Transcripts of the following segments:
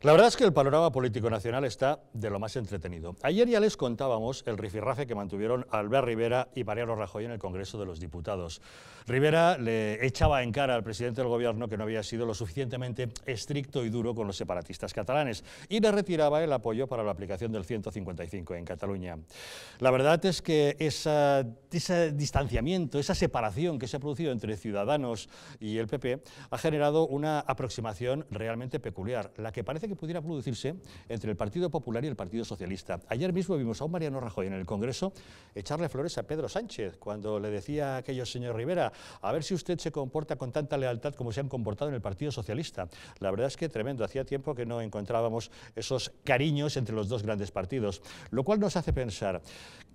La verdad es que el panorama político nacional está de lo más entretenido. Ayer ya les contábamos el rifirrafe que mantuvieron Albert Rivera y Mariano Rajoy en el Congreso de los Diputados. Rivera le echaba en cara al presidente del gobierno que no había sido lo suficientemente estricto y duro con los separatistas catalanes y le retiraba el apoyo para la aplicación del 155 en Cataluña. La verdad es que ese distanciamiento, esa separación que se ha producido entre Ciudadanos y el PP ha generado una aproximación realmente peculiar, la que parece que pudiera producirse entre el Partido Popular y el Partido Socialista. Ayer mismo vimos a un Mariano Rajoy en el Congreso echarle flores a Pedro Sánchez cuando le decía a aquello: señor Rivera, a ver si usted se comporta con tanta lealtad como se han comportado en el Partido Socialista. La verdad es que tremendo, hacía tiempo que no encontrábamos esos cariños entre los dos grandes partidos, lo cual nos hace pensar,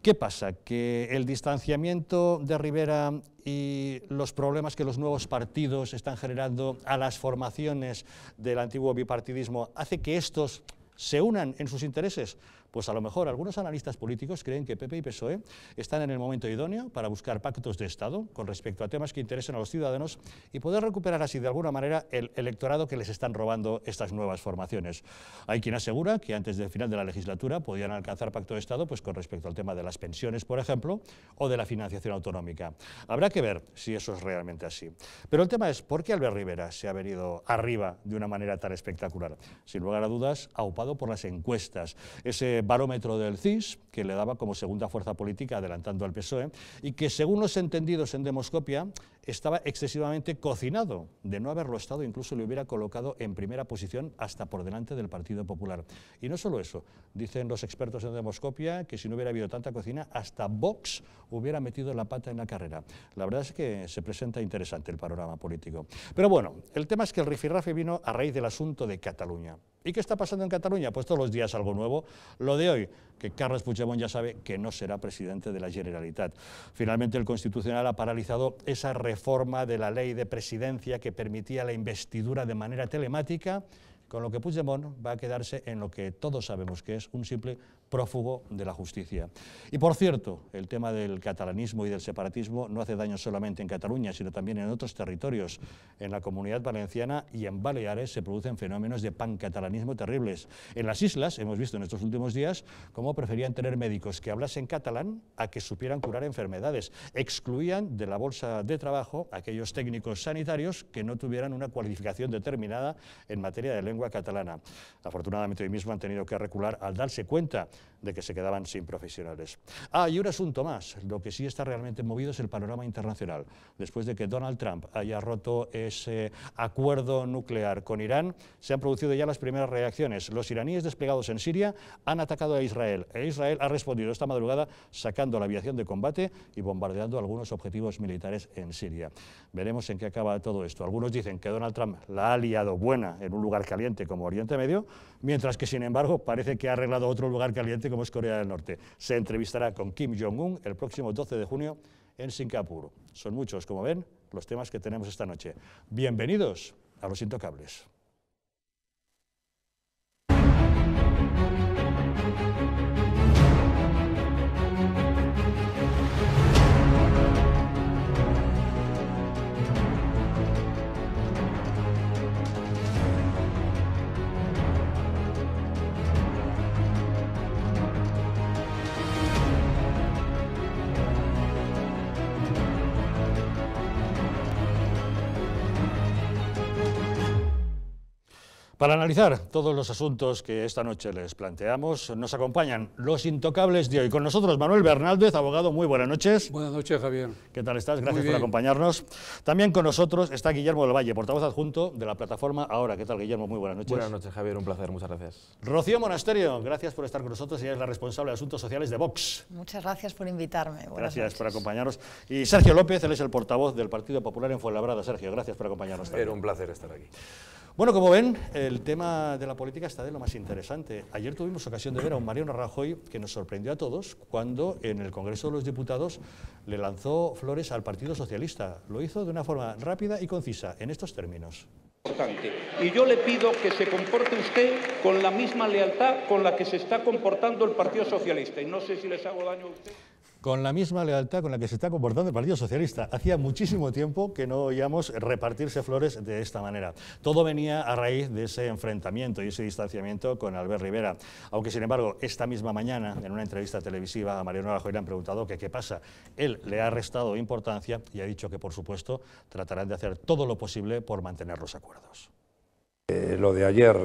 ¿qué pasa? ¿Que el distanciamiento de Rivera y los problemas que los nuevos partidos están generando a las formaciones del antiguo bipartidismo hace que estos se unan en sus intereses? Pues a lo mejor algunos analistas políticos creen que PP y PSOE están en el momento idóneo para buscar pactos de Estado con respecto a temas que interesen a los ciudadanos y poder recuperar así de alguna manera el electorado que les están robando estas nuevas formaciones. Hay quien asegura que antes del final de la legislatura podrían alcanzar pacto de Estado pues con respecto al tema de las pensiones, por ejemplo, o de la financiación autonómica. Habrá que ver si eso es realmente así. Pero el tema es, ¿por qué Albert Rivera se ha venido arriba de una manera tan espectacular? Sin lugar a dudas, aupado por las encuestas. Ese barómetro del CIS, que le daba como segunda fuerza política adelantando al PSOE, y que según los entendidos en Demoscopia estaba excesivamente cocinado. De no haberlo estado, incluso le hubiera colocado en primera posición hasta por delante del Partido Popular. Y no solo eso, dicen los expertos en Demoscopia que si no hubiera habido tanta cocina, hasta Vox hubiera metido la pata en la carrera. La verdad es que se presenta interesante el panorama político. Pero bueno, el tema es que el rifirrafe vino a raíz del asunto de Cataluña. ¿Y qué está pasando en Cataluña? Pues todos los días algo nuevo. Lo de hoy, que Carles Puigdemont ya sabe que no será presidente de la Generalitat. Finalmente el Constitucional ha paralizado esa reforma de la ley de presidencia que permitía la investidura de manera telemática, con lo que Puigdemont va a quedarse en lo que todos sabemos que es un simple prófugo de la justicia. Y por cierto, el tema del catalanismo y del separatismo no hace daño solamente en Cataluña, sino también en otros territorios. En la Comunidad Valenciana y en Baleares se producen fenómenos de pancatalanismo terribles. En las islas hemos visto en estos últimos días cómo preferían tener médicos que hablasen catalán a que supieran curar enfermedades. Excluían de la bolsa de trabajo a aquellos técnicos sanitarios que no tuvieran una cualificación determinada en materia de lengua catalana. Afortunadamente hoy mismo han tenido que recular al darse cuenta de que se quedaban sin profesionales. Y un asunto más, lo que sí está realmente movido es el panorama internacional. Después de que Donald Trump haya roto ese acuerdo nuclear con Irán, se han producido ya las primeras reacciones. Los iraníes desplegados en Siria han atacado a Israel, e Israel ha respondido esta madrugada sacando la aviación de combate y bombardeando algunos objetivos militares en Siria. Veremos en qué acaba todo esto. Algunos dicen que Donald Trump la ha liado buena en un lugar caliente como Oriente Medio, mientras que sin embargo parece que ha arreglado otro lugar caliente como es Corea del Norte. Se entrevistará con Kim Jong-un el próximo 12 de junio en Singapur. Son muchos, como ven, los temas que tenemos esta noche. Bienvenidos a Los Intocables. Para analizar todos los asuntos que esta noche les planteamos, nos acompañan los intocables de hoy. Con nosotros Manuel Bernaldez, abogado. Muy buenas noches. Buenas noches, Javier. ¿Qué tal estás? Gracias por acompañarnos. También con nosotros está Guillermo del Valle, portavoz adjunto de la plataforma Ahora. ¿Qué tal, Guillermo? Muy buenas noches. Buenas noches, Javier. Un placer. Muchas gracias. Rocío Monasterio, gracias por estar con nosotros. Ella es la responsable de Asuntos Sociales de Vox. Muchas gracias por invitarme. Gracias por acompañarnos. Y Sergio López, él es el portavoz del Partido Popular en Fuenlabrada. Sergio, gracias por acompañarnos. Era un placer estar aquí. Bueno, como ven, el tema de la política está de lo más interesante. Ayer tuvimos ocasión de ver a un Mariano Rajoy que nos sorprendió a todos cuando en el Congreso de los Diputados le lanzó flores al Partido Socialista. Lo hizo de una forma rápida y concisa, en estos términos. Y yo le pido que se comporte usted con la misma lealtad con la que se está comportando el Partido Socialista. Y no sé si les hago daño a usted. con la misma lealtad con la que se está comportando el Partido Socialista. Hacía muchísimo tiempo que no oíamos repartirse flores de esta manera. Todo venía a raíz de ese enfrentamiento y ese distanciamiento con Albert Rivera. Aunque, sin embargo, esta misma mañana, en una entrevista televisiva, a Mariano Rajoy le han preguntado que qué pasa. Él le ha restado importancia y ha dicho que, por supuesto, tratarán de hacer todo lo posible por mantener los acuerdos. Lo de ayer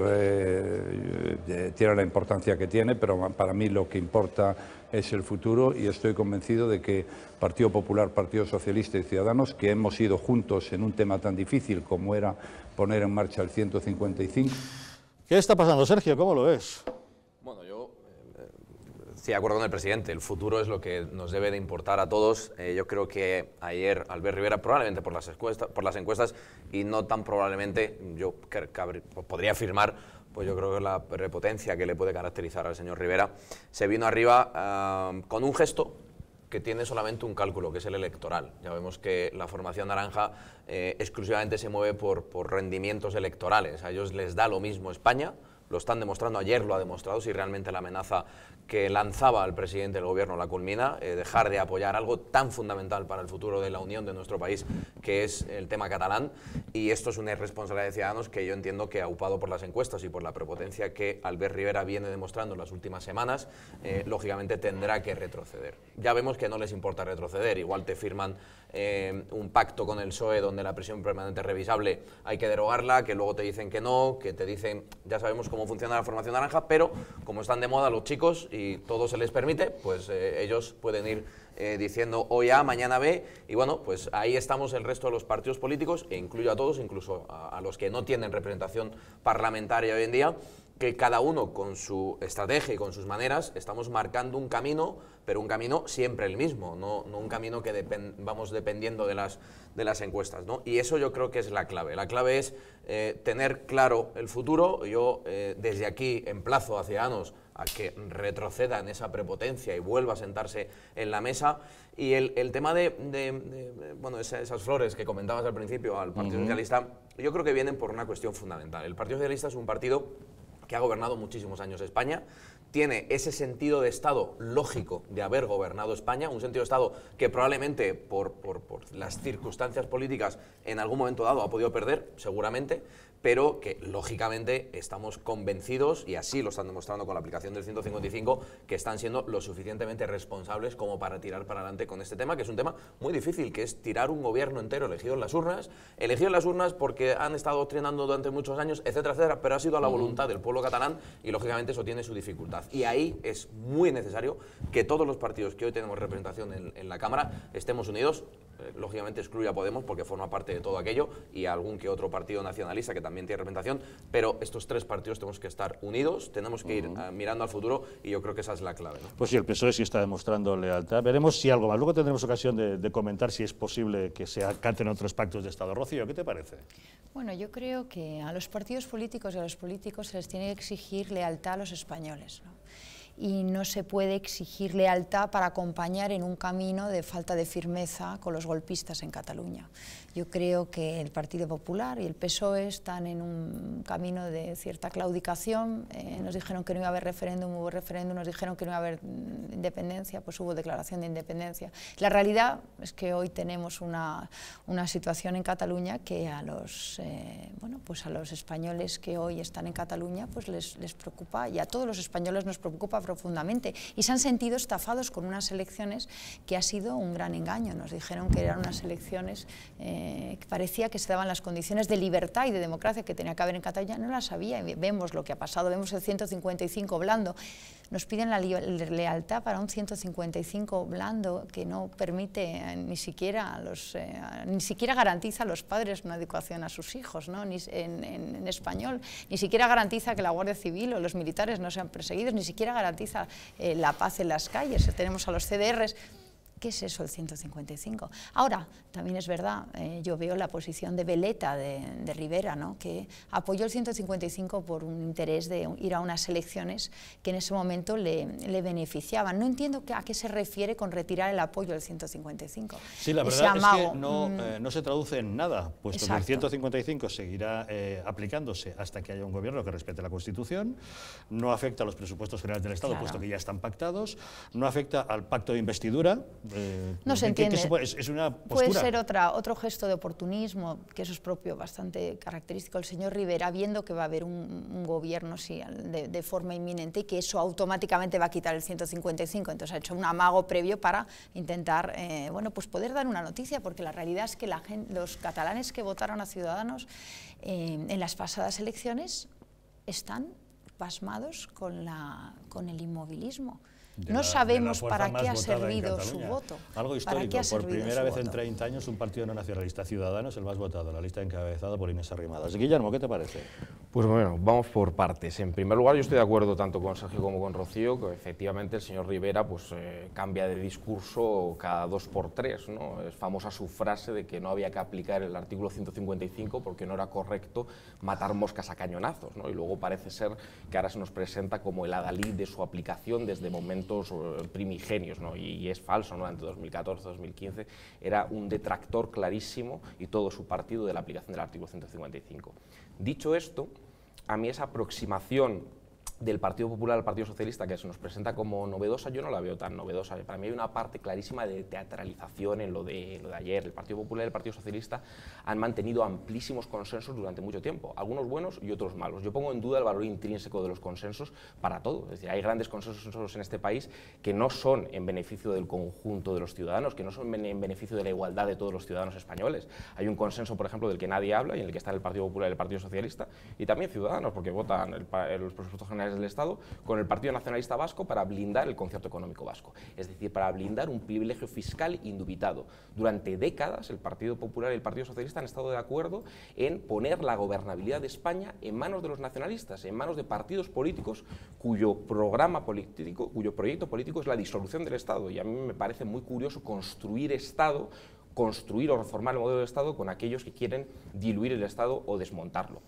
tiene la importancia que tiene, pero para mí lo que importa es el futuro y estoy convencido de que Partido Popular, Partido Socialista y Ciudadanos, que hemos ido juntos en un tema tan difícil como era poner en marcha el 155. ¿Qué está pasando, Sergio? ¿Cómo lo ves? Bueno, yo estoy de acuerdo con el presidente. El futuro es lo que nos debe de importar a todos. Yo creo que ayer Albert Rivera, probablemente por las encuestas y no tan probablemente, yo podría afirmar, pues yo creo que la prepotencia que le puede caracterizar al señor Rivera, se vino arriba con un gesto que tiene solamente un cálculo, que es el electoral. Ya vemos que la formación naranja exclusivamente se mueve por rendimientos electorales. A ellos les da lo mismo España, lo están demostrando, ayer lo ha demostrado, si realmente la amenaza que lanzaba al presidente del gobierno la culmina, dejar de apoyar algo tan fundamental para el futuro de la unión de nuestro país, que es el tema catalán, y esto es una irresponsabilidad de Ciudadanos que yo entiendo que, aupado por las encuestas y por la prepotencia que Albert Rivera viene demostrando en las últimas semanas, lógicamente tendrá que retroceder. Ya vemos que no les importa retroceder, igual te firman un pacto con el PSOE donde la prisión permanente revisable hay que derogarla, que luego te dicen que no, que te dicen, ya sabemos cómo funciona la formación naranja, pero como están de moda los chicos y todo se les permite, pues ellos pueden ir diciendo hoy A, mañana B, y bueno, pues ahí estamos el resto de los partidos políticos, e incluyo a todos, incluso a los que no tienen representación parlamentaria hoy en día, que cada uno con su estrategia y con sus maneras estamos marcando un camino, pero un camino siempre el mismo, no un camino que vamos dependiendo de las encuestas, ¿no? Y eso yo creo que es la clave. La clave es tener claro el futuro. Yo desde aquí emplazo a Ciudadanos a que retroceda en esa prepotencia y vuelva a sentarse en la mesa. Y el tema bueno, esas flores que comentabas al principio al Partido Socialista, yo creo que vienen por una cuestión fundamental. El Partido Socialista es un partido que ha gobernado muchísimos años España, tiene ese sentido de Estado lógico de haber gobernado España, un sentido de Estado que probablemente por las circunstancias políticas en algún momento dado ha podido perder, seguramente, pero que lógicamente estamos convencidos, y así lo están demostrando con la aplicación del 155, que están siendo lo suficientemente responsables como para tirar para adelante con este tema, que es un tema muy difícil, que es tirar un gobierno entero elegido en las urnas porque han estado doctrinando durante muchos años, etcétera, etcétera, pero ha sido a la voluntad del pueblo catalán y lógicamente eso tiene su dificultad. Y ahí es muy necesario que todos los partidos que hoy tenemos representación en la Cámara estemos unidos. Lógicamente excluye a Podemos porque forma parte de todo aquello y a algún que otro partido nacionalista que también tiene representación, pero estos tres partidos tenemos que estar unidos, tenemos que ir mirando al futuro y yo creo que esa es la clave, ¿no? Pues sí, el PSOE sí está demostrando lealtad. Veremos si algo más. Luego tendremos ocasión de comentar si es posible que se acaten otros pactos de Estado. Rocío, ¿qué te parece? Bueno, yo creo que a los partidos políticos y a los políticos se les tiene que exigir lealtad a los españoles, ¿no? Y no se puede exigir lealtad para acompañar en un camino de falta de firmeza con los golpistas en Cataluña. Yo creo que el Partido Popular y el PSOE están en un camino de cierta claudicación. Nos dijeron que no iba a haber referéndum, hubo referéndum, nos dijeron que no iba a haber independencia, pues hubo declaración de independencia. La realidad es que hoy tenemos una situación en Cataluña que a los, pues a los españoles que hoy están en Cataluña pues les preocupa, y a todos los españoles nos preocupa profundamente, y se han sentido estafados con unas elecciones que ha sido un gran engaño. Nos dijeron que eran unas elecciones que parecía que se daban las condiciones de libertad y de democracia que tenía que haber en Cataluña, no las había, y vemos lo que ha pasado, vemos el 155 blando. Nos piden la lealtad para un 155 blando que no permite ni siquiera garantiza a los padres una educación a sus hijos, ¿no? en español, ni siquiera garantiza que la Guardia Civil o los militares no sean perseguidos, ni siquiera garantiza la paz en las calles. Tenemos a los CDRs. ¿Qué es eso el 155? Ahora, también es verdad, yo veo la posición de veleta de Rivera, ¿no?, que apoyó el 155 por un interés de ir a unas elecciones que en ese momento le beneficiaban. No entiendo a qué se refiere con retirar el apoyo del 155. Sí, la verdad es que no se traduce en nada, puesto que el 155 seguirá aplicándose hasta que haya un gobierno que respete la Constitución, no afecta a los presupuestos generales del Estado, puesto que ya están pactados, no afecta al pacto de investidura. No se entiende. Es una postura. Puede ser otro gesto de oportunismo, que eso es propio, bastante característico del señor Rivera, viendo que va a haber un gobierno de forma inminente y que eso automáticamente va a quitar el 155. Entonces ha hecho un amago previo para intentar bueno, pues poder dar una noticia, porque la realidad es que los catalanes que votaron a Ciudadanos en las pasadas elecciones están pasmados con el inmovilismo. No sabemos para qué ha servido su voto. Algo histórico, por primera vez en 30 años un partido no nacionalista, Ciudadanos, el más votado, la lista encabezada por Inés Arrimadas. Guillermo, ¿qué te parece? Pues bueno, vamos por partes. En primer lugar, yo estoy de acuerdo tanto con Sergio como con Rocío, que efectivamente el señor Rivera pues, cambia de discurso cada 2 por 3, ¿no? Es famosa su frase de que no había que aplicar el artículo 155 porque no era correcto matar moscas a cañonazos, ¿no? Y luego parece ser que ahora se nos presenta como el adalid de su aplicación desde momentos primigenios, ¿no? Y es falso, ¿no? Durante 2014-2015 era un detractor clarísimo y todo su partido de la aplicación del artículo 155. Dicho esto, a mí esa aproximación del Partido Popular al Partido Socialista, que se nos presenta como novedosa, yo no la veo tan novedosa. Para mí hay una parte clarísima de teatralización en lo de ayer. El Partido Popular y el Partido Socialista han mantenido amplísimos consensos durante mucho tiempo, algunos buenos y otros malos. Yo pongo en duda el valor intrínseco de los consensos para todo. Es decir, hay grandes consensos en este país que no son en beneficio del conjunto de los ciudadanos, que no son en beneficio de la igualdad de todos los ciudadanos españoles. Hay un consenso, por ejemplo, del que nadie habla y en el que están el Partido Popular y el Partido Socialista, y también Ciudadanos, porque votan los presupuestos generales del Estado con el Partido Nacionalista Vasco para blindar el concierto económico vasco, es decir, para blindar un privilegio fiscal indubitado. Durante décadas el Partido Popular y el Partido Socialista han estado de acuerdo en poner la gobernabilidad de España en manos de los nacionalistas, en manos de partidos políticos cuyo programa político, cuyo proyecto político es la disolución del Estado, y a mí me parece muy curioso construir Estado, construir o reformar el modelo de Estado con aquellos que quieren diluir el Estado o desmontarlo.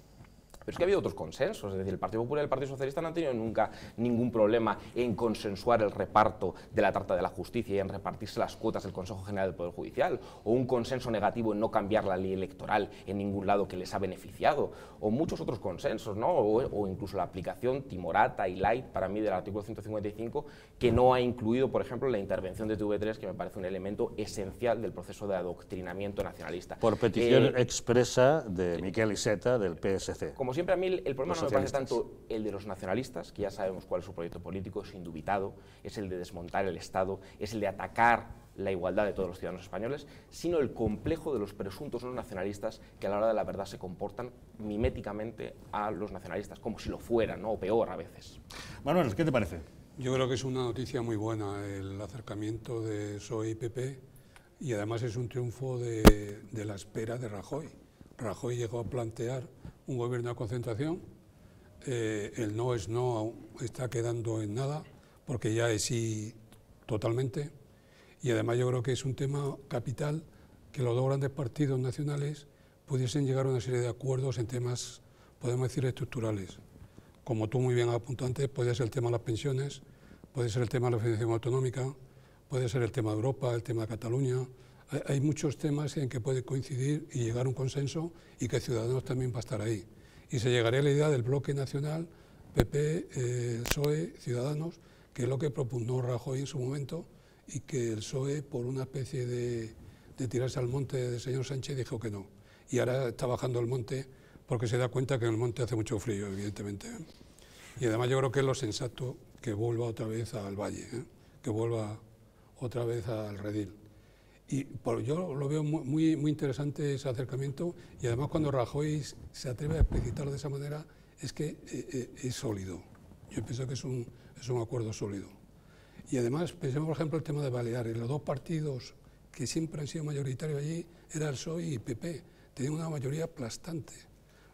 Pero es que ha habido otros consensos, es decir, el Partido Popular y el Partido Socialista no han tenido nunca ningún problema en consensuar el reparto de la tarta de la justicia y en repartirse las cuotas del Consejo General del Poder Judicial, o un consenso negativo en no cambiar la ley electoral en ningún lado que les ha beneficiado, o muchos otros consensos, ¿no? O incluso la aplicación timorata y light para mí del artículo 155, que no ha incluido, por ejemplo, la intervención de TV3, que me parece un elemento esencial del proceso de adoctrinamiento nacionalista. Por petición expresa de Miquel Iceta, del PSC. Como siempre, a mí el problema no me parece tanto el de los nacionalistas, que ya sabemos cuál es su proyecto político, es indubitado, es el de desmontar el Estado, es el de atacar la igualdad de todos los ciudadanos españoles, sino el complejo de los presuntos no nacionalistas que a la hora de la verdad se comportan miméticamente a los nacionalistas, como si lo fueran, ¿no? O peor a veces. Manuel, ¿qué te parece? Yo creo que es una noticia muy buena el acercamiento de PSOE y PP, y además es un triunfo de la espera de Rajoy. Rajoy llegó a plantear un gobierno de concentración, el no es no está quedando en nada, porque ya es sí totalmente, y además yo creo que es un tema capital que los dos grandes partidos nacionales pudiesen llegar a una serie de acuerdos en temas, podemos decir, estructurales. Como tú muy bien has apuntado antes, puede ser el tema de las pensiones, puede ser el tema de la financiación autonómica, puede ser el tema de Europa, el tema de Cataluña. Hay muchos temas en que puede coincidir y llegar a un consenso, y que Ciudadanos también va a estar ahí. Y se llegaría a la idea del bloque nacional, PP, PSOE, Ciudadanos, que es lo que propugnó Rajoy en su momento, y que el PSOE, por una especie de tirarse al monte del señor Sánchez, dijo que no. Y ahora está bajando el monte porque se da cuenta que en el monte hace mucho frío, evidentemente. Y además yo creo que es lo sensato que vuelva otra vez al valle, que vuelva otra vez al redil. Y yo lo veo muy interesante ese acercamiento, y además cuando Rajoy se atreve a explicitarlo de esa manera es que es sólido. Yo pienso que es un acuerdo sólido. Y además pensemos, por ejemplo, el tema de Baleares. Los dos partidos que siempre han sido mayoritarios allí eran el PSOE y PP. Tenían una mayoría aplastante.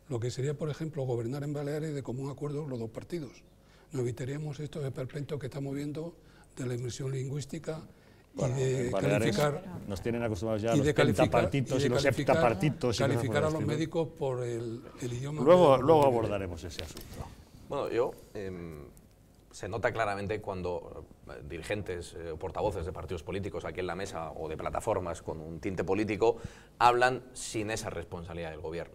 Lo que sería, por ejemplo, gobernar en Baleares de común acuerdo los dos partidos. Nos evitaríamos esto de perpleto que estamos viendo de la inmersión lingüística de Baleares calificar, nos tienen acostumbrados ya a y los de calificar, pentapartitos y los heptapartitos. calificar a los médicos por el idioma. Luego abordaremos ese asunto. Bueno, se nota claramente cuando dirigentes o portavoces de partidos políticos aquí en la mesa o de plataformas con un tinte político hablan sin esa responsabilidad del gobierno.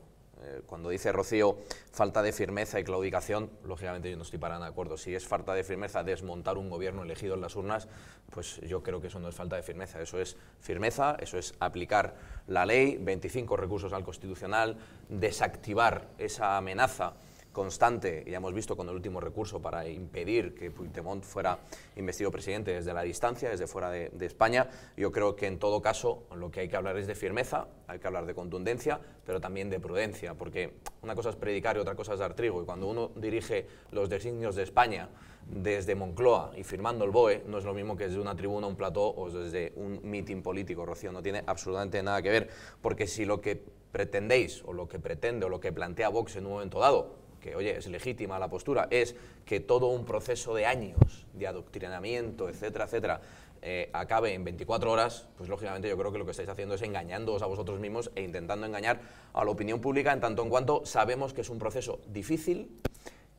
Cuando dice Rocío falta de firmeza y claudicación, lógicamente yo no estoy para nada de acuerdo. Si es falta de firmeza desmontar un gobierno elegido en las urnas, pues yo creo que eso no es falta de firmeza, eso es firmeza, eso es aplicar la ley, 25 recursos al Constitucional, desactivar esa amenaza constante, ya hemos visto con el último recurso para impedir que Puigdemont fuera investido presidente desde la distancia, desde fuera de España. Yo creo que en todo caso lo que hay que hablar es de firmeza, hay que hablar de contundencia, pero también de prudencia, porque una cosa es predicar y otra cosa es dar trigo, y cuando uno dirige los designios de España desde Moncloa y firmando el BOE, no es lo mismo que desde una tribuna, un plató o desde un mitin político, Rocío, no tiene absolutamente nada que ver, porque si lo que pretendéis, o lo que pretende, o lo que plantea Vox en un momento dado, que oye, es legítima la postura, es que todo un proceso de años de adoctrinamiento, etcétera, etcétera, acabe en 24 horas, pues lógicamente yo creo que lo que estáis haciendo es engañándoos a vosotros mismos e intentando engañar a la opinión pública en tanto en cuanto sabemos que es un proceso difícil,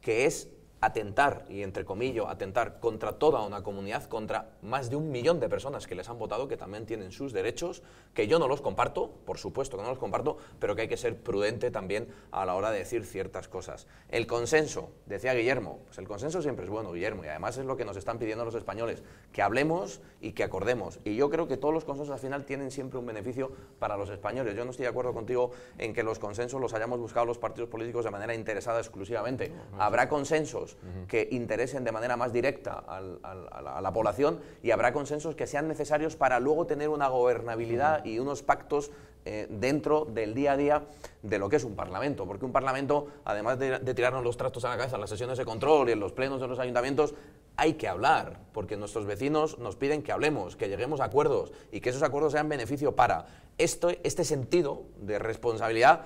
que es atentar, y entre comillas, atentar contra toda una comunidad, contra más de 1 millón de personas que les han votado, que también tienen sus derechos, que yo no los comparto, por supuesto que no los comparto, pero que hay que ser prudente también a la hora de decir ciertas cosas. El consenso, decía Guillermo, pues el consenso siempre es bueno, Guillermo, y además es lo que nos están pidiendo los españoles, que hablemos y que acordemos, y yo creo que todos los consensos al final tienen siempre un beneficio para los españoles. Yo no estoy de acuerdo contigo en que los consensos los hayamos buscado los partidos políticos de manera interesada exclusivamente. Habrá consensos que interesen de manera más directa a la población, y habrá consensos que sean necesarios para luego tener una gobernabilidad y unos pactos dentro del día a día de lo que es un parlamento, porque un parlamento, además de tirarnos los trastos a la cabeza en las sesiones de control y en los plenos de los ayuntamientos, hay que hablar, porque nuestros vecinos nos piden que hablemos, que lleguemos a acuerdos y que esos acuerdos sean beneficio para este sentido de responsabilidad.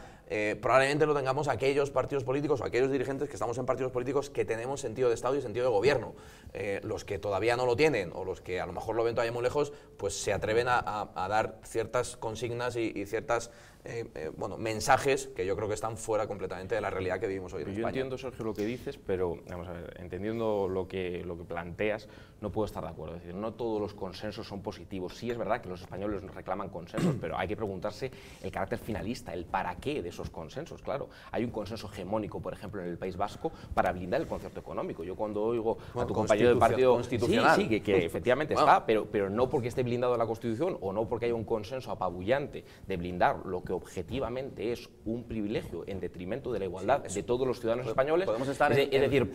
Probablemente lo tengamos aquellos partidos políticos o aquellos dirigentes que estamos en partidos políticos que tenemos sentido de Estado y sentido de gobierno. Los que todavía no lo tienen, o los que a lo mejor lo ven todavía muy lejos, pues se atreven a dar ciertas consignas y ciertas mensajes que yo creo que están fuera completamente de la realidad que vivimos hoy en España. Yo entiendo, Sergio, lo que dices, pero vamos a ver, entendiendo lo que planteas, no puedo estar de acuerdo. Es decir, no todos los consensos son positivos. Sí es verdad que los españoles nos reclaman consensos, pero hay que preguntarse el carácter finalista, el para qué de esos consensos. Claro, hay un consenso hegemónico, por ejemplo, en el País Vasco, para blindar el concierto económico. Yo cuando oigo a tu compañero del partido constitucional, que efectivamente está, pero no porque esté blindado la Constitución o no porque haya un consenso apabullante de blindar lo que objetivamente es un privilegio en detrimento de la igualdad de todos los ciudadanos españoles. Podemos estar es decir,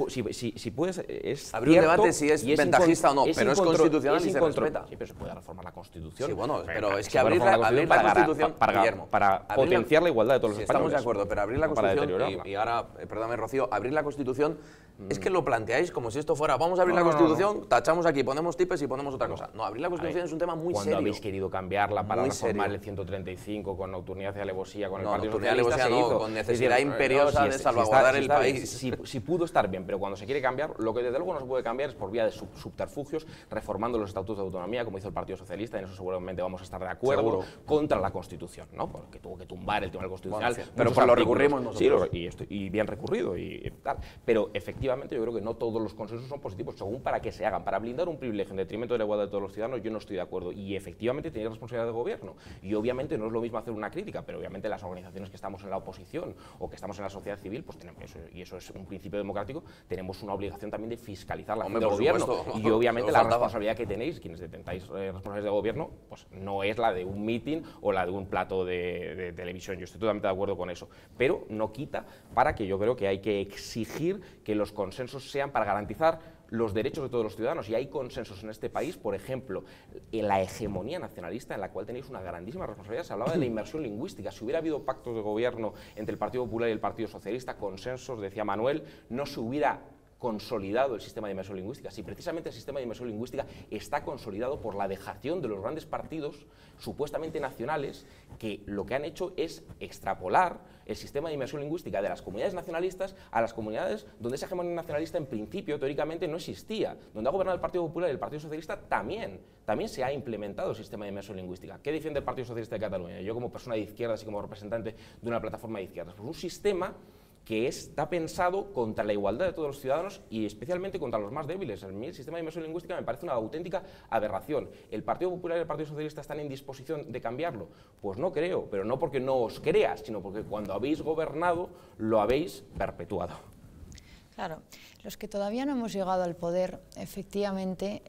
si puedes, es abrir un debate si es ventajista o no, pero es constitucional y se respeta. Sí, pero se puede reformar la Constitución. Sí, bueno, pero es que abrir la Constitución, Guillermo, para potenciar la igualdad de todos los españoles. Estamos de acuerdo, pero abrir la Constitución, y ahora, perdóname, Rocío, abrir la Constitución es que lo planteáis como si esto fuera, vamos a abrir la Constitución, tachamos aquí, ponemos tipes y ponemos otra cosa. No, abrir la Constitución es un tema muy serio. Cuando habéis querido cambiarla para reformar el 135 con nocturnidad y alevosía, con el Partido Socialista, se hizo. Con necesidad imperiosa de salvaguardar el país. Si pudo estar bien, pero cuando se quiere cambiar, lo que desde luego no se puede cambiar es por vía de subterfugios, reformando los estatutos de autonomía, como hizo el Partido Socialista, y en eso seguramente vamos a estar de acuerdo, contra la Constitución, ¿no? Porque tuvo que tumbar el Tribunal Constitucional. Bueno, pero por lo recurrimos nosotros. Sí, y bien recurrido y tal. Pero efectivamente yo creo que no todos los consensos son positivos, según para que se hagan. Para blindar un privilegio en detrimento de la igualdad de todos los ciudadanos, yo no estoy de acuerdo. Y efectivamente tiene responsabilidad de gobierno. Y obviamente no es lo mismo hacer una crítica, pero obviamente las organizaciones que estamos en la oposición o que estamos en la sociedad civil, pues tenemos eso, y eso es un principio democrático, tenemos una obligación también de fiscalizar la acción del gobierno. Y obviamente la responsabilidad que tenéis, quienes detentáis responsabilidades de gobierno, pues no es la de un mitin o la de un plato de televisión. Yo estoy totalmente de acuerdo con eso. Pero no quita para que yo creo que hay que exigir que los consensos sean para garantizar los derechos de todos los ciudadanos, y hay consensos en este país, por ejemplo, en la hegemonía nacionalista, en la cual tenéis una grandísima responsabilidad. Se hablaba de la inmersión lingüística. Si hubiera habido pactos de gobierno entre el Partido Popular y el Partido Socialista, consensos, decía Manuel, no se hubiera consolidado el sistema de inmersión lingüística, si precisamente el sistema de inmersión lingüística está consolidado por la dejación de los grandes partidos supuestamente nacionales, que lo que han hecho es extrapolar el sistema de inmersión lingüística de las comunidades nacionalistas a las comunidades donde esa hegemonía nacionalista en principio, teóricamente, no existía. Donde ha gobernado el Partido Popular y el Partido Socialista también se ha implementado el sistema de inmersión lingüística. ¿Qué defiende el Partido Socialista de Cataluña? Yo como persona de izquierdas y como representante de una plataforma de izquierdas, pues un sistema que está pensado contra la igualdad de todos los ciudadanos y especialmente contra los más débiles. A mí el sistema de inmersión lingüística me parece una auténtica aberración. ¿El Partido Popular y el Partido Socialista están en disposición de cambiarlo? Pues no creo, pero no porque no os crea, sino porque cuando habéis gobernado lo habéis perpetuado. Claro, los que todavía no hemos llegado al poder, efectivamente...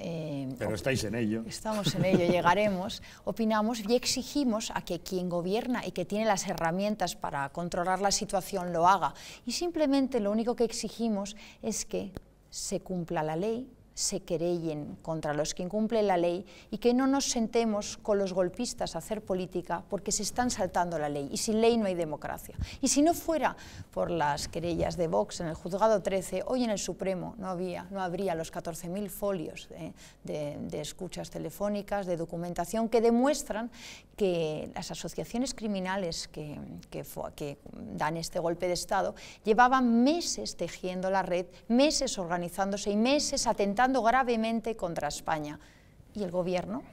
pero estáis en ello. Estamos en ello, llegaremos, opinamos y exigimos a que quien gobierna y que tiene las herramientas para controlar la situación lo haga. Y simplemente lo único que exigimos es que se cumpla la ley, se querellen contra los que incumplen la ley y que no nos sentemos con los golpistas a hacer política porque se están saltando la ley y sin ley no hay democracia. Y si no fuera por las querellas de Vox en el Juzgado 13, hoy en el Supremo no habría los 14.000 folios de escuchas telefónicas, de documentación que demuestran que las asociaciones criminales que dan este golpe de Estado llevaban meses tejiendo la red, meses organizándose y meses atentando gravemente contra España. Y el gobierno,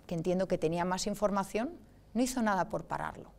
que entiendo que tenía más información, no hizo nada por pararlo.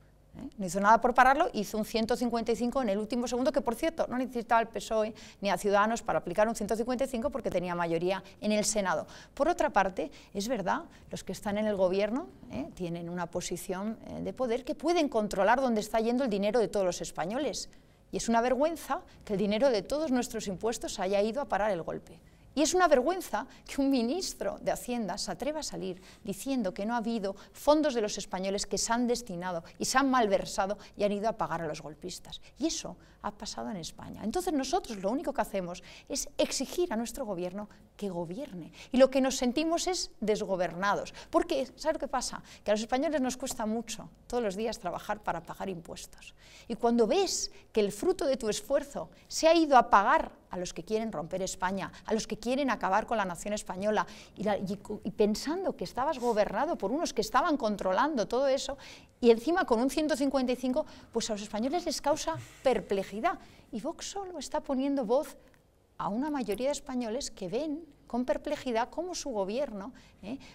No hizo nada por pararlo, hizo un 155 en el último segundo, que por cierto no necesitaba el PSOE ni a Ciudadanos para aplicar un 155 porque tenía mayoría en el Senado. Por otra parte, es verdad, los que están en el gobierno tienen una posición de poder que pueden controlar dónde está yendo el dinero de todos los españoles. Y es una vergüenza que el dinero de todos nuestros impuestos haya ido a parar el golpe. Y es una vergüenza que un ministro de Hacienda se atreva a salir diciendo que no ha habido fondos de los españoles que se han destinado y se han malversado y han ido a pagar a los golpistas. Y eso ha pasado en España. Entonces nosotros lo único que hacemos es exigir a nuestro gobierno que gobierne. Y lo que nos sentimos es desgobernados. Porque, ¿sabes lo que pasa? Que a los españoles nos cuesta mucho todos los días trabajar para pagar impuestos. Y cuando ves que el fruto de tu esfuerzo se ha ido a pagar a los que quieren romper España, a los que quieren acabar con la nación española, y pensando que estabas gobernado por unos que estaban controlando todo eso, y encima con un 155, pues a los españoles les causa perplejidad. Y Vox solo está poniendo voz a una mayoría de españoles que ven con perplejidad cómo su gobierno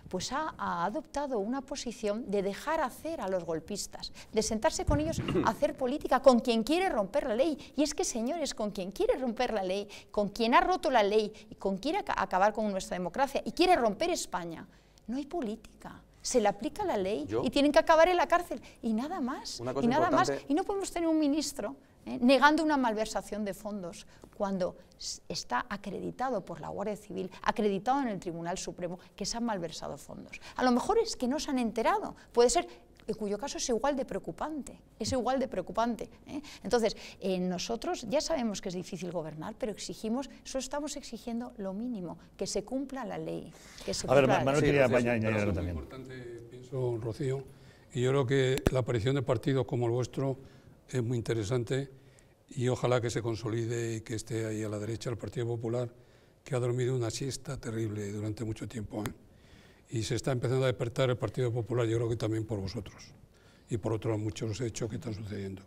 pues ha adoptado una posición de dejar hacer a los golpistas, de sentarse con ellos a hacer política, con quien quiere romper la ley. Y es que, señores, con quien quiere romper la ley, con quien ha roto la ley y con quien quiere acabar con nuestra democracia y quiere romper España, no hay política. Se le aplica la ley y tienen que acabar en la cárcel. Y nada más. Y nada más. Y no podemos tener un ministro negando una malversación de fondos cuando está acreditado por la Guardia Civil, acreditado en el Tribunal Supremo que se han malversado fondos. A lo mejor es que no se han enterado. Puede ser, en cuyo caso es igual de preocupante. Es igual de preocupante. Entonces, nosotros ya sabemos que es difícil gobernar, pero solo estamos exigiendo lo mínimo, que se cumpla la ley. Que se Manuel quería añadir también. Es importante, pienso, Rocío, y yo creo que la aparición de partidos como el vuestro es muy interesante y ojalá que se consolide y que esté ahí a la derecha el Partido Popular, que ha dormido una siesta terrible durante mucho tiempo. Y se está empezando a despertar el Partido Popular, yo creo que también por vosotros y por otros muchos hechos que están sucediendo.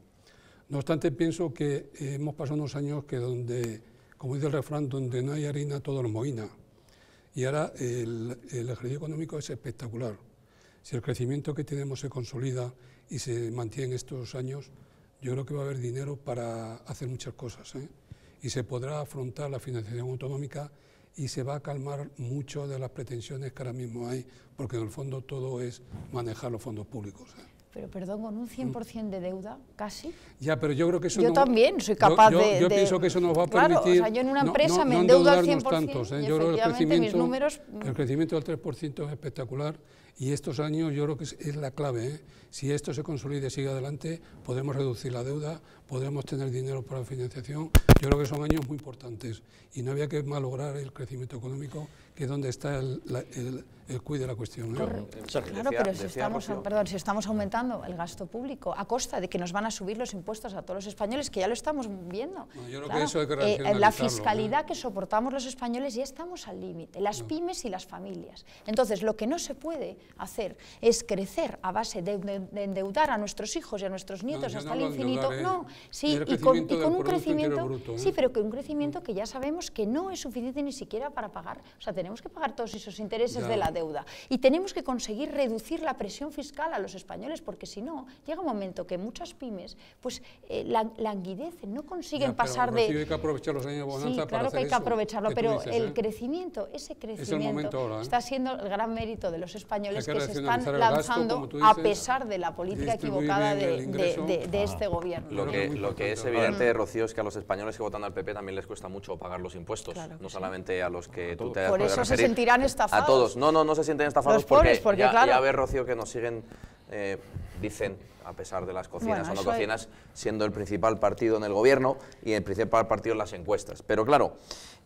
No obstante, pienso que hemos pasado unos años que donde, como dice el refrán, donde no hay harina todo lo mohina. Y ahora el ejercicio económico es espectacular. Si el crecimiento que tenemos se consolida y se mantiene estos años, yo creo que va a haber dinero para hacer muchas cosas, y se podrá afrontar la financiación autonómica y se va a calmar mucho de las pretensiones que ahora mismo hay, porque en el fondo todo es manejar los fondos públicos. Pero perdón, con un 100% de deuda, casi. Ya, pero yo creo que eso yo también soy capaz yo pienso que eso nos va a permitir... Claro, o sea, yo en una empresa me endeudo al 100%, tantos, y yo creo que efectivamente mis números... el crecimiento del 3% es espectacular Y estos años yo creo que es la clave, ¿eh? Si esto se consolida y sigue adelante, podemos reducir la deuda, podremos tener dinero para la financiación. Yo creo que son años muy importantes y no había que malograr el crecimiento económico, que es donde está el quid de la cuestión, ¿no? Claro, pero si estamos aumentando el gasto público a costa de que nos van a subir los impuestos a todos los españoles, que ya lo estamos viendo. No, yo creo claro, que eso hay que racionalizarlo, la fiscalidad que soportamos los españoles ya estamos al límite, las pymes y las familias. Entonces, lo que no se puede hacer es crecer a base de endeudar a nuestros hijos y a nuestros nietos hasta el infinito. Sí, y con un crecimiento, sí, pero con un crecimiento que ya sabemos que no es suficiente ni siquiera para pagar, o sea, tenemos que pagar todos esos intereses de la deuda y tenemos que conseguir reducir la presión fiscal a los españoles, porque si no, llega un momento que muchas pymes pues languidecen, no consiguen pasar de... Hay que aprovechar los años de bonanza. Sí, claro que hay que aprovecharlo, pero el crecimiento, ese crecimiento ahora, está siendo el gran mérito de los españoles que se están lanzando a pesar de la política equivocada de este gobierno. Lo que es evidente, Rocío, es que a los españoles que votan al PP también les cuesta mucho pagar los impuestos, no solamente a los que tú te has Por eso se sentirán estafados. A todos. No se sienten estafados los pobres, porque claro. Ya ves, Rocío, que nos siguen, dicen, a pesar de las cocinas o no cocinas, siendo el principal partido en el gobierno y el principal partido en las encuestas. Pero claro,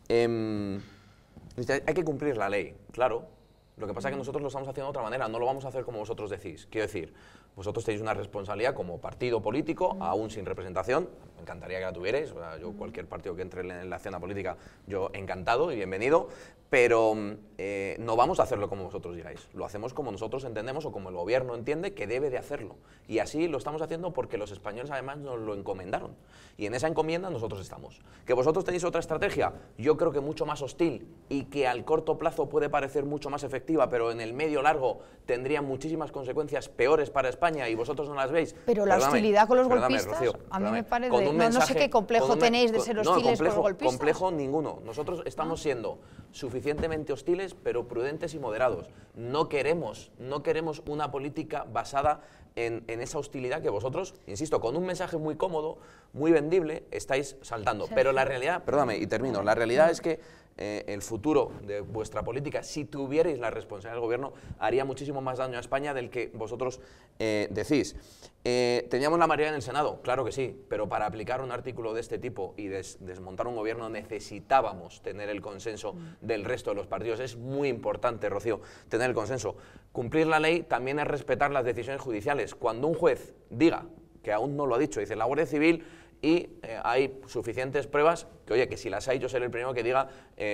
hay que cumplir la ley, claro. Lo que pasa es que nosotros lo estamos haciendo de otra manera, no lo vamos a hacer como vosotros decís. Quiero decir, vosotros tenéis una responsabilidad como partido político, aún sin representación. Me encantaría que la tuvierais. O sea, yo cualquier partido que entre en la escena política, yo encantado y bienvenido. Pero no vamos a hacerlo como vosotros digáis. Lo hacemos como nosotros entendemos o como el gobierno entiende que debe de hacerlo. Y así lo estamos haciendo porque los españoles además nos lo encomendaron. Y en esa encomienda nosotros estamos. ¿Que vosotros tenéis otra estrategia? Yo creo que mucho más hostil y que al corto plazo puede parecer mucho más efectiva, pero en el medio largo tendría muchísimas consecuencias peores para España y vosotros no las veis. Pero la hostilidad con los golpistas, Rocío, a mí me parece... No sé qué complejo tenéis de ser hostiles con los golpistas. Complejo ninguno. Nosotros estamos siendo suficientemente hostiles, pero prudentes y moderados. No queremos una política basada en esa hostilidad que vosotros, insisto, con un mensaje muy cómodo, muy vendible, estáis saltando. Sí. Pero la realidad, perdóname, y termino, la realidad es que el futuro de vuestra política, si tuvierais la responsabilidad del gobierno, haría muchísimo más daño a España del que vosotros decís. ¿Teníamos la mayoría en el Senado? Claro que sí, pero para aplicar un artículo de este tipo y desmontar un gobierno necesitábamos tener el consenso del resto de los partidos. Es muy importante, Rocío, tener el consenso. Cumplir la ley también es respetar las decisiones judiciales. Cuando un juez diga, que aún no lo ha dicho, dice la Guardia Civil, y hay suficientes pruebas, que oye, que si las hay yo seré el primero que diga,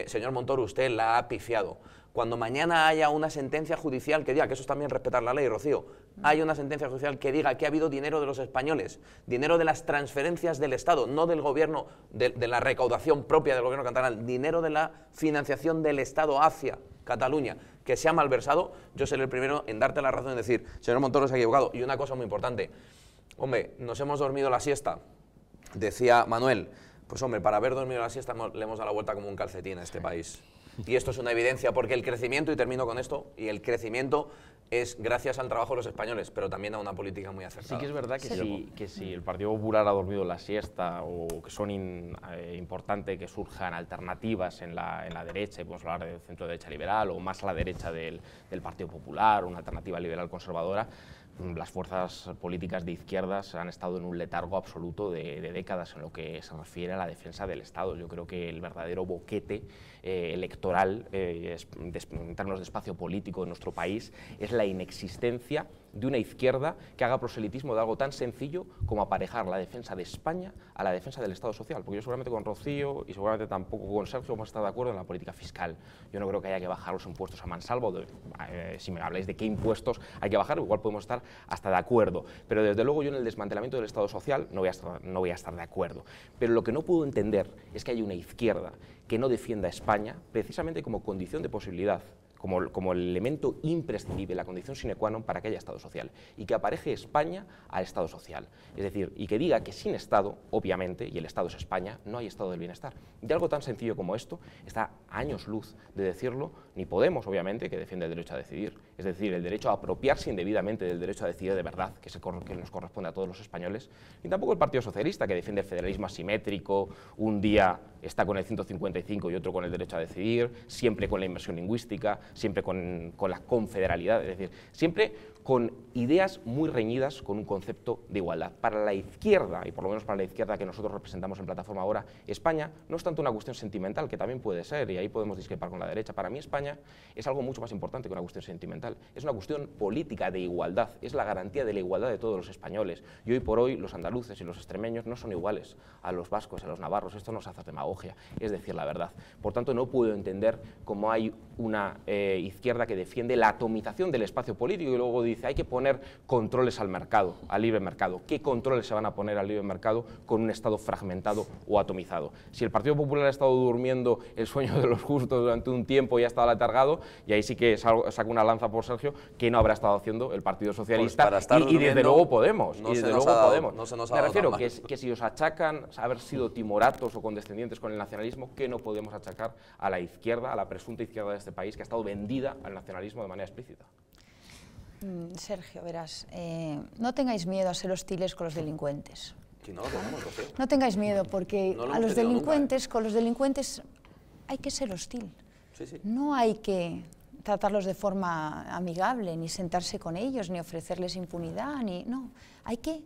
señor Montoro, usted la ha pifiado. Cuando mañana haya una sentencia judicial que diga, que eso es también respetar la ley, Rocío, hay una sentencia judicial que diga que ha habido dinero de los españoles, dinero de las transferencias del Estado, no del gobierno, de la recaudación propia del gobierno catalán, dinero de la financiación del Estado hacia Cataluña, que se ha malversado, yo seré el primero en darte la razón y decir, señor Montoro se ha equivocado. Y una cosa muy importante, hombre, nos hemos dormido la siesta. Decía Manuel, pues hombre, para haber dormido la siesta le hemos dado la vuelta como un calcetín a este país. Y esto es una evidencia, porque el crecimiento, y termino con esto, y el crecimiento es gracias al trabajo de los españoles, pero también a una política muy acertada. Sí que es verdad que si el Partido Popular ha dormido la siesta o que son importante que surjan alternativas en la derecha, y podemos hablar de centro derecha liberal o más a la derecha del Partido Popular, una alternativa liberal conservadora, las fuerzas políticas de izquierdas han estado en un letargo absoluto de décadas en lo que se refiere a la defensa del Estado. Yo creo que el verdadero boquete electoral, en términos de espacio político en nuestro país, es la inexistencia de una izquierda que haga proselitismo de algo tan sencillo como aparejar la defensa de España a la defensa del Estado social. Porque yo seguramente con Rocío y seguramente tampoco con Sergio vamos a estar de acuerdo en la política fiscal. Yo no creo que haya que bajar los impuestos a mansalvo. Si me habláis de qué impuestos hay que bajar, igual podemos estar hasta de acuerdo. Pero desde luego yo en el desmantelamiento del Estado social no voy a estar de acuerdo. Pero lo que no puedo entender es que haya una izquierda que no defienda a España precisamente como condición de posibilidad, como el elemento imprescindible, la condición sine qua non para que haya Estado social, y que apareje España al Estado social. Es decir, y que diga que sin Estado, obviamente, y el Estado es España, no hay Estado del bienestar. De algo tan sencillo como esto, está a años luz de decirlo, ni Podemos, obviamente, que defiende el derecho a decidir, es decir, el derecho a apropiarse indebidamente del derecho a decidir de verdad, que nos corresponde a todos los españoles, ni tampoco el Partido Socialista, que defiende el federalismo asimétrico, un día está con el 155 y otro con el derecho a decidir, siempre con la inversión lingüística, siempre con la confederalidad, es decir, siempre con ideas muy reñidas con un concepto de igualdad. Para la izquierda, y por lo menos para la izquierda que nosotros representamos en Plataforma Ahora, España no es tanto una cuestión sentimental, que también puede ser, y ahí podemos discrepar con la derecha. Para mí España es algo mucho más importante que una cuestión sentimental. Es una cuestión política de igualdad, es la garantía de la igualdad de todos los españoles. Y hoy por hoy los andaluces y los extremeños no son iguales a los vascos, a los navarros. Esto nos hace demagogia, es decir la verdad. Por tanto, no puedo entender cómo hay una izquierda que defiende la atomización del espacio político y luego dice hay que poner controles al mercado, al libre mercado. ¿Qué controles se van a poner al libre mercado con un Estado fragmentado o atomizado? Si el Partido Popular ha estado durmiendo el sueño de los justos durante un tiempo y ha estado aletargado, y ahí sí que saco una lanza por Sergio, ¿qué no habrá estado haciendo el Partido Socialista? Pues y desde luego Podemos. No y desde se luego nos ha dado, Podemos. no se nos ha Me dado refiero tan mal. que si os achacan haber sido timoratos o condescendientes con el nacionalismo, ¿qué no podemos achacar a la izquierda, a la presunta izquierda de este país, que ha estado vendida al nacionalismo de manera explícita? Sergio, verás, no tengáis miedo a ser hostiles con los delincuentes. Si no lo tenemos, Rocío. No tengáis miedo, porque No lo a hemos los tenido delincuentes, con los delincuentes hay que ser hostil. Sí, sí. No hay que tratarlos de forma amigable, ni sentarse con ellos, ni ofrecerles impunidad, no. Hay que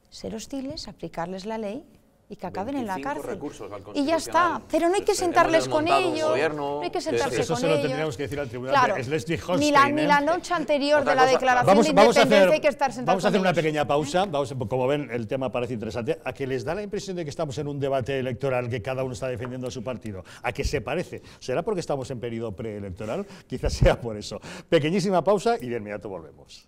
ser hostiles, aplicarles la ley y que acaben en la 25 cárcel. recursos al Y ya está, Constitucional. pero no hay que Hemos sentarles con desmontado un ellos, gobierno. no hay que sentarse Eso con se lo ellos. tendríamos que decir al tribunal Claro, de Schleswig-Holstein. ni la noche anterior Otra de la cosa, declaración de independencia hay que estar sentados Vamos a hacer con una ellos. pequeña pausa. Como ven, el tema parece interesante. A que les da la impresión de que estamos en un debate electoral, que cada uno está defendiendo a su partido. A que se parece. ¿Será porque estamos en periodo preelectoral? Quizás sea por eso. Pequeñísima pausa y de inmediato volvemos.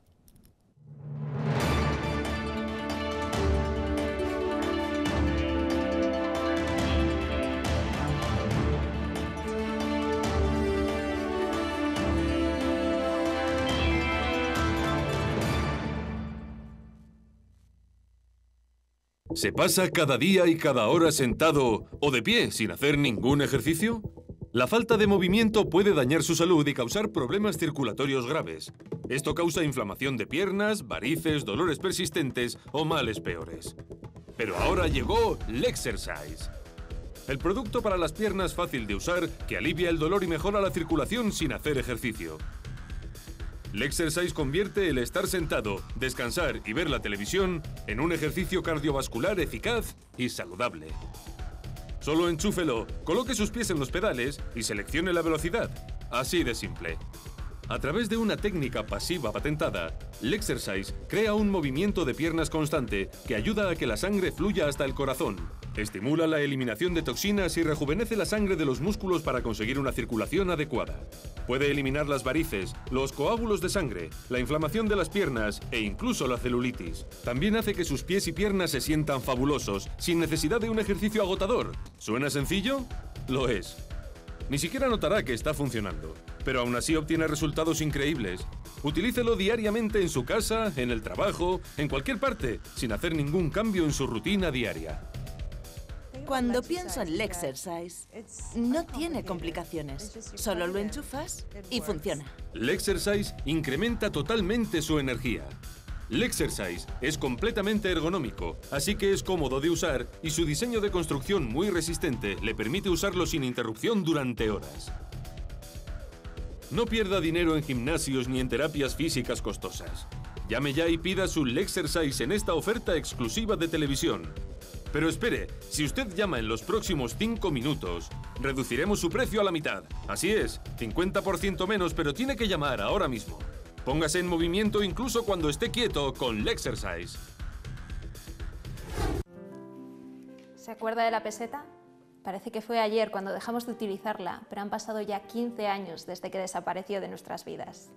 ¿Se pasa cada día y cada hora sentado o de pie sin hacer ningún ejercicio? La falta de movimiento puede dañar su salud y causar problemas circulatorios graves. Esto causa inflamación de piernas, varices, dolores persistentes o males peores. Pero ahora llegó Lexercise, el producto para las piernas fácil de usar que alivia el dolor y mejora la circulación sin hacer ejercicio. Lexercise convierte el estar sentado, descansar y ver la televisión en un ejercicio cardiovascular eficaz y saludable. Solo enchúfelo, coloque sus pies en los pedales y seleccione la velocidad. Así de simple. A través de una técnica pasiva patentada, Lexercise crea un movimiento de piernas constante que ayuda a que la sangre fluya hasta el corazón. Estimula la eliminación de toxinas y rejuvenece la sangre de los músculos para conseguir una circulación adecuada. Puede eliminar las varices, los coágulos de sangre, la inflamación de las piernas e incluso la celulitis. También hace que sus pies y piernas se sientan fabulosos, sin necesidad de un ejercicio agotador. ¿Suena sencillo? Lo es. Ni siquiera notará que está funcionando, pero aún así obtiene resultados increíbles. Utilícelo diariamente en su casa, en el trabajo, en cualquier parte, sin hacer ningún cambio en su rutina diaria. Cuando pienso en Lexercise, no tiene complicaciones. Solo lo enchufas y funciona. Lexercise incrementa totalmente su energía. Lexercise es completamente ergonómico, así que es cómodo de usar y su diseño de construcción muy resistente le permite usarlo sin interrupción durante horas. No pierda dinero en gimnasios ni en terapias físicas costosas. Llame ya y pida su Lexercise en esta oferta exclusiva de televisión. Pero espere, si usted llama en los próximos 5 minutos, reduciremos su precio a la mitad. Así es, 50% menos, pero tiene que llamar ahora mismo. Póngase en movimiento incluso cuando esté quieto con Lexercise. ¿Se acuerda de la peseta? Parece que fue ayer cuando dejamos de utilizarla, pero han pasado ya 15 años desde que desapareció de nuestras vidas.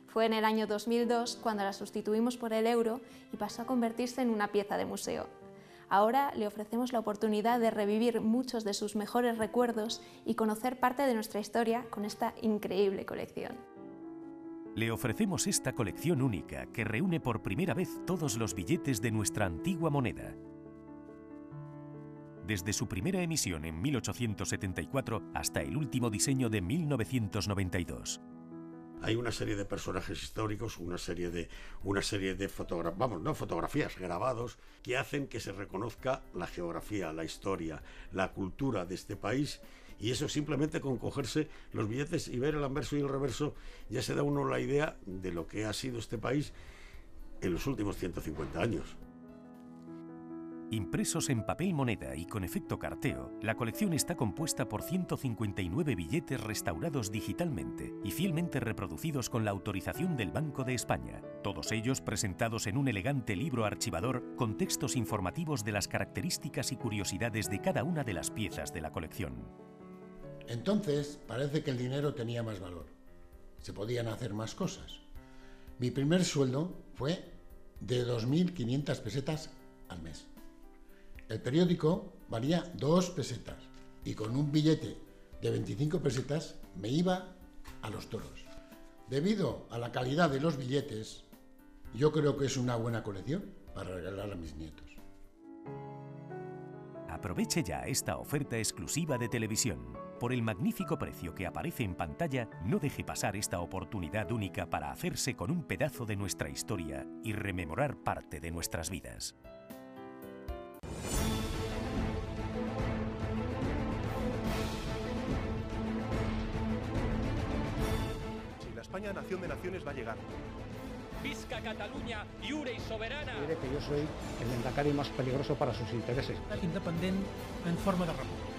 Fue en el año 2002 cuando la sustituimos por el euro y pasó a convertirse en una pieza de museo. Ahora le ofrecemos la oportunidad de revivir muchos de sus mejores recuerdos y conocer parte de nuestra historia con esta increíble colección. Le ofrecemos esta colección única que reúne por primera vez todos los billetes de nuestra antigua moneda. Desde su primera emisión en 1874 hasta el último diseño de 1992. Hay una serie de personajes históricos, una serie de fotografías, grabados, que hacen que se reconozca la geografía, la historia, la cultura de este país Y eso simplemente con cogerse los billetes y ver el anverso y el reverso, ya se da uno la idea de lo que ha sido este país en los últimos 150 años. Impresos en papel moneda y con efecto carteo, la colección está compuesta por 159 billetes restaurados digitalmente y fielmente reproducidos con la autorización del Banco de España, todos ellos presentados en un elegante libro archivador con textos informativos de las características y curiosidades de cada una de las piezas de la colección. Entonces parece que el dinero tenía más valor, se podían hacer más cosas. Mi primer sueldo fue de 2.500 pesetas al mes. El periódico valía 2 pesetas y con un billete de 25 pesetas me iba a los toros. Debido a la calidad de los billetes, yo creo que es una buena colección para regalar a mis nietos. Aproveche ya esta oferta exclusiva de televisión. Por el magnífico precio que aparece en pantalla, no deje pasar esta oportunidad única para hacerse con un pedazo de nuestra historia y rememorar parte de nuestras vidas. España, nación de naciones, va a llegar. Visca Catalunya, lliure y soberana. Diré que yo soy el lehendakari más peligroso para sus intereses. Independiente en forma de república.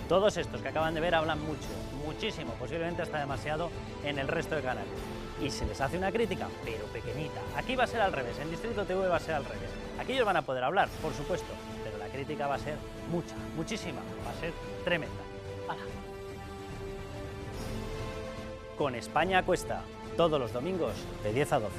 Todos estos que acaban de ver hablan mucho, muchísimo, posiblemente hasta demasiado en el resto de canales. Y se les hace una crítica, pero pequeñita. Aquí va a ser al revés, en Distrito TV va a ser al revés. Aquí ellos van a poder hablar, por supuesto, pero la crítica va a ser mucha, muchísima, va a ser tremenda. ¡Hala! Con España a Cuesta, todos los domingos de 10 a 12.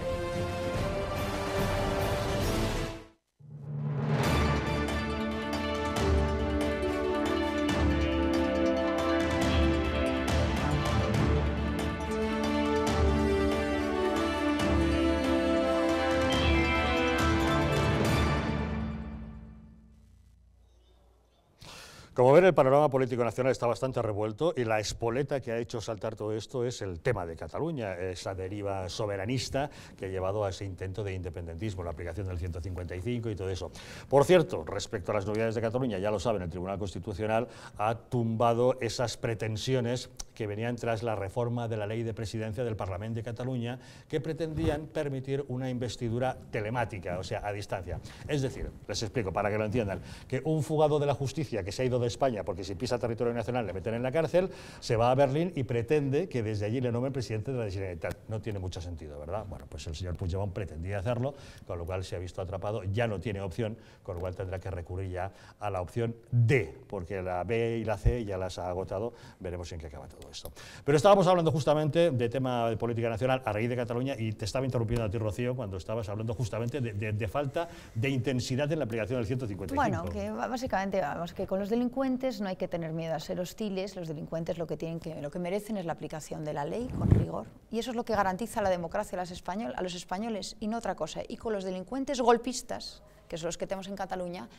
Como ven, el panorama político nacional está bastante revuelto y la espoleta que ha hecho saltar todo esto es el tema de Cataluña, esa deriva soberanista que ha llevado a ese intento de independentismo, la aplicación del 155 y todo eso. Por cierto, respecto a las novedades de Cataluña, ya lo saben, el Tribunal Constitucional ha tumbado esas pretensiones que venían tras la reforma de la Ley de Presidencia del Parlament de Cataluña, que pretendían permitir una investidura telemática, o sea, a distancia. Es decir, les explico para que lo entiendan, que un fugado de la justicia que se ha ido de España porque si pisa territorio nacional le meten en la cárcel, se va a Berlín y pretende que desde allí le nombren presidente de la Generalitat. No tiene mucho sentido, ¿verdad? Bueno, pues el señor Puigdemont pretendía hacerlo, con lo cual se ha visto atrapado, ya no tiene opción, con lo cual tendrá que recurrir ya a la opción D, porque la B y la C ya las ha agotado, veremos en qué acaba todo esto. Pero estábamos hablando justamente de tema de política nacional a raíz de Cataluña y te estaba interrumpiendo a ti, Rocío, cuando estabas hablando justamente de falta de intensidad en la aplicación del 155. Bueno, que básicamente, vamos, que con los delincuentes no hay que tener miedo a ser hostiles, los delincuentes lo que merecen es la aplicación de la ley con rigor, y eso es lo que garantiza la democracia a los españoles y no otra cosa. Y con los delincuentes golpistas, que son los que tenemos en Cataluña,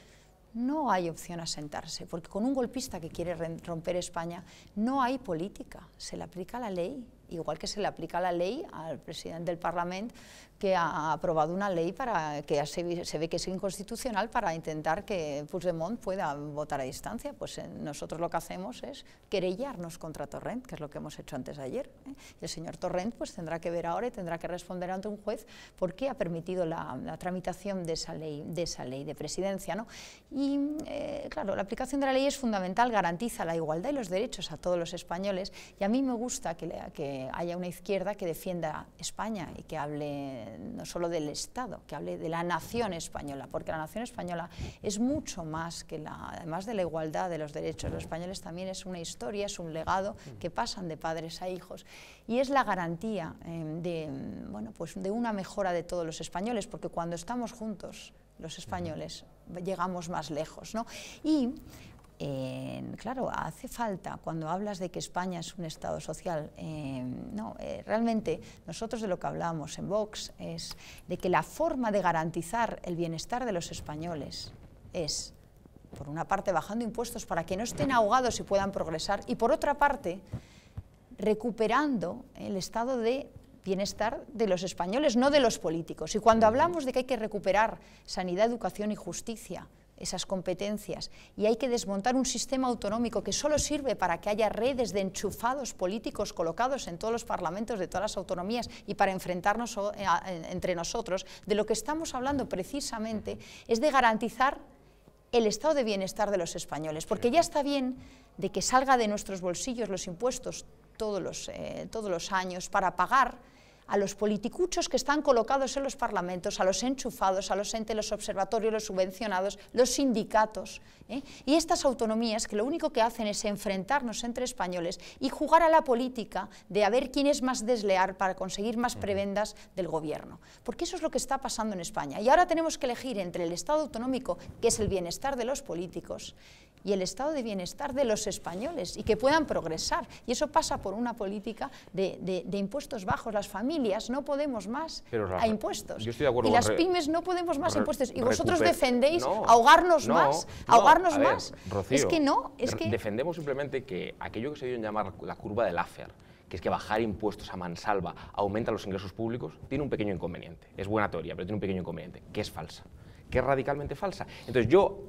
no hay opción a sentarse, porque con un golpista que quiere romper España no hay política, se le aplica la ley, igual que se le aplica la ley al presidente del Parlamento, que ha aprobado una ley para que se ve que es inconstitucional para intentar que Puigdemont pueda votar a distancia. Pues nosotros lo que hacemos es querellarnos contra Torrent, que es lo que hemos hecho antes de ayer. Y el señor Torrent pues tendrá que ver ahora y tendrá que responder ante un juez por qué ha permitido la tramitación de esa ley de presidencia, ¿no? Y claro, la aplicación de la ley es fundamental, garantiza la igualdad y los derechos a todos los españoles, y a mí me gusta que haya una izquierda que defienda España y que hable no solo del Estado, que hable de la nación española, porque la nación española es mucho más que además de la igualdad de los derechos, los españoles también es una historia, es un legado que pasan de padres a hijos, y es la garantía de una mejora de todos los españoles, porque cuando estamos juntos los españoles llegamos más lejos, ¿no? Y claro, hace falta, cuando hablas de que España es un Estado social, realmente nosotros de lo que hablamos en Vox es de que la forma de garantizar el bienestar de los españoles es, por una parte, bajando impuestos para que no estén ahogados y puedan progresar, y por otra parte, recuperando el estado de bienestar de los españoles, no de los políticos. Y cuando hablamos de que hay que recuperar sanidad, educación y justicia, esas competencias y hay que desmontar un sistema autonómico que solo sirve para que haya redes de enchufados políticos colocados en todos los parlamentos de todas las autonomías y para enfrentarnos entre nosotros, de lo que estamos hablando precisamente es de garantizar el estado de bienestar de los españoles, porque ya está bien de que salga de nuestros bolsillos los impuestos todos los años para pagar a los politicuchos que están colocados en los parlamentos, a los enchufados, a los entes, los observatorios, los subvencionados, los sindicatos, y estas autonomías que lo único que hacen es enfrentarnos entre españoles y jugar a la política de a ver quién es más desleal para conseguir más prebendas del gobierno. Porque eso es lo que está pasando en España. Y ahora tenemos que elegir entre el Estado autonómico, que es el bienestar de los políticos, y el estado de bienestar de los españoles y que puedan progresar. Y eso pasa por una política de impuestos bajos. Las familias no podemos más a impuestos. Yo estoy de acuerdo y las pymes no podemos más a impuestos. Y vosotros defendéis ahogarnos más. Rocío, es que no. Defendemos simplemente que aquello que se dio en llamar la curva de Laffer, que es que bajar impuestos a mansalva aumenta los ingresos públicos, tiene un pequeño inconveniente. Es buena teoría, pero tiene un pequeño inconveniente, que es falsa. Que es radicalmente falsa. Entonces yo,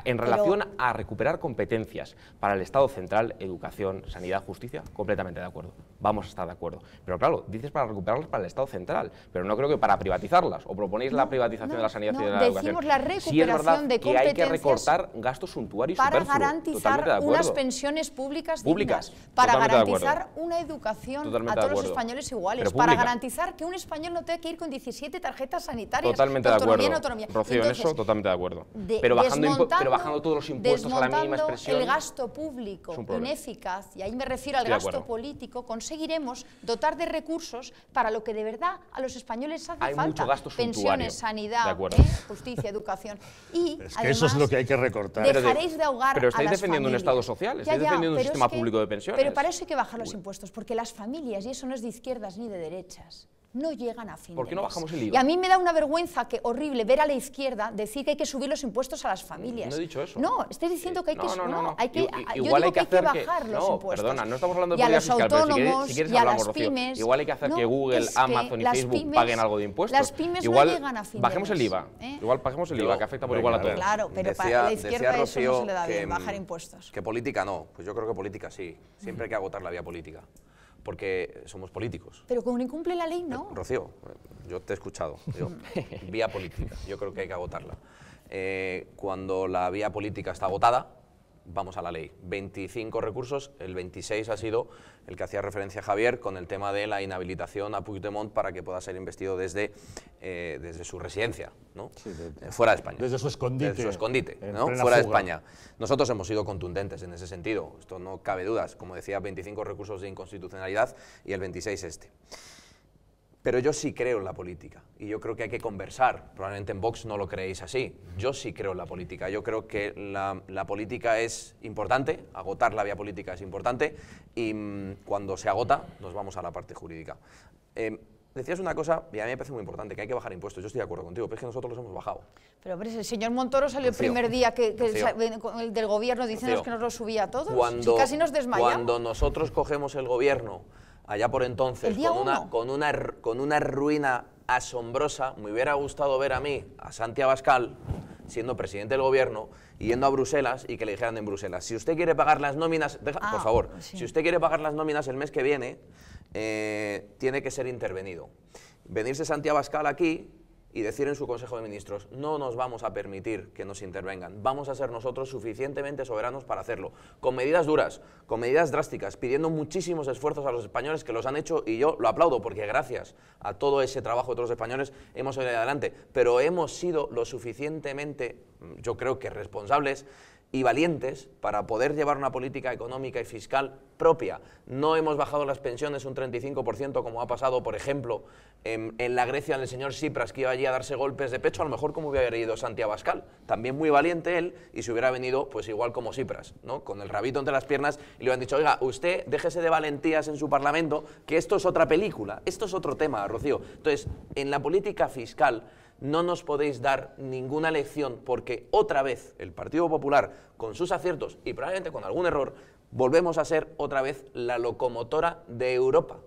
en relación a recuperar competencias para el Estado central, educación, sanidad, justicia, completamente de acuerdo. Vamos a estar de acuerdo. Pero claro, dices para recuperarlas para el Estado central, pero no creo que para privatizarlas, o proponéis la privatización de la sanidad y de la educación. Decimos la recuperación sí es verdad de que hay que recortar gastos suntuarios para superfluos. garantizar unas pensiones públicas dignas, para garantizar una educación a todos los españoles iguales, para garantizar que un español no tenga que ir con 17 tarjetas sanitarias. Totalmente de acuerdo. Rocío, en eso totalmente de acuerdo. Pero bajando todos los impuestos a la mínima expresión. El gasto público ineficaz, y ahí me refiero al gasto político, conseguiremos dotar de recursos para lo que de verdad a los españoles hace falta. Mucho gasto pensiones, sanidad, justicia, educación. Y es que además, eso es lo que hay que recortar. Dejaréis de ahogar pero estáis a las defendiendo familias. Un Estado social, estáis defendiendo un sistema público de pensiones. Pero para eso hay que bajar los impuestos, porque las familias, y eso no es de izquierdas ni de derechas, no llegan a fin de mes. ¿Por qué no bajamos el IVA? Y a mí me da una vergüenza horrible ver a la izquierda decir que hay que subir los impuestos a las familias. No he dicho eso. No, estoy diciendo que hay que igual hay que bajar los impuestos. Perdona, no estamos hablando de política fiscal, pero si quieres hablamos, Rocío. Pymes, igual hay que hacer que Google, Amazon y Facebook paguen algo de impuestos. Las pymes igual no llegan a fin bajemos de mes. el IVA. Igual bajemos el IVA, que afecta por igual a todos. Claro, pero para la izquierda eso no se le da bien, bajar impuestos. Que política no, pues yo creo que política sí. Siempre hay que agotar la vía política. Porque somos políticos. Pero como no incumple la ley, no. Rocío, yo te he escuchado. Vía política, yo creo que hay que agotarla. Cuando la vía política está agotada, vamos a la ley. 25 recursos, el 26 ha sido el que hacía referencia Javier con el tema de la inhabilitación a Puigdemont para que pueda ser investido desde su residencia, ¿no? Sí, fuera de España. Desde su escondite. Desde su escondite, ¿no? Fuera de España. Nosotros hemos sido contundentes en ese sentido, esto no cabe dudas. Como decía, 25 recursos de inconstitucionalidad y el 26 este. Pero yo sí creo en la política y yo creo que hay que conversar. Probablemente en Vox no lo creéis así. Yo sí creo en la política. Yo creo que la política es importante, agotar la vía política es importante y cuando se agota nos vamos a la parte jurídica. Decías una cosa y a mí me parece muy importante, que hay que bajar impuestos. Yo estoy de acuerdo contigo, pero es que nosotros los hemos bajado. Pero hombre, el señor Montoro salió el primer día del gobierno diciendo que nos lo subía a todos. Si casi nos desmayamos. Cuando nosotros cogemos el gobierno allá por entonces, con una ruina asombrosa, me hubiera gustado ver a mí, a Santi Abascal, siendo presidente del gobierno, yendo a Bruselas y que le dijeran en Bruselas, si usted quiere pagar las nóminas, por favor, si usted quiere pagar las nóminas el mes que viene, tiene que ser intervenido. Venirse Santi Abascal aquí y decir en su Consejo de Ministros, no nos vamos a permitir que nos intervengan, vamos a ser nosotros suficientemente soberanos para hacerlo, con medidas duras, con medidas drásticas, pidiendo muchísimos esfuerzos a los españoles que los han hecho y yo lo aplaudo porque gracias a todo ese trabajo de todos los españoles hemos salido adelante, pero hemos sido lo suficientemente, yo creo que responsables y valientes para poder llevar una política económica y fiscal propia. No hemos bajado las pensiones un 35% como ha pasado, por ejemplo, en la Grecia del señor Tsipras, que iba allí a darse golpes de pecho, a lo mejor como hubiera ido Santi Abascal. También muy valiente él y se hubiera venido pues igual como Tsipras, ¿no? Con el rabito entre las piernas y le hubieran dicho, oiga, usted déjese de valentías en su parlamento, que esto es otra película, esto es otro tema, Rocío. Entonces, en la política fiscal no nos podéis dar ninguna lección porque otra vez el Partido Popular, con sus aciertos y probablemente con algún error, volvemos a ser otra vez la locomotora de Europa.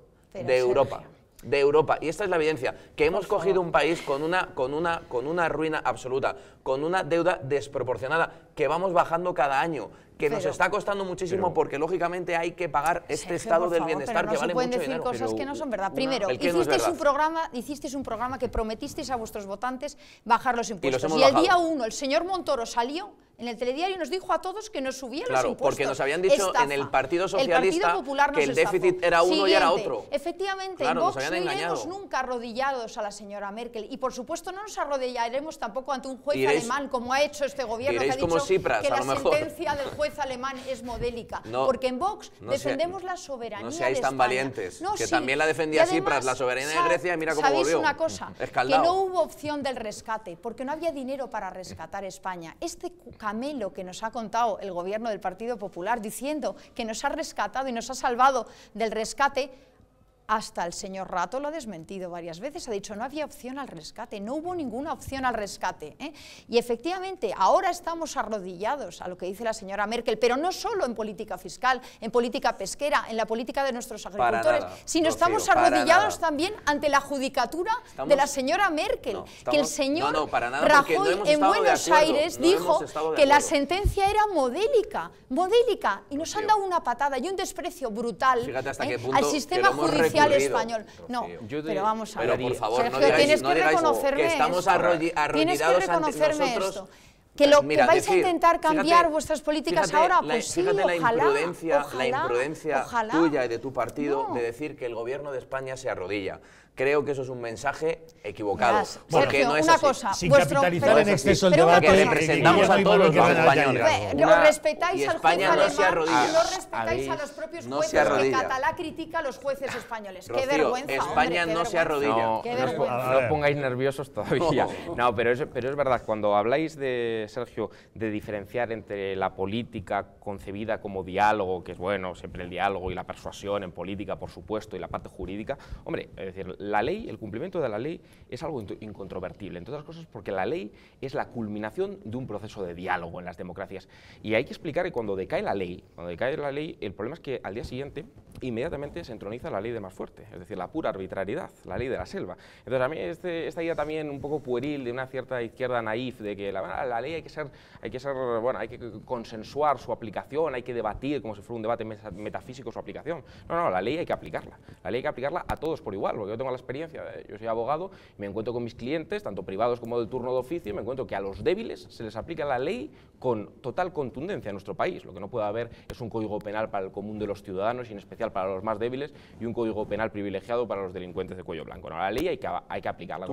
de Europa. Y esta es la evidencia, que hemos cogido un país con una ruina absoluta, con una deuda desproporcionada, que vamos bajando cada año, que nos está costando muchísimo porque lógicamente hay que pagar este estado del bienestar que vale mucho dinero. No se pueden decir cosas que no son verdad. Primero, hicisteis un programa que prometisteis a vuestros votantes bajar los impuestos. Y el día 1 el señor Montoro salió en el telediario y nos dijo a todos que nos subía los impuestos. Porque nos habían dicho en el Partido Socialista que el déficit era uno y era otro. Efectivamente, en Vox no iremos nunca arrodillados a la señora Merkel. Y por supuesto no nos arrodillaremos tampoco ante un juez alemán, como ha hecho este gobierno, que ha dicho que la sentencia del juez alemán es modélica. Porque en Vox defendemos la soberanía de España. No seáis tan valientes, que también la defendía Tsipras, la soberanía de Grecia, y mira cómo volvió. ¿Sabéis una cosa? Que no hubo opción del rescate, porque no había dinero para rescatar España. Este camelo que nos ha contado el gobierno del Partido Popular diciendo que nos ha rescatado y nos ha salvado del rescate, hasta el señor Rato lo ha desmentido varias veces, ha dicho no había opción al rescate, no hubo ninguna opción al rescate, ¿eh? Y efectivamente ahora estamos arrodillados a lo que dice la señora Merkel, pero no solo en política fiscal, en política pesquera, en la política de nuestros agricultores, sino estamos arrodillados también ante la judicatura de la señora Merkel, que el señor Rajoy en Buenos Aires dijo que la sentencia era modélica, y nos han dado una patada y un desprecio brutal al sistema judicial español. No, pero vamos a ver. Pero por favor, Sergio, tienes que reconocerme que estamos arrodillados ante nosotros. Que lo que vais a intentar cambiar vuestras políticas ahora, pues sí, ojalá. La imprudencia tuya y de tu partido de decir que el gobierno de España se arrodilla. Creo que eso es un mensaje equivocado. Porque Sergio, no es una así. cosa, sin capitalizar en exceso el debate, que representamos a todos los españoles. Os respetáis al juez alemán, no se arrodilla. no respetáis a los propios jueces que Catalá critica a los jueces españoles. Qué vergüenza, España no se arrodilla. No os pongáis nerviosos todavía. No, pero es verdad, cuando habláis de, Sergio, de diferenciar entre la política concebida como diálogo, que es bueno, siempre el diálogo y la persuasión en política, por supuesto, y la parte jurídica, hombre, es decir, la ley, el cumplimiento de la ley es algo incontrovertible, entre otras cosas porque la ley es la culminación de un proceso de diálogo en las democracias. Y hay que explicar que cuando decae la ley, el problema es que al día siguiente inmediatamente se entroniza la ley de más fuerte, es decir, la pura arbitrariedad, la ley de la selva. Entonces a mí esta idea también un poco pueril de una cierta izquierda naif de que la ley hay que consensuar su aplicación, hay que debatir como si fuera un debate metafísico su aplicación. No, la ley hay que aplicarla. La ley hay que aplicarla a todos por igual, porque yo tengo la experiencia, yo soy abogado, me encuentro con mis clientes, tanto privados como del turno de oficio, y me encuentro que a los débiles se les aplica la ley con total contundencia en nuestro país. Lo que no puede haber es un código penal para el común de los ciudadanos y en especial para los más débiles y un código penal privilegiado para los delincuentes de cuello blanco. No, la ley hay que aplicarla.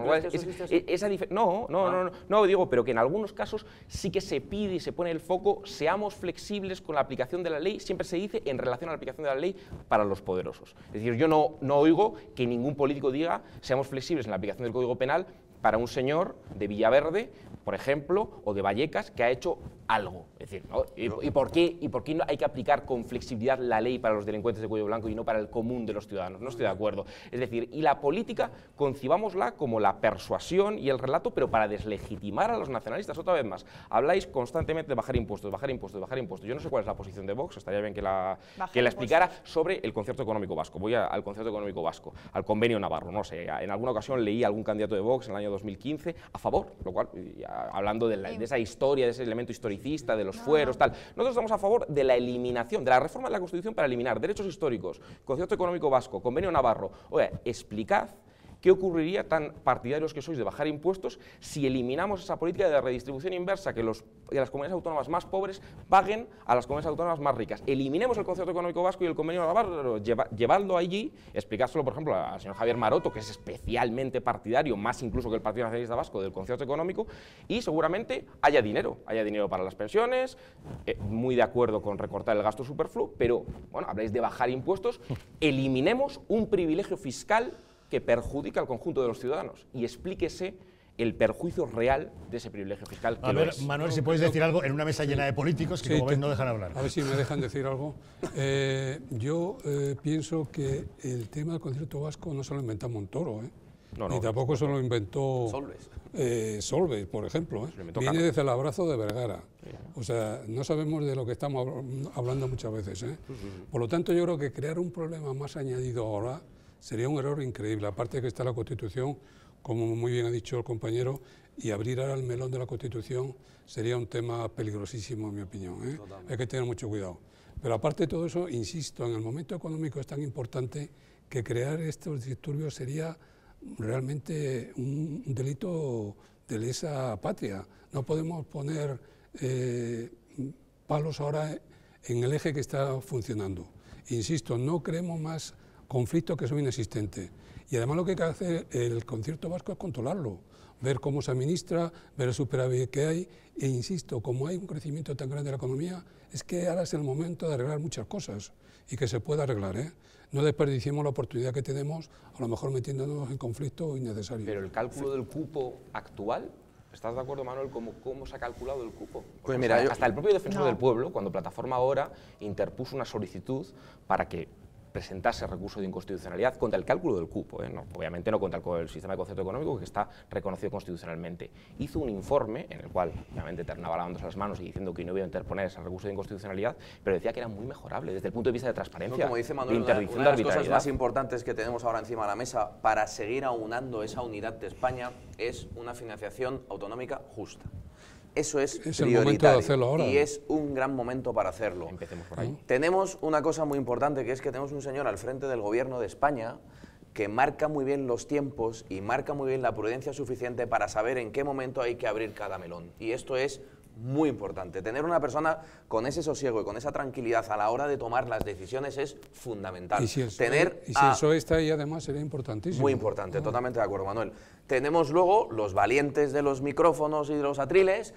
No, digo, pero que en algunos casos sí que se pide y se pone el foco, seamos flexibles con la aplicación de la ley, siempre se dice en relación a la aplicación de la ley para los poderosos. Es decir, yo no oigo que ningún político diga seamos flexibles en la aplicación del Código Penal para un señor de Villaverde, por ejemplo, o de Vallecas, que ha hecho algo. Es decir, ¿no? ¿Y por qué no hay que aplicar con flexibilidad la ley para los delincuentes de cuello blanco y no para el común de los ciudadanos? No estoy de acuerdo. Es decir, y la política concibámosla como la persuasión y el relato, pero para deslegitimar a los nacionalistas. Otra vez más, habláis constantemente de bajar impuestos. Yo no sé cuál es la posición de Vox, estaría bien que la explicara sobre el concierto económico vasco. Voy al concierto económico vasco, al convenio Navarro. No sé, en alguna ocasión leí a algún candidato de Vox en el año 2015 a favor, lo cual, hablando de esa historia, de ese elemento historicista, de los fueros, tal. Nosotros estamos a favor de la eliminación, de la reforma de la Constitución para eliminar derechos históricos, concierto económico vasco, convenio Navarro. Oye, explicad ¿qué ocurriría, tan partidarios que sois de bajar impuestos, si eliminamos esa política de redistribución inversa, que las comunidades autónomas más pobres paguen a las comunidades autónomas más ricas? Eliminemos el concierto económico vasco y el convenio Navarro, llevadlo allí, explicárselo, por ejemplo, al señor Javier Maroto, que es especialmente partidario, más incluso que el Partido Nacionalista Vasco, del concierto económico, y seguramente haya dinero para las pensiones, muy de acuerdo con recortar el gasto superfluo, pero, bueno, habláis de bajar impuestos, eliminemos un privilegio fiscal que perjudica al conjunto de los ciudadanos y explíquese el perjuicio real de ese privilegio fiscal. A ver, Manuel, si puedes decir algo en una mesa llena de políticos que, sí, como ves, no dejan hablar. A ver si me dejan decir algo. Yo pienso que el tema del concierto vasco no se lo inventó Montoro, ni tampoco se lo inventó Solbes, por ejemplo. Viene desde el abrazo de Vergara. O sea, no sabemos de lo que estamos hablando muchas veces. Por lo tanto, yo creo que crear un problema más añadido ahora sería un error increíble. Aparte de que está la Constitución, como muy bien ha dicho el compañero, y abrir ahora el melón de la Constitución sería un tema peligrosísimo, en mi opinión, ¿eh? Hay que tener mucho cuidado. Pero aparte de todo eso, insisto, en el momento económico es tan importante que crear estos disturbios sería realmente un delito de lesa patria. No podemos poner palos ahora en el eje que está funcionando. Insisto, no creemos más conflictos que son inexistentes. Y además lo que hay que hacer el concierto vasco es controlarlo, ver cómo se administra, ver el superávit que hay. E insisto, como hay un crecimiento tan grande de la economía, es que ahora es el momento de arreglar muchas cosas y que se pueda arreglar, ¿eh? No desperdiciemos la oportunidad que tenemos, a lo mejor metiéndonos en conflicto innecesario. Pero el cálculo del cupo actual, ¿estás de acuerdo, Manuel, cómo se ha calculado el cupo? Pues mira, hasta el propio defensor del pueblo, cuando Plataforma Ahora interpuso una solicitud para que presentase recurso de inconstitucionalidad contra el cálculo del cupo, no, obviamente no contra el sistema de concierto económico, que está reconocido constitucionalmente. Hizo un informe en el cual, obviamente, ternaba lavándose las manos y diciendo que no iba a interponer ese recurso de inconstitucionalidad, pero decía que era muy mejorable desde el punto de vista de transparencia, no, como dice Manuel, de una de las cosas más importantes que tenemos ahora encima de la mesa para seguir aunando esa unidad de España es una financiación autonómica justa. Eso es prioritario, el momento de hacerlo ahora. Y es un gran momento para hacerlo. Empecemos por ahí. Tenemos una cosa muy importante, que es que tenemos un señor al frente del gobierno de España que marca muy bien los tiempos y marca muy bien la prudencia suficiente para saber en qué momento hay que abrir cada melón. Y esto es muy importante. Tener una persona con ese sosiego y con esa tranquilidad a la hora de tomar las decisiones es fundamental. Y si el PSOE está ahí, además, sería importantísimo. Muy importante, totalmente de acuerdo, Manuel. Tenemos luego los valientes de los micrófonos y de los atriles,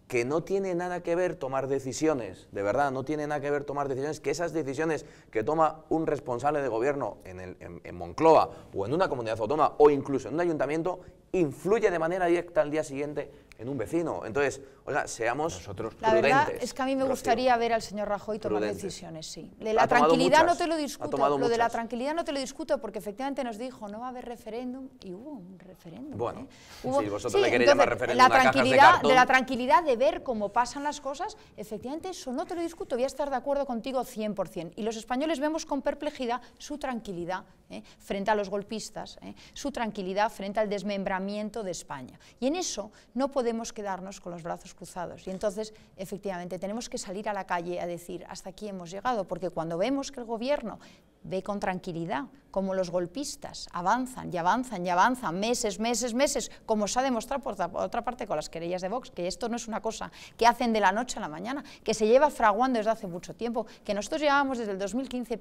que no tiene nada que ver tomar decisiones, de verdad, no tiene nada que ver tomar decisiones, que esas decisiones que toma un responsable de gobierno en Moncloa o en una comunidad autónoma o incluso en un ayuntamiento, influye de manera directa al día siguiente en un vecino. Entonces, oiga, seamos prudentes. La verdad es que a mí me gustaría ver al señor Rajoy tomar decisiones, sí. De la tranquilidad no te lo discuto, lo de la tranquilidad no te lo discuto, porque efectivamente nos dijo no va a haber referéndum y hubo un referéndum. Bueno, hubo, si vosotros le queréis llamar referéndum de la tranquilidad de ver cómo pasan las cosas, efectivamente eso no te lo discuto, voy a estar de acuerdo contigo 100%. Y los españoles vemos con perplejidad su tranquilidad frente a los golpistas, su tranquilidad frente al desmembramiento de España. Y en eso no podemos quedarnos con los brazos cruzados. Y entonces, efectivamente, tenemos que salir a la calle a decir hasta aquí hemos llegado, porque cuando vemos que el gobierno ve con tranquilidad como los golpistas avanzan y avanzan y avanzan meses, como se ha demostrado por otra parte con las querellas de Vox, que esto no es una cosa que hacen de la noche a la mañana, que se lleva fraguando desde hace mucho tiempo, que nosotros llevábamos desde el 2015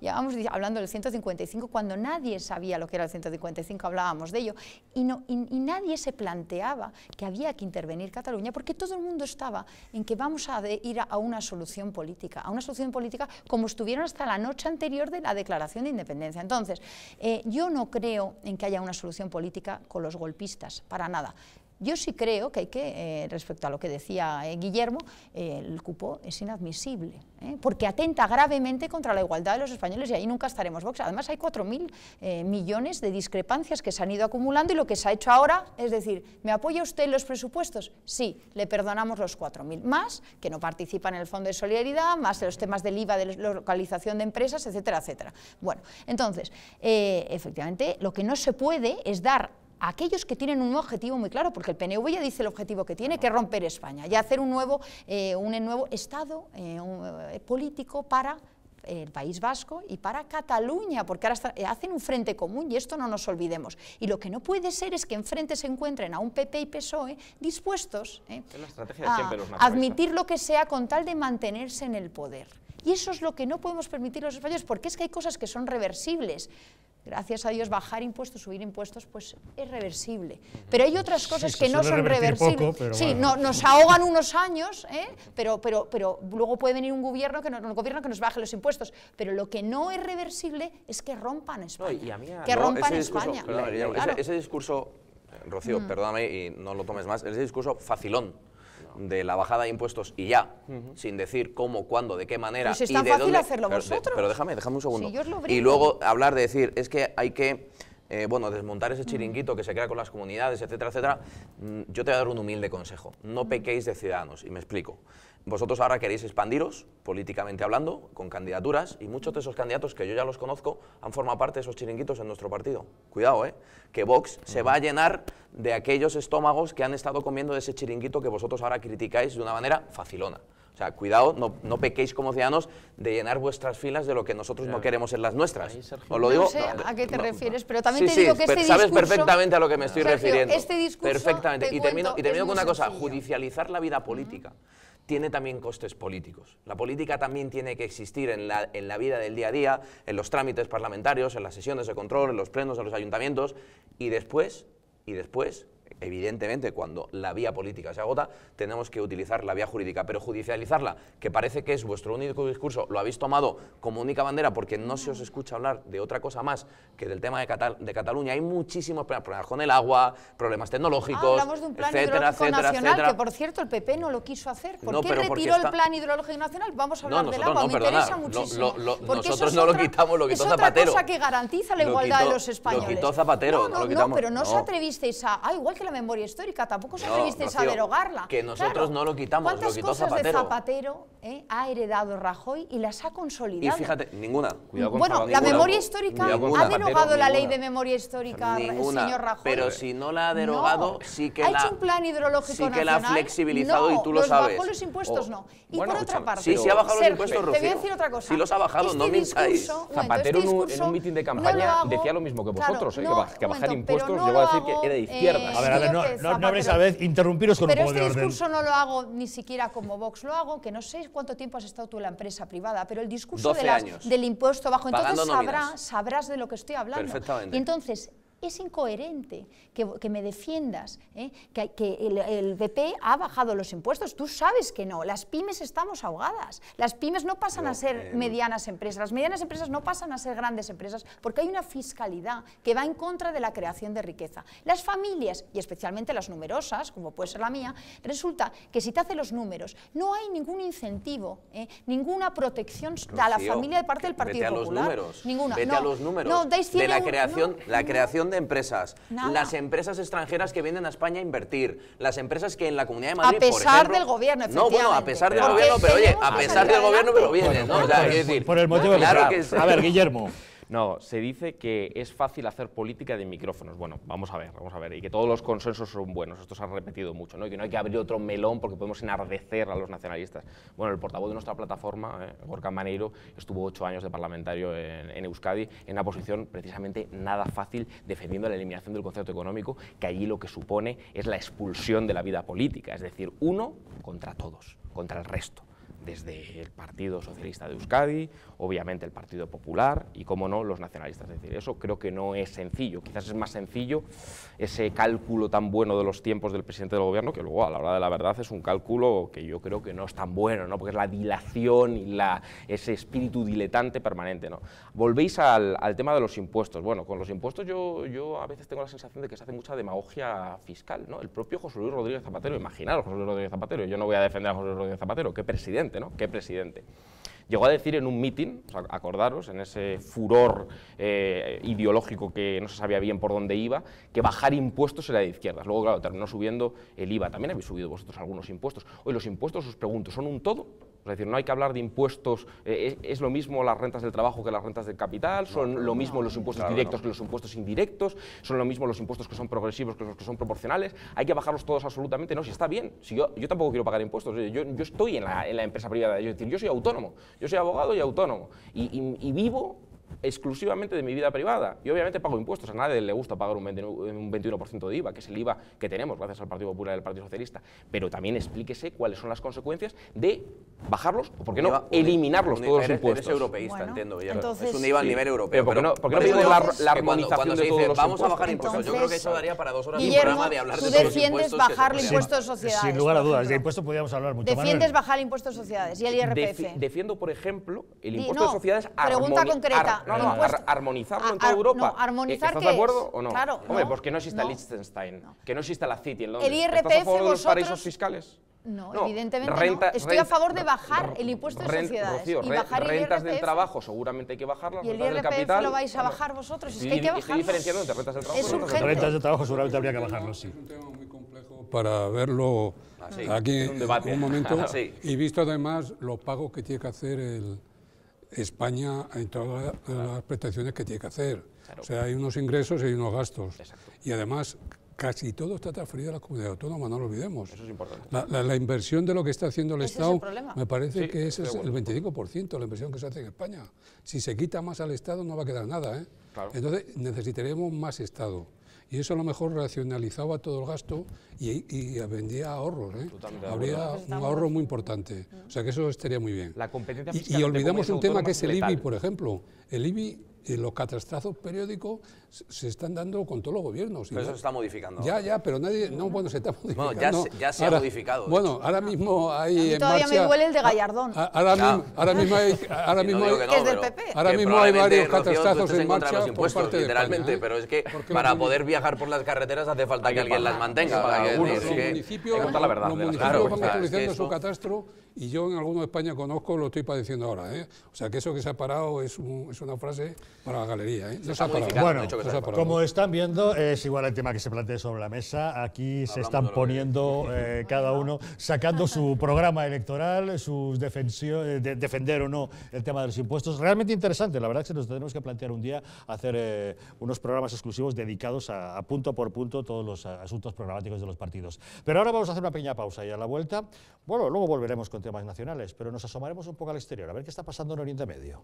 llevábamos hablando del 155, cuando nadie sabía lo que era el 155, hablábamos de ello, y nadie se planteaba que había que intervenir Cataluña, porque todo el mundo estaba en que vamos a ir a una solución política como estuvieron hasta la noche anterior de la declaración de independencia. Entonces, yo no creo en que haya una solución política con los golpistas, para nada. Yo sí creo que hay que, respecto a lo que decía Guillermo, el cupo es inadmisible, porque atenta gravemente contra la igualdad de los españoles y ahí nunca estaremos Vox. Además hay 4.000 millones de discrepancias que se han ido acumulando y lo que se ha hecho ahora es decir, ¿me apoya usted en los presupuestos? Sí, le perdonamos los 4.000, más que no participan en el Fondo de Solidaridad, más de los temas del IVA, de localización de empresas, etcétera, etcétera. Bueno, entonces, efectivamente, lo que no se puede es dar a aquellos que tienen un objetivo muy claro, porque el PNV ya dice el objetivo que tiene, que es romper España, y hacer un nuevo Estado político para el País Vasco y para Cataluña, porque ahora hacen un frente común y esto no nos olvidemos. Y lo que no puede ser es que enfrente se encuentren a un PP y PSOE dispuestos a admitir lo que sea con tal de mantenerse en el poder. Y eso es lo que no podemos permitir los españoles, porque es que hay cosas que son reversibles. Gracias a Dios, bajar impuestos, subir impuestos, pues es reversible. Pero hay otras cosas que no son reversibles. Poco, sí, no, nos ahogan unos años, pero luego puede venir un gobierno que nos baje los impuestos. Pero lo que no es reversible es que rompan España. España. Ese discurso, Rocío, perdóname y no lo tomes más, ese discurso facilón de la bajada de impuestos y ya, sin decir cómo, cuándo, de qué manera pues es y tan de fácil dónde. hacerlo vosotros. Pero déjame un segundo. Si yo os lo y luego hablar de decir, es que hay que bueno, desmontar ese chiringuito que se crea con las comunidades, etcétera, etcétera, yo te voy a dar un humilde consejo. No pequéis de ciudadanos, y me explico. Vosotros ahora queréis expandiros, políticamente hablando, con candidaturas, y muchos de esos candidatos, que yo ya los conozco, han formado parte de esos chiringuitos en nuestro partido. Cuidado, que Vox se va a llenar de aquellos estómagos que han estado comiendo de ese chiringuito que vosotros ahora criticáis de una manera facilona. O sea, cuidado, no pequéis como ciudadanos de llenar vuestras filas de lo que nosotros no queremos en las nuestras. Os lo digo. No sé a qué te refieres, pero también te digo que este sabes discurso... perfectamente a lo que me estoy refiriendo. Este discurso, perfectamente. Y termino con una cosa, sencillo. judicializar la vida política tiene también costes políticos. La política también tiene que existir en la vida del día a día, en los trámites parlamentarios, en las sesiones de control, en los plenos de los ayuntamientos, y después, evidentemente, cuando la vía política se agota, tenemos que utilizar la vía jurídica, pero judicializarla, que parece que es vuestro único discurso, lo habéis tomado como única bandera porque no se os escucha hablar de otra cosa más que del tema de Cataluña. Hay muchísimos problemas con el agua, problemas tecnológicos, hablamos de un plan etcétera, hidrológico etcétera, nacional, etcétera. que por cierto el PP no lo quiso hacer. ¿Por No, qué pero porque retiró está... el plan hidrológico nacional? Vamos a hablar del nosotros agua, no, me interesa perdonad, muchísimo. Porque nosotros eso no lo es otra- quitamos, lo quitó es otra Zapatero. cosa que garantiza la igualdad de los españoles. Lo quitó Zapatero, no lo quitamos. pero no os atrevisteis a... igual que la memoria histórica, tampoco os atrevisteis Rocío, a derogarla. que nosotros no lo quitamos, lo ¿Cuántas quitó cosas Zapatero? de Zapatero ha heredado Rajoy y las ha Y consolidado? fíjate, ninguna. Bueno, la memoria histórica, ¿ha derogado la ley de memoria histórica el señor Rajoy? Pero si no la ha derogado, sí que ha la... hecho un plan hidrológico sí que la ha nacional. flexibilizado no, y tú lo los sabes. bajó los impuestos, no. Y Bueno, por otra escúchame, parte, sí, sí ha bajado los Sergio, impuestos, te voy a Rocío. decir otra cosa. Sí los ha bajado, Este no mintáis. discurso, Zapatero en un mitin de campaña decía lo mismo que vosotros, que bajar impuestos llegó a decir que era de izquierdas. A ver, no habréis a ver, interrumpiros con un Pero poco de este orden. discurso no lo hago ni siquiera como Vox lo hago, que no sé cuánto tiempo has estado tú en la empresa privada, pero el discurso 12 años. del impuesto bajo, entonces Pagando nóminas. sabrás de lo que estoy hablando. Perfectamente. Y entonces es incoherente que me defiendas, que el PP ha bajado los impuestos. Tú sabes que no. Las pymes estamos ahogadas. Las pymes no pasan a ser medianas empresas. Las medianas empresas no pasan a ser grandes empresas porque hay una fiscalidad que va en contra de la creación de riqueza. Las familias, y especialmente las numerosas, como puede ser la mía, resulta que si te hace los números, no hay ningún incentivo, ninguna protección a la Rocío, familia de parte del Partido Popular. Vete a los números. Ninguna. Vete a los números No, dais de la 100 creación, la creación de empresas, Nada. las empresas extranjeras que vienen a España a invertir, las empresas que en la Comunidad de Madrid, A pesar por ejemplo, del gobierno, no, bueno, a efectivamente. pesar del Porque gobierno, pero oye, tenemos a que pesar salir del gobierno, pero adelante. vienen, ¿no? O sea, quiero decir, por el motivo claro que que sea. A ver, Guillermo. No, se dice que es fácil hacer política de micrófonos. Bueno, vamos a ver, y que todos los consensos son buenos, esto se ha repetido mucho, ¿no? Y que no hay que abrir otro melón porque podemos enardecer a los nacionalistas. Bueno, el portavoz de nuestra plataforma, Gorka Maneiro, estuvo 8 años de parlamentario en Euskadi, en una posición precisamente nada fácil, defendiendo la eliminación del concepto económico, que allí lo que supone es la expulsión de la vida política, es decir, uno contra todos, contra el resto. Desde el Partido Socialista de Euskadi, obviamente el Partido Popular y, como no, los nacionalistas. Es decir, eso creo que no es sencillo. Quizás es más sencillo ese cálculo tan bueno de los tiempos del presidente del gobierno, que luego a la hora de la verdad es un cálculo que yo creo que no es tan bueno, ¿no? Porque es la dilación y ese espíritu diletante permanente, ¿no? Volvéis al tema de los impuestos. Bueno, con los impuestos yo a veces tengo la sensación de que se hace mucha demagogia fiscal, ¿no? El propio José Luis Rodríguez Zapatero, imaginaros José Luis Rodríguez Zapatero, yo no voy a defender a José Luis Rodríguez Zapatero, qué presidente, ¿no? Qué presidente. Llegó a decir en un mitin, o sea, acordaros, en ese furor ideológico que no se sabía bien por dónde iba, que bajar impuestos era de izquierdas. Luego, claro, terminó subiendo el IVA. También habéis subido vosotros algunos impuestos. Hoy los impuestos, os pregunto, ¿son un todo? Es decir, no hay que hablar de impuestos, ¿es lo mismo las rentas del trabajo que las rentas del capital? ¿Son lo mismo los impuestos directos que los impuestos indirectos? ¿Son lo mismo los impuestos que son progresivos que los que son proporcionales? ¿Hay que bajarlos todos absolutamente? No, si está bien. Si yo tampoco quiero pagar impuestos. Yo estoy en la empresa privada. Es decir, yo soy autónomo. Yo soy abogado y autónomo. Y vivo exclusivamente de mi vida privada. Y obviamente pago impuestos. A nadie le gusta pagar un 21% de IVA, que es el IVA que tenemos gracias al Partido Popular y al Partido Socialista. Pero también explíquese cuáles son las consecuencias de bajarlos o, por qué no, eliminarlos todos los impuestos. Eres europeísta, Bueno, entiendo. entonces, es un IVA a nivel europeo. Pero ¿por qué no eso pedimos digo la que armonización de todos los vamos a bajar impuestos? impuestos, yo creo que eso daría para 2 horas de Guillermo, programa de hablar tú de todos los defiendes impuestos. bajar el impuesto de sociedades. Sin lugar a por dudas, ejemplo. de impuestos podríamos hablar mucho. Defiendes Manuel. bajar el impuesto de sociedades y el IRPF. Defiendo, por ejemplo, el impuesto no, de sociedades pregunta concreta. armonizarlo en toda Europa. No, armonizar, ¿Estás ¿qué de acuerdo es? o no? Claro, Hombre, no, pues que no exista no. Liechtenstein, que no exista la City en Londres. El IRPF, ¿Estás a favor de los vosotros- paraísos fiscales? No, evidentemente no. Estoy a favor de bajar el impuesto de sociedades. Rocío, y bajar rentas el del IRPF. trabajo seguramente hay que bajarlas. ¿Y el rentas del IRPF capital, lo vais a bajar vosotros? Es que hay que bajarlo. Estoy diferenciando entre rentas del trabajo es y rentas urgente. Rentas de trabajo seguramente habría que bajarlo, sí. Es un tema muy complejo para verlo aquí en un debate. un momento. Sí. Y visto además los pagos que tiene que hacer España en todas las prestaciones que tiene que hacer. Claro. O sea, hay unos ingresos y hay unos gastos. Exacto. Y además casi todo está transferido a la comunidad autónoma, no lo olvidemos. Eso es importante. La inversión de lo que está haciendo el Estado, me parece que ese es el 25%, la inversión que se hace en España. Si se quita más al Estado no va a quedar nada, ¿eh? Claro. Entonces necesitaremos más Estado. Y eso a lo mejor racionalizaba todo el gasto y vendía ahorros, ¿eh? Habría un ahorro muy importante. O sea que eso estaría muy bien. La competencia y olvidamos un tema que es el IBI, por ejemplo. El IBI, los catastrazos periódicos se están dando con todos los gobiernos. Pero eso se está modificando. Ya, pero nadie... No, bueno, se está modificando. Bueno, ya se ha modificado. Bueno, ahora mismo hay en todavía marcha... me duele el de Gallardón. Ahora mismo hay... que es del PP. Ahora mismo hay varios catastrazos en marcha los impuestos, por parte de literalmente, España, pero es que para poder viajar por las carreteras hace falta que alguien las mantenga. Los municipios van actualizando su catastro y yo en alguno de España conozco, lo estoy padeciendo ahora, ¿eh? O sea que eso que se ha parado es una frase para la galería, ¿eh? No se ha parado. Bueno, como están viendo, es igual el tema que se plantea sobre la mesa. Aquí se están poniendo cada uno, sacando su programa electoral, sus defender o no el tema de los impuestos. Realmente interesante. La verdad es que nos tenemos que plantear un día hacer unos programas exclusivos dedicados a punto por punto todos los asuntos programáticos de los partidos. Pero ahora vamos a hacer una pequeña pausa y a la vuelta, bueno, luego volveremos con temas nacionales, pero nos asomaremos un poco al exterior, a ver qué está pasando en Oriente Medio.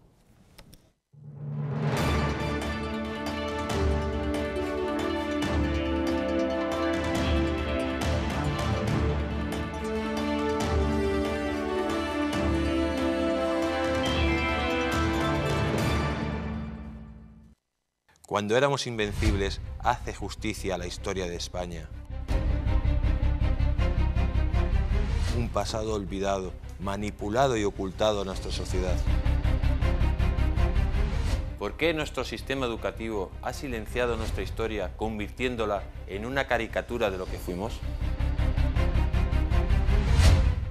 Cuando éramos invencibles, hace justicia a la historia de España. Un pasado olvidado, manipulado y ocultado a nuestra sociedad. ¿Por qué nuestro sistema educativo ha silenciado nuestra historia, convirtiéndola en una caricatura de lo que fuimos?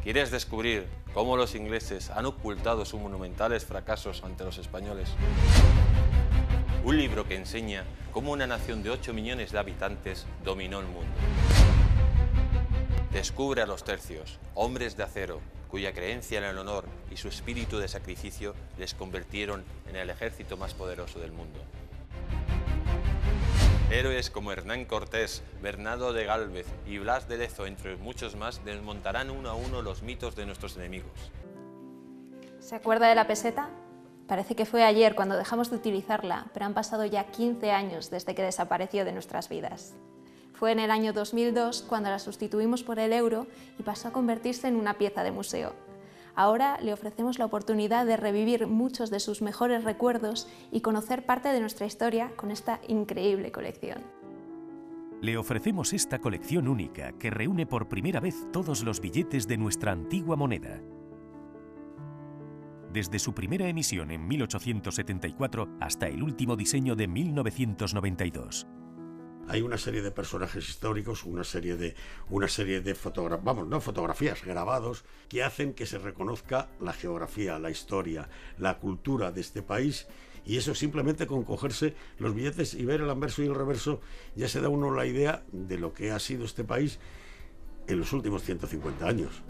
¿Quieres descubrir cómo los ingleses han ocultado sus monumentales fracasos ante los españoles? Un libro que enseña cómo una nación de 8 millones de habitantes dominó el mundo. Descubre a los tercios, hombres de acero, cuya creencia en el honor y su espíritu de sacrificio les convirtieron en el ejército más poderoso del mundo. Héroes como Hernán Cortés, Bernardo de Gálvez y Blas de Lezo, entre muchos más, desmontarán uno a uno los mitos de nuestros enemigos. ¿Se acuerda de la peseta? Parece que fue ayer cuando dejamos de utilizarla, pero han pasado ya 15 años desde que desapareció de nuestras vidas. Fue en el año 2002 cuando la sustituimos por el euro y pasó a convertirse en una pieza de museo. Ahora le ofrecemos la oportunidad de revivir muchos de sus mejores recuerdos y conocer parte de nuestra historia con esta increíble colección. Le ofrecemos esta colección única que reúne por primera vez todos los billetes de nuestra antigua moneda. Desde su primera emisión en 1874 hasta el último diseño de 1992. Hay una serie de personajes históricos, una serie de fotografías, grabados, que hacen que se reconozca la geografía, la historia, la cultura de este país, y eso simplemente con cogerse los billetes y ver el anverso y el reverso ya se da uno la idea de lo que ha sido este país en los últimos 150 años.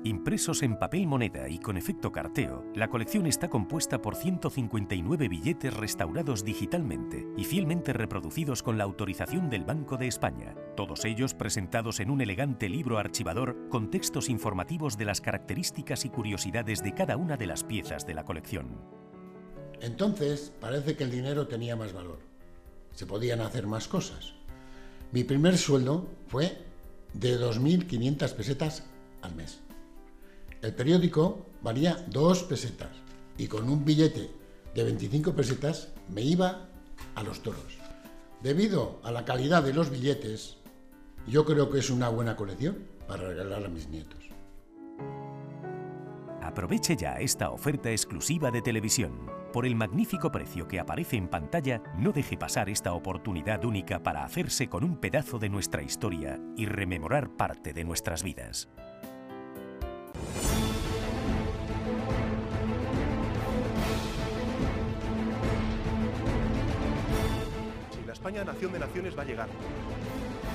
Impresos en papel moneda y con efecto carteo, la colección está compuesta por 159 billetes restaurados digitalmente y fielmente reproducidos con la autorización del Banco de España, todos ellos presentados en un elegante libro archivador con textos informativos de las características y curiosidades de cada una de las piezas de la colección. Entonces parece que el dinero tenía más valor. Se podían hacer más cosas. Mi primer sueldo fue de 2.500 pesetas al mes. El periódico valía 2 pesetas y con un billete de 25 pesetas me iba a los toros. Debido a la calidad de los billetes, yo creo que es una buena colección para regalar a mis nietos. Aproveche ya esta oferta exclusiva de televisión. Por el magnífico precio que aparece en pantalla, no deje pasar esta oportunidad única para hacerse con un pedazo de nuestra historia y rememorar parte de nuestras vidas. Si la España nación de naciones va a llegar.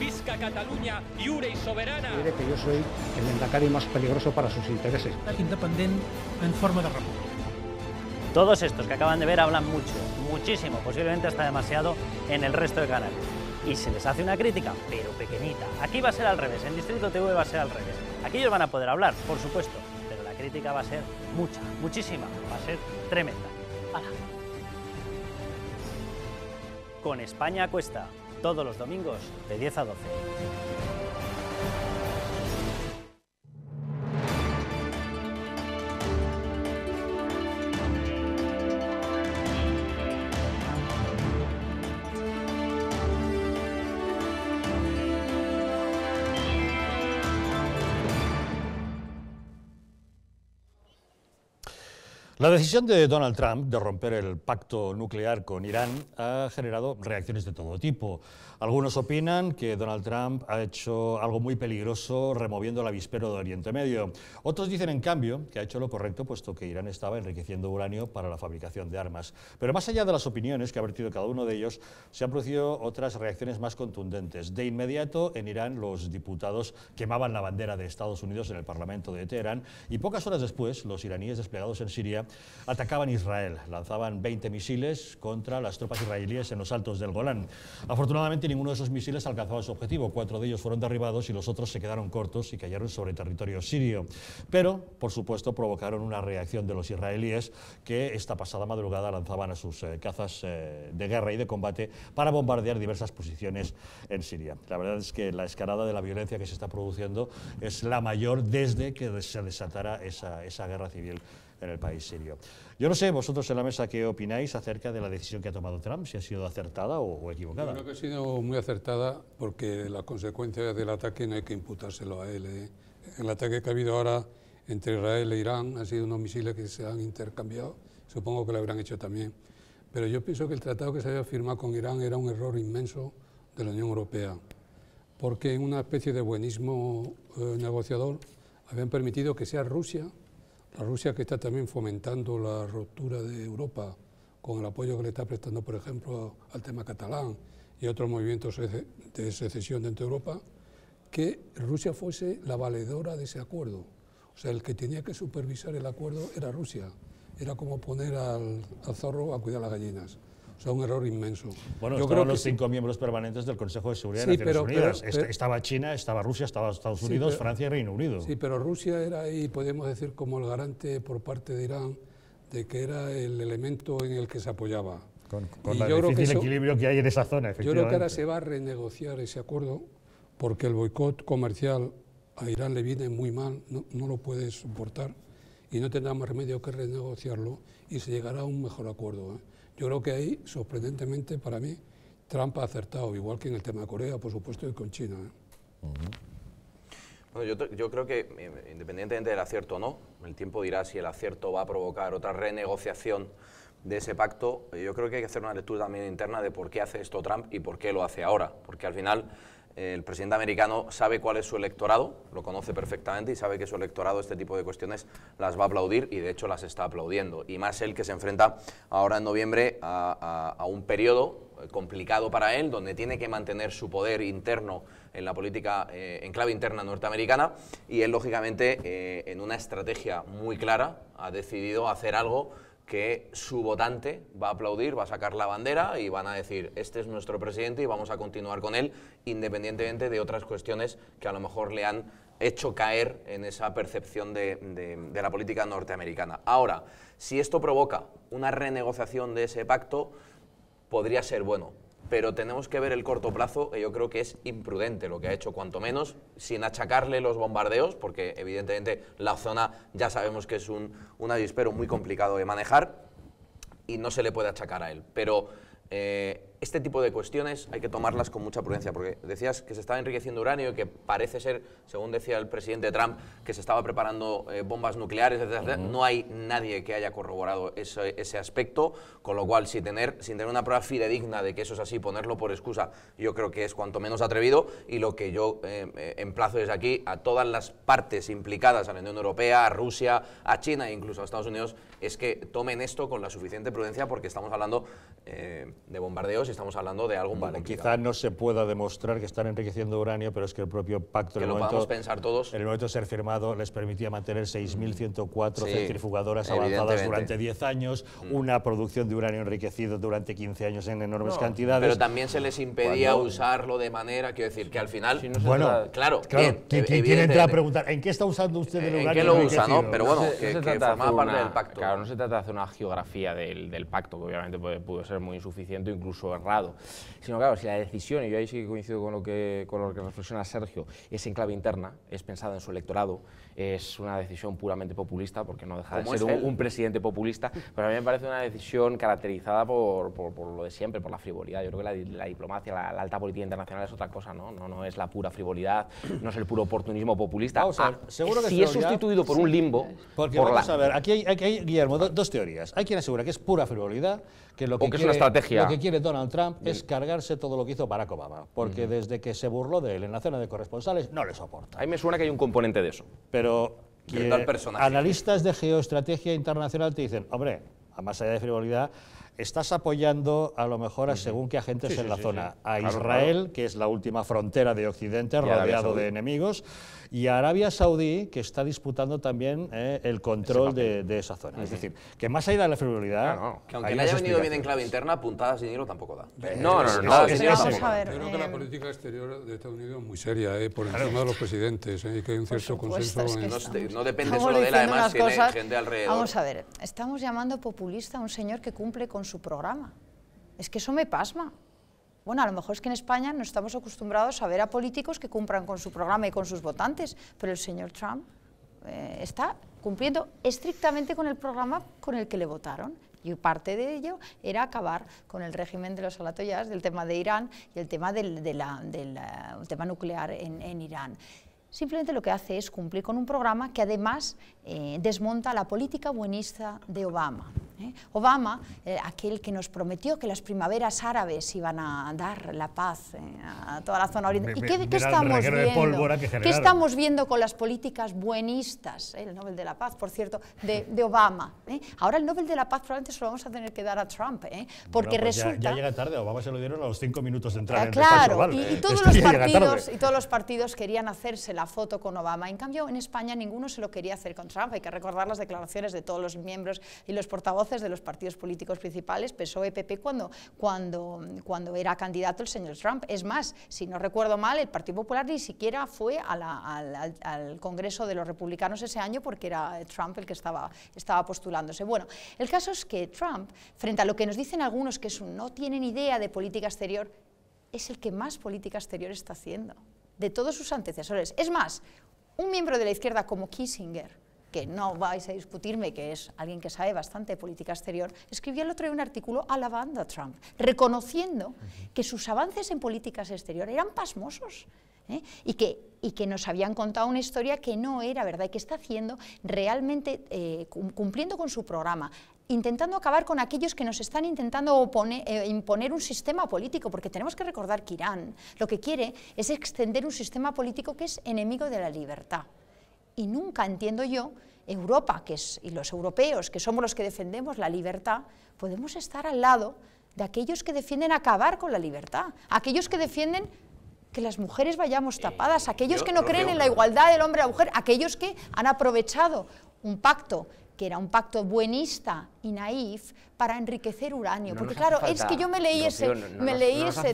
Visca Catalunya, lliure i soberana. Diré que yo soy el Endacari más peligroso para sus intereses. Independent en forma de república. Todos estos que acaban de ver hablan mucho, muchísimo, posiblemente hasta demasiado en el resto de canales. Y se les hace una crítica, pero pequeñita. Aquí va a ser al revés, en Distrito TV va a ser al revés. Aquí ellos van a poder hablar, por supuesto, pero la crítica va a ser mucha, muchísima, va a ser tremenda. ¡Hala! Con España Cuesta, todos los domingos de 10 a 12. La decisión de Donald Trump de romper el pacto nuclear con Irán ha generado reacciones de todo tipo. Algunos opinan que Donald Trump ha hecho algo muy peligroso removiendo el avispero de Oriente Medio. Otros dicen, en cambio, que ha hecho lo correcto puesto que Irán estaba enriqueciendo uranio para la fabricación de armas. Pero más allá de las opiniones que ha vertido cada uno de ellos, se han producido otras reacciones más contundentes. De inmediato, en Irán, los diputados quemaban la bandera de Estados Unidos en el Parlamento de Teherán y pocas horas después, los iraníes desplegados en Siria atacaban Israel, lanzaban 20 misiles contra las tropas israelíes en los altos del Golán. Afortunadamente, ninguno de esos misiles alcanzaba su objetivo, 4 de ellos fueron derribados y los otros se quedaron cortos y cayeron sobre territorio sirio. Pero, por supuesto, provocaron una reacción de los israelíes que esta pasada madrugada lanzaban a sus cazas de guerra y de combate para bombardear diversas posiciones en Siria. La verdad es que la escalada de la violencia que se está produciendo es la mayor desde que se desatara esa guerra civil en el país sirio. Yo no sé, vosotros en la mesa, ¿qué opináis acerca de la decisión que ha tomado Trump? Si ha sido acertada o equivocada. Yo creo que ha sido muy acertada porque las consecuencias del ataque no hay que imputárselo a él. El ataque que ha habido ahora entre Israel e Irán han sido unos misiles que se han intercambiado, supongo que lo habrán hecho también. Pero yo pienso que el tratado que se había firmado con Irán era un error inmenso de la Unión Europea, porque en una especie de buenismo negociador habían permitido que sea Rusia, la Rusia que está también fomentando la ruptura de Europa con el apoyo que le está prestando, por ejemplo, al tema catalán y otros movimientos de secesión dentro de Europa, que Rusia fuese la valedora de ese acuerdo. O sea, el que tenía que supervisar el acuerdo era Rusia. Era como poner al zorro a cuidar las gallinas. O sea, un error inmenso. Bueno, estaban los 5 miembros permanentes del Consejo de Seguridad de Naciones Unidas. Estaba China, estaba Rusia, estaba Estados Unidos, Francia y Reino Unido. Sí, pero Rusia era ahí, podemos decir, como el garante por parte de Irán de que era el elemento en el que se apoyaba. Con el difícil equilibrio que hay en esa zona, efectivamente. Yo creo que ahora se va a renegociar ese acuerdo porque el boicot comercial a Irán le viene muy mal, no lo puede soportar y no tendrá más remedio que renegociarlo y se llegará a un mejor acuerdo. Yo creo que ahí, sorprendentemente para mí, Trump ha acertado, igual que en el tema de Corea, por supuesto, y con China. Bueno, yo creo que, independientemente del acierto o no, el tiempo dirá si el acierto va a provocar otra renegociación de ese pacto. Yo creo que hay que hacer una lectura también interna de por qué hace esto Trump y por qué lo hace ahora, porque al final el presidente americano sabe cuál es su electorado, lo conoce perfectamente y sabe que su electorado este tipo de cuestiones las va a aplaudir y de hecho las está aplaudiendo. Y más él que se enfrenta ahora en noviembre a un periodo complicado para él, donde tiene que mantener su poder interno en la política, en clave interna norteamericana, y él lógicamente en una estrategia muy clara ha decidido hacer algo que su votante va a aplaudir, va a sacar la bandera y van a decir, este es nuestro presidente y vamos a continuar con él, independientemente de otras cuestiones que a lo mejor le han hecho caer en esa percepción de la política norteamericana. Ahora, si esto provoca una renegociación de ese pacto, podría ser bueno, pero tenemos que ver el corto plazo, que yo creo que es imprudente lo que ha hecho, cuanto menos, sin achacarle los bombardeos, porque evidentemente la zona ya sabemos que es un avispero muy complicado de manejar y no se le puede achacar a él. Pero este tipo de cuestiones hay que tomarlas con mucha prudencia, porque decías que se estaba enriqueciendo uranio y que parece ser, según decía el presidente Trump, que se estaba preparando bombas nucleares, etc. No hay nadie que haya corroborado ese aspecto, con lo cual sin tener una prueba fidedigna de que eso es así, ponerlo por excusa, yo creo que es cuanto menos atrevido, y lo que yo emplazo desde aquí a todas las partes implicadas, a la Unión Europea, a Rusia, a China e incluso a Estados Unidos, es que tomen esto con la suficiente prudencia, porque estamos hablando de bombardeos y estamos hablando de algo muy complicado. Quizá no se pueda demostrar que están enriqueciendo uranio, pero es que el propio pacto, que lo podamos pensar todos, en el momento de ser firmado, les permitía mantener 6.104 centrifugadoras avanzadas durante 10 años, una producción de uranio enriquecido durante 15 años en enormes cantidades. Pero también se les impedía usarlo de manera, quiero decir, que al final... Si no claro, ¿quién entra a preguntar en qué está usando usted el uranio? ¿En qué lo usa, no? Pero bueno, que formaba parte del pacto. Claro, no se trata de hacer una geografía del pacto, que obviamente pudo ser muy insuficiente o incluso errado, sino claro, si la decisión, y yo ahí sí que coincido con lo que reflexiona Sergio, es en clave interna, es pensada en su electorado, es una decisión puramente populista, porque no deja de ser un presidente populista, pero a mí me parece una decisión caracterizada por lo de siempre, por la frivolidad. Yo creo que la diplomacia, la alta política internacional es otra cosa, no es la pura frivolidad, no es el puro oportunismo populista. Vamos a ver, seguro que si es sustituido por un limbo... Porque vamos a ver, aquí hay, Guillermo, dos teorías. Hay quien asegura que es pura frivolidad, que lo que es una estrategia. Lo que quiere Donald Trump es cargarse todo lo que hizo Barack Obama, porque desde que se burló de él en la cena de corresponsales no le soporta. A mí me suena que hay un componente de eso. Pero analistas de geoestrategia internacional te dicen, hombre, a más allá de frivolidad, estás apoyando a lo mejor a según qué agentes en la zona. A Israel, que es la última frontera de Occidente, rodeado de enemigos, y a Arabia Saudí, que está disputando también el control de esa zona. Es decir, que más allá de la frivolidad... que aunque le haya venido bien en clave interna, puntadas sin hilo tampoco da. No. Creo que la política exterior de Estados Unidos es muy seria, por encima de los presidentes, y que hay un cierto consenso. No depende solo de él, además tiene gente alrededor. Vamos a ver, estamos llamando populista a un señor que cumple con su programa. Es que eso me pasma. Bueno, a lo mejor es que en España no estamos acostumbrados a ver a políticos que cumplan con su programa y con sus votantes, pero el señor Trump está cumpliendo estrictamente con el programa con el que le votaron. Y parte de ello era acabar con el régimen de los ayatollahs, del tema de Irán y el tema del tema nuclear en Irán. Simplemente lo que hace es cumplir con un programa que además desmonta la política buenista de Obama. Obama, aquel que nos prometió que las primaveras árabes iban a dar la paz a toda la zona oriental. ¿Y qué estamos viendo? ¿Qué estamos viendo con las políticas buenistas? El Nobel de la Paz, por cierto, de Obama. Ahora el Nobel de la Paz probablemente se lo vamos a tener que dar a Trump, porque pues resulta... Ya llega tarde, a Obama se lo dieron a los 5 minutos de entrar en el despacho Oval. Y todos los partidos querían hacerse la foto con Obama. En cambio, en España ninguno se lo quería hacer con Trump. Hay que recordar las declaraciones de todos los miembros y los portavoces de los partidos políticos principales, PSOE, PP, cuando era candidato el señor Trump. Es más, si no recuerdo mal, el Partido Popular ni siquiera fue al Congreso de los Republicanos ese año, porque era Trump el que estaba postulándose. Bueno, el caso es que Trump, frente a lo que nos dicen algunos que no tienen idea de política exterior, es el que más política exterior está haciendo, de todos sus antecesores. Es más, un miembro de la izquierda como Kissinger, que no vais a discutirme, que es alguien que sabe bastante de política exterior, escribió el otro día un artículo alabando a Trump, reconociendo que sus avances en políticas exteriores eran pasmosos, y que nos habían contado una historia que no era verdad y que está haciendo realmente, cumpliendo con su programa, intentando acabar con aquellos que nos están intentando imponer un sistema político, porque tenemos que recordar que Irán lo que quiere es extender un sistema político que es enemigo de la libertad. Y nunca entiendo yo, Europa y los europeos, que somos los que defendemos la libertad, podemos estar al lado de aquellos que defienden acabar con la libertad, aquellos que defienden que las mujeres vayamos tapadas, aquellos que no creen en la igualdad del hombre a la mujer, aquellos que han aprovechado un pacto que era un pacto buenista y naif para enriquecer uranio. Porque claro, es que yo me leí ese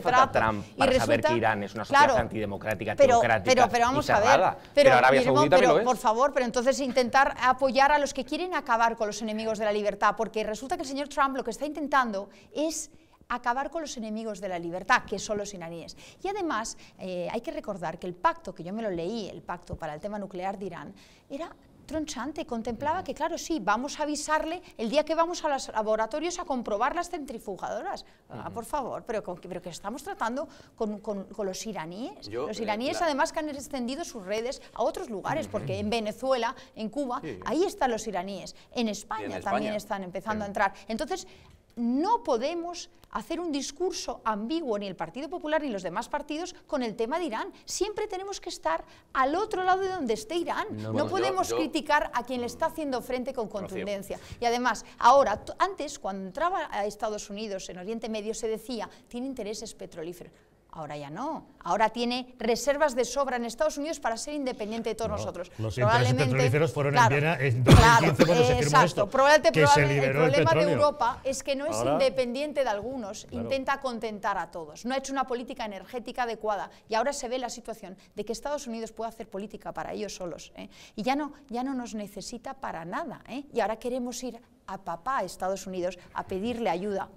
trato. Y resulta saber que Irán es una sociedad antidemocrática, teocrática pero vamos y cerrada. A ver, pero Arabia Saudí también lo es. Por favor, pero entonces intentar apoyar a los que quieren acabar con los enemigos de la libertad, porque resulta que el señor Trump lo que está intentando es acabar con los enemigos de la libertad, que son los iraníes. Y además, hay que recordar que el pacto, que yo me lo leí, el pacto para el tema nuclear de Irán, era tronchante, contemplaba que, claro, sí, vamos a avisarle el día que vamos a los laboratorios a comprobar las centrifugadoras. Por favor, pero que estamos tratando con los iraníes. Los iraníes, además, que han extendido sus redes a otros lugares, porque en Venezuela, en Cuba, ahí están los iraníes. En España también están empezando a entrar. Entonces, no podemos hacer un discurso ambiguo, ni el Partido Popular ni los demás partidos, con el tema de Irán. Siempre tenemos que estar al otro lado de donde esté Irán. No podemos criticar a quien le está haciendo frente con contundencia. Y además, ahora, antes, cuando entraba a Estados Unidos, en Oriente Medio, se decía, tiene intereses petrolíferos. Ahora ya no, ahora tiene reservas de sobra en Estados Unidos para ser independiente de todos nosotros. Los intereses petrolíferos fueron en Viena en 2015 cuando se firmó esto, que se liberó el problema petróleo. de Europa es que no es independiente de algunos, intenta contentar a todos, no ha hecho una política energética adecuada y ahora se ve la situación de que Estados Unidos puede hacer política para ellos solos y ya no nos necesita para nada y ahora queremos ir a papá a Estados Unidos a pedirle ayuda.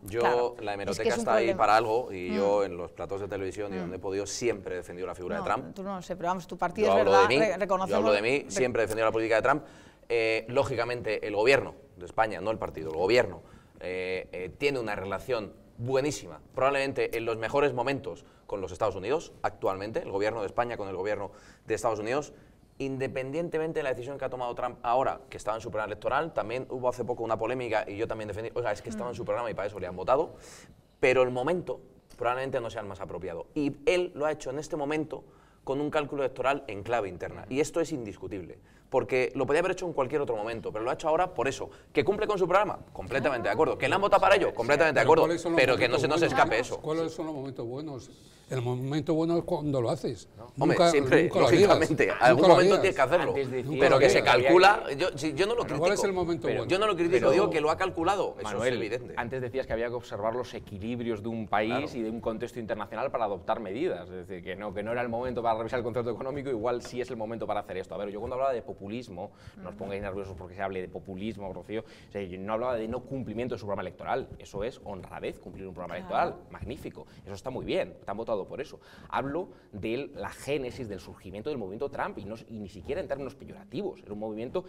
La hemeroteca está ahí para algo y yo en los platos de televisión y donde he podido siempre he defendido la figura de Trump. Tú no sé, pero vamos, tu partido es verdad, reconocemos. Yo hablo de mí, siempre he defendido la política de Trump. Lógicamente el gobierno de España, no el partido, el gobierno tiene una relación buenísima, probablemente en los mejores momentos con los Estados Unidos, actualmente, el gobierno de España con el gobierno de Estados Unidos. Independientemente de la decisión que ha tomado Trump ahora, que estaba en su programa electoral, también hubo hace poco una polémica y yo también defendí, es que estaba en su programa y para eso le han votado, pero el momento probablemente no sea el más apropiado. Y él lo ha hecho en este momento con un cálculo electoral en clave interna. Y esto es indiscutible, porque lo podía haber hecho en cualquier otro momento, pero lo ha hecho ahora por eso. ¿Que cumple con su programa? Completamente de acuerdo. ¿Que le han votado para ello? Completamente de acuerdo. Pero que no se nos escape eso. ¿Cuáles son los momentos buenos? El momento bueno es cuando lo haces. Hombre, siempre, lógicamente, algún momento tienes que hacerlo. Pero que se calcula, yo no lo critico. ¿Cuál es el momento bueno? Yo no lo critico, digo que lo ha calculado. Eso Manuel, es evidente. Antes decías que había que observar los equilibrios de un país y de un contexto internacional para adoptar medidas. Es decir, que no era el momento para revisar el concepto económico, igual sí es el momento para hacer esto. A ver, yo cuando hablaba de populismo, no os pongáis nerviosos porque se hable de populismo, Rocío, o sea, yo no hablaba de no cumplimiento de su programa electoral. Eso es honradez, cumplir un programa electoral. Magnífico. Eso está muy bien. Te han votado por eso. Hablo de la génesis del surgimiento del movimiento Trump y ni siquiera en términos peyorativos. Era un movimiento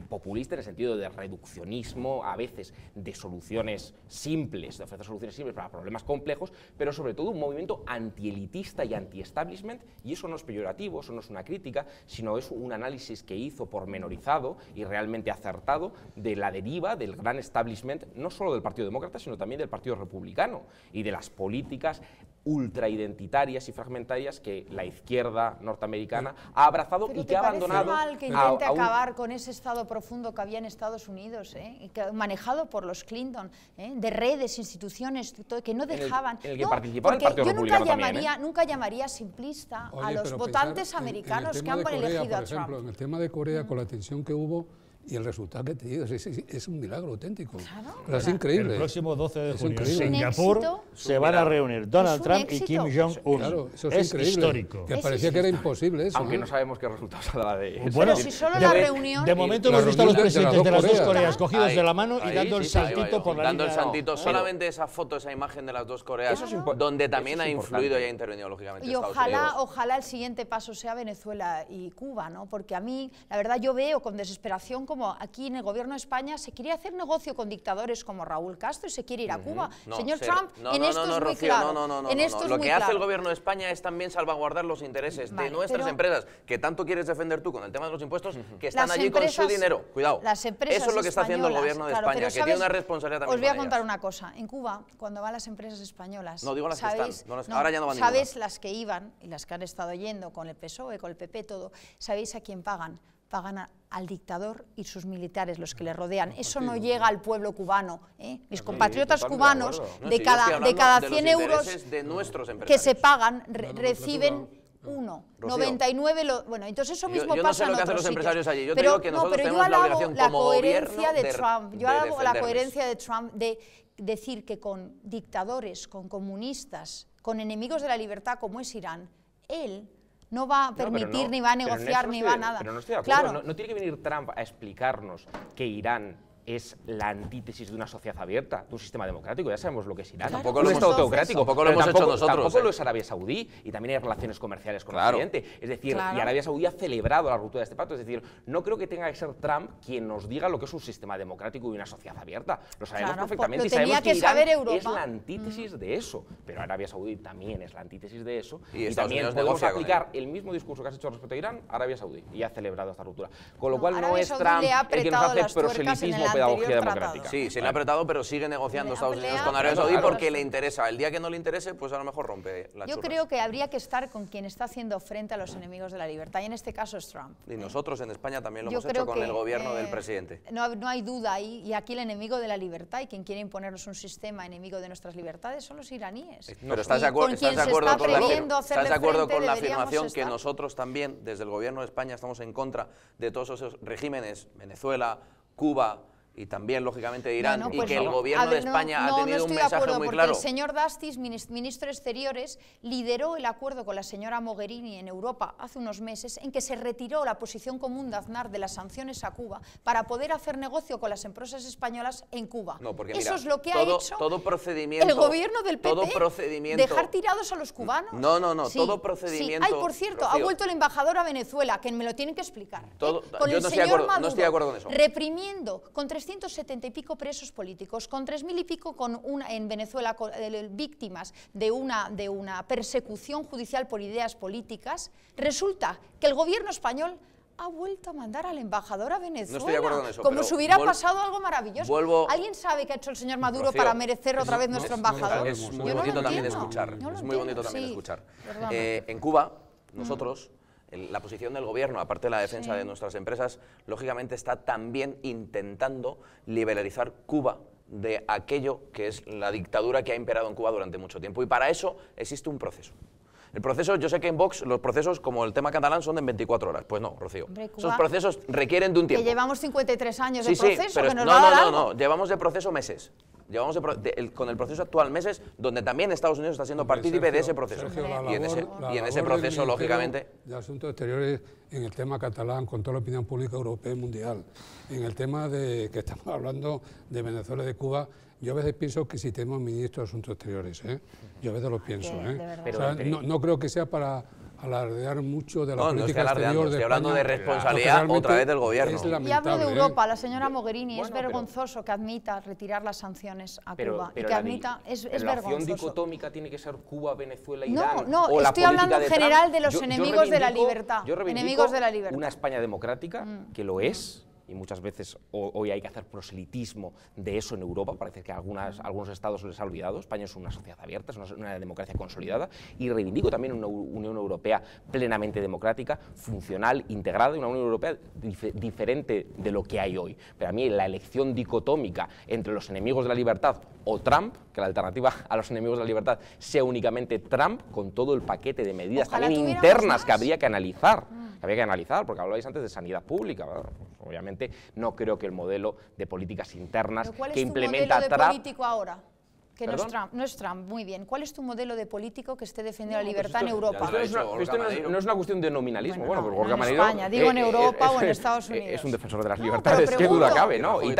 populista en el sentido de reduccionismo, a veces de soluciones simples, de ofrecer soluciones simples para problemas complejos, pero sobre todo un movimiento antielitista y anti-establishment, y eso no es peyorativo, eso no es una crítica, sino es un análisis que hizo pormenorizado y realmente acertado de la deriva del gran establishment, no solo del Partido Demócrata, sino también del Partido Republicano, y de las políticas ultraidentitarias y fragmentarias que la izquierda norteamericana ha abrazado y que ha abandonado. ¿Pero te parece mal que intente acabar con ese estado profundo que había en Estados Unidos, y que, manejado por los Clinton, de redes, instituciones, que no dejaban? En el que participaba el Partido Republicano también. Nunca llamaría simplista a los votantes americanos que han elegido a Trump. En el tema de Corea, con la tensión que hubo, y el resultado que te digo es un milagro auténtico. Claro. Es increíble. El próximo 12 de junio en Singapur se van a reunir Donald Trump y Kim Jong-un. Claro, eso es histórico. Que parecía que era imposible eso. Aunque no sabemos qué resultado saldrá de eso. Bueno, si solo la reunión... De momento hemos visto a los presidentes de las dos Coreas cogidos de la mano y dando el saltito por la línea. Dando el saltito. Solamente esa foto, esa imagen de las dos Coreas, donde también ha influido y ha intervenido, lógicamente, Estados Unidos. Ojalá el siguiente paso sea Venezuela y Cuba, ¿no? Porque a mí, la verdad, yo veo con desesperación como aquí en el gobierno de España se quiere hacer negocio con dictadores como Raúl Castro y se quiere ir a Cuba. Señor Trump, en esto es muy claro. Lo que hace el gobierno de España es también salvaguardar los intereses de nuestras empresas, que tanto quieres defender tú con el tema de los impuestos, que están allí con su dinero. Cuidado. Las empresas eso es lo que está haciendo el gobierno de España, que tiene una responsabilidad también. Os voy a contar una cosa. En Cuba, cuando van las empresas españolas, no digo las que están, ahora ya no van ninguna. ¿Sabéis las que iban y las que han estado yendo con el PSOE, con el PP, todo? ¿Sabéis a quién pagan? Pagan al dictador y sus militares, los que le rodean. Eso no llega al pueblo cubano. Mis compatriotas cubanos, de cada 100 euros que se pagan, reciben 99, bueno, entonces eso mismo pasa en otros sitios. Yo no sé lo que hacen los empresarios allí, yo pero, te digo que nosotros tenemos la obligación como gobierno yo alabo la coherencia de Trump de decir que con dictadores, con comunistas, con enemigos de la libertad como es Irán, él no va a permitir, ni va a negociar, ni va a nada. Pero no estoy de acuerdo. Claro. No tiene que venir Trump a explicarnos que Irán es la antítesis de una sociedad abierta, de un sistema democrático. Ya sabemos lo que es Irán. Claro. Tampoco lo hemos Estado teocrático. Tampoco lo hemos hecho nosotros. Tampoco lo es Arabia Saudí, y también hay relaciones comerciales con Occidente. Es decir, y Arabia Saudí ha celebrado la ruptura de este pacto. Es decir, no creo que tenga que ser Trump quien nos diga lo que es un sistema democrático y una sociedad abierta. Lo sabemos perfectamente, y sabemos que Irán es la antítesis de eso. Pero Arabia Saudí también es la antítesis de eso. Y también podemos aplicar el mismo discurso que has hecho respecto a Irán a Arabia Saudí, y ha celebrado esta ruptura. Con lo cual no es Trump el que nos hace proselitismo o pedagogía democrática. Sí, se le ha apretado, pero sigue negociando Estados Unidos con Arabia Saudí porque le interesa. El día que no le interese, pues a lo mejor rompe la churras. Yo creo que habría que estar con quien está haciendo frente a los enemigos de la libertad, y en este caso es Trump. Y nosotros en España también lo hemos hecho con el gobierno del presidente. No hay duda ahí, y aquí el enemigo de la libertad y quien quiere imponernos un sistema enemigo de nuestras libertades son los iraníes. Pero ¿estás de acuerdo con la afirmación que nosotros también, desde el gobierno de España, estamos en contra de todos esos regímenes, Venezuela, Cuba y también, lógicamente, de Irán, y que el gobierno de España ha tenido un mensaje muy claro? El señor Dastis, ministro de Exteriores, lideró el acuerdo con la señora Mogherini en Europa hace unos meses, en que se retiró la posición común de Aznar de las sanciones a Cuba para poder hacer negocio con las empresas españolas en Cuba. No, porque, eso mira, es lo que ha hecho el gobierno del PP, dejar tirados a los cubanos. No, todo procedimiento... Sí. Ay, por cierto, Rocío, ha vuelto el embajador a Venezuela, que me lo tienen que explicar. Yo no estoy de acuerdo con eso. Reprimiendo con 370 y pico presos políticos, con 3.000 y pico en Venezuela víctimas de una persecución judicial por ideas políticas, resulta que el gobierno español ha vuelto a mandar al embajador a Venezuela. No estoy de acuerdo con eso, como si hubiera pasado algo maravilloso. ¿Alguien sabe qué ha hecho el señor Maduro para merecer otra vez nuestro embajador? Es muy bonito también escuchar. En Cuba, nosotros... La posición del gobierno, aparte de la defensa de nuestras empresas, lógicamente está también intentando liberalizar Cuba de aquello que es la dictadura que ha imperado en Cuba durante mucho tiempo. Y para eso existe un proceso. El proceso, yo sé que en Vox los procesos, como el tema catalán, son de 24 horas. Pues no, Rocío. Hombre, Cuba, esos procesos requieren de un tiempo. Que llevamos 53 años de proceso, pero que nos va a dar algo. No, llevamos de proceso meses. Llevamos con el proceso actual meses, donde también Estados Unidos está siendo partícipe de ese proceso. Y en ese proceso, lógicamente... De Asuntos Exteriores, en el tema catalán, con toda la opinión pública europea y mundial, en el tema de que estamos hablando de Venezuela y de Cuba, yo a veces pienso que si tenemos ministro de Asuntos Exteriores, yo a veces lo pienso. O sea, no creo que sea para alardear mucho de la política exterior. Estoy hablando de responsabilidad otra vez del gobierno. Y hablo de Europa, la señora Mogherini, es vergonzoso que admita retirar las sanciones a Cuba. Y que admita, es vergonzoso. ¿La relación dicotómica tiene que ser Cuba, Venezuela, Irán? No, estoy hablando en general de los enemigos de la libertad. Yo reivindico una España democrática, que lo es, y muchas veces hoy hay que hacer proselitismo de eso en Europa. Parece que a algunos estados les ha olvidado. España es una sociedad abierta, es una democracia consolidada, y reivindico también una Unión Europea plenamente democrática, funcional, integrada, y una Unión Europea diferente de lo que hay hoy. Pero a mí la elección dicotómica entre los enemigos de la libertad o Trump, que la alternativa a los enemigos de la libertad sea únicamente Trump, con todo el paquete de medidas también internas que habría que analizar. Porque hablabais antes de sanidad pública, ¿verdad? Obviamente no creo que el modelo de políticas internas que implementa Trump... ¿Cuál es tu modelo de político ahora? Que no es Trump, muy bien. ¿Cuál es tu modelo de político que esté defendiendo la libertad en Europa? Esto no es una cuestión de nominalismo. Bueno, porque Gorka en España, digo en Europa o en Estados Unidos. Es un defensor de las libertades, qué duda cabe, ¿no? Y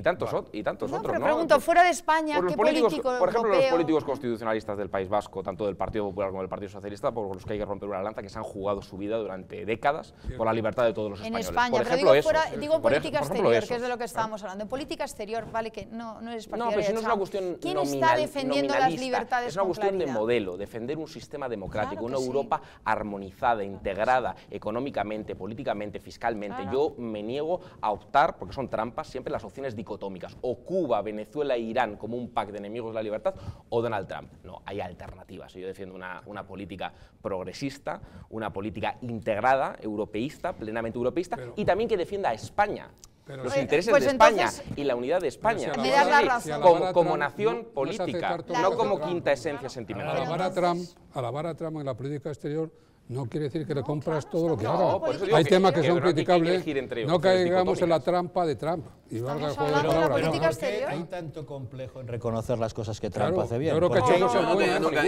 tantos otros, ¿no? Pero pregunto, fuera de España, ¿qué político Por ejemplo, los políticos constitucionalistas del País Vasco, tanto del Partido Popular como del Partido Socialista, por los que hay que romper una lanza, que se han jugado su vida durante décadas por la libertad de todos los españoles. En España, pero digo política exterior, que es de lo que estábamos hablando. En política exterior, vale, que no es partidario. No, pero si no es una cuestión ¿quién está defendiendo las libertades? Es una cuestión de modelo, defender un sistema democrático, una Europa armonizada, integrada económicamente, políticamente, fiscalmente. Yo me niego a optar, porque son trampas, siempre las opciones dicotómicas, o Cuba, Venezuela e Irán como un pack de enemigos de la libertad, o Donald Trump. No, hay alternativas. Yo defiendo una política progresista, una política integrada, europeísta, plenamente europeísta, y también que defienda a España. Los intereses de España y la unidad de España como nación política, no como quinta esencia sentimental. Alabar a Trump en la política exterior no quiere decir que le compras todo lo que haga. Hay temas que son criticables. No caigamos en la trampa de Trump. Y valga el Estamos juego de hablando de la palabras. política exterior. Hay tanto complejo en reconocer las cosas que Trump Claro, hace bien. yo creo que ¿Por qué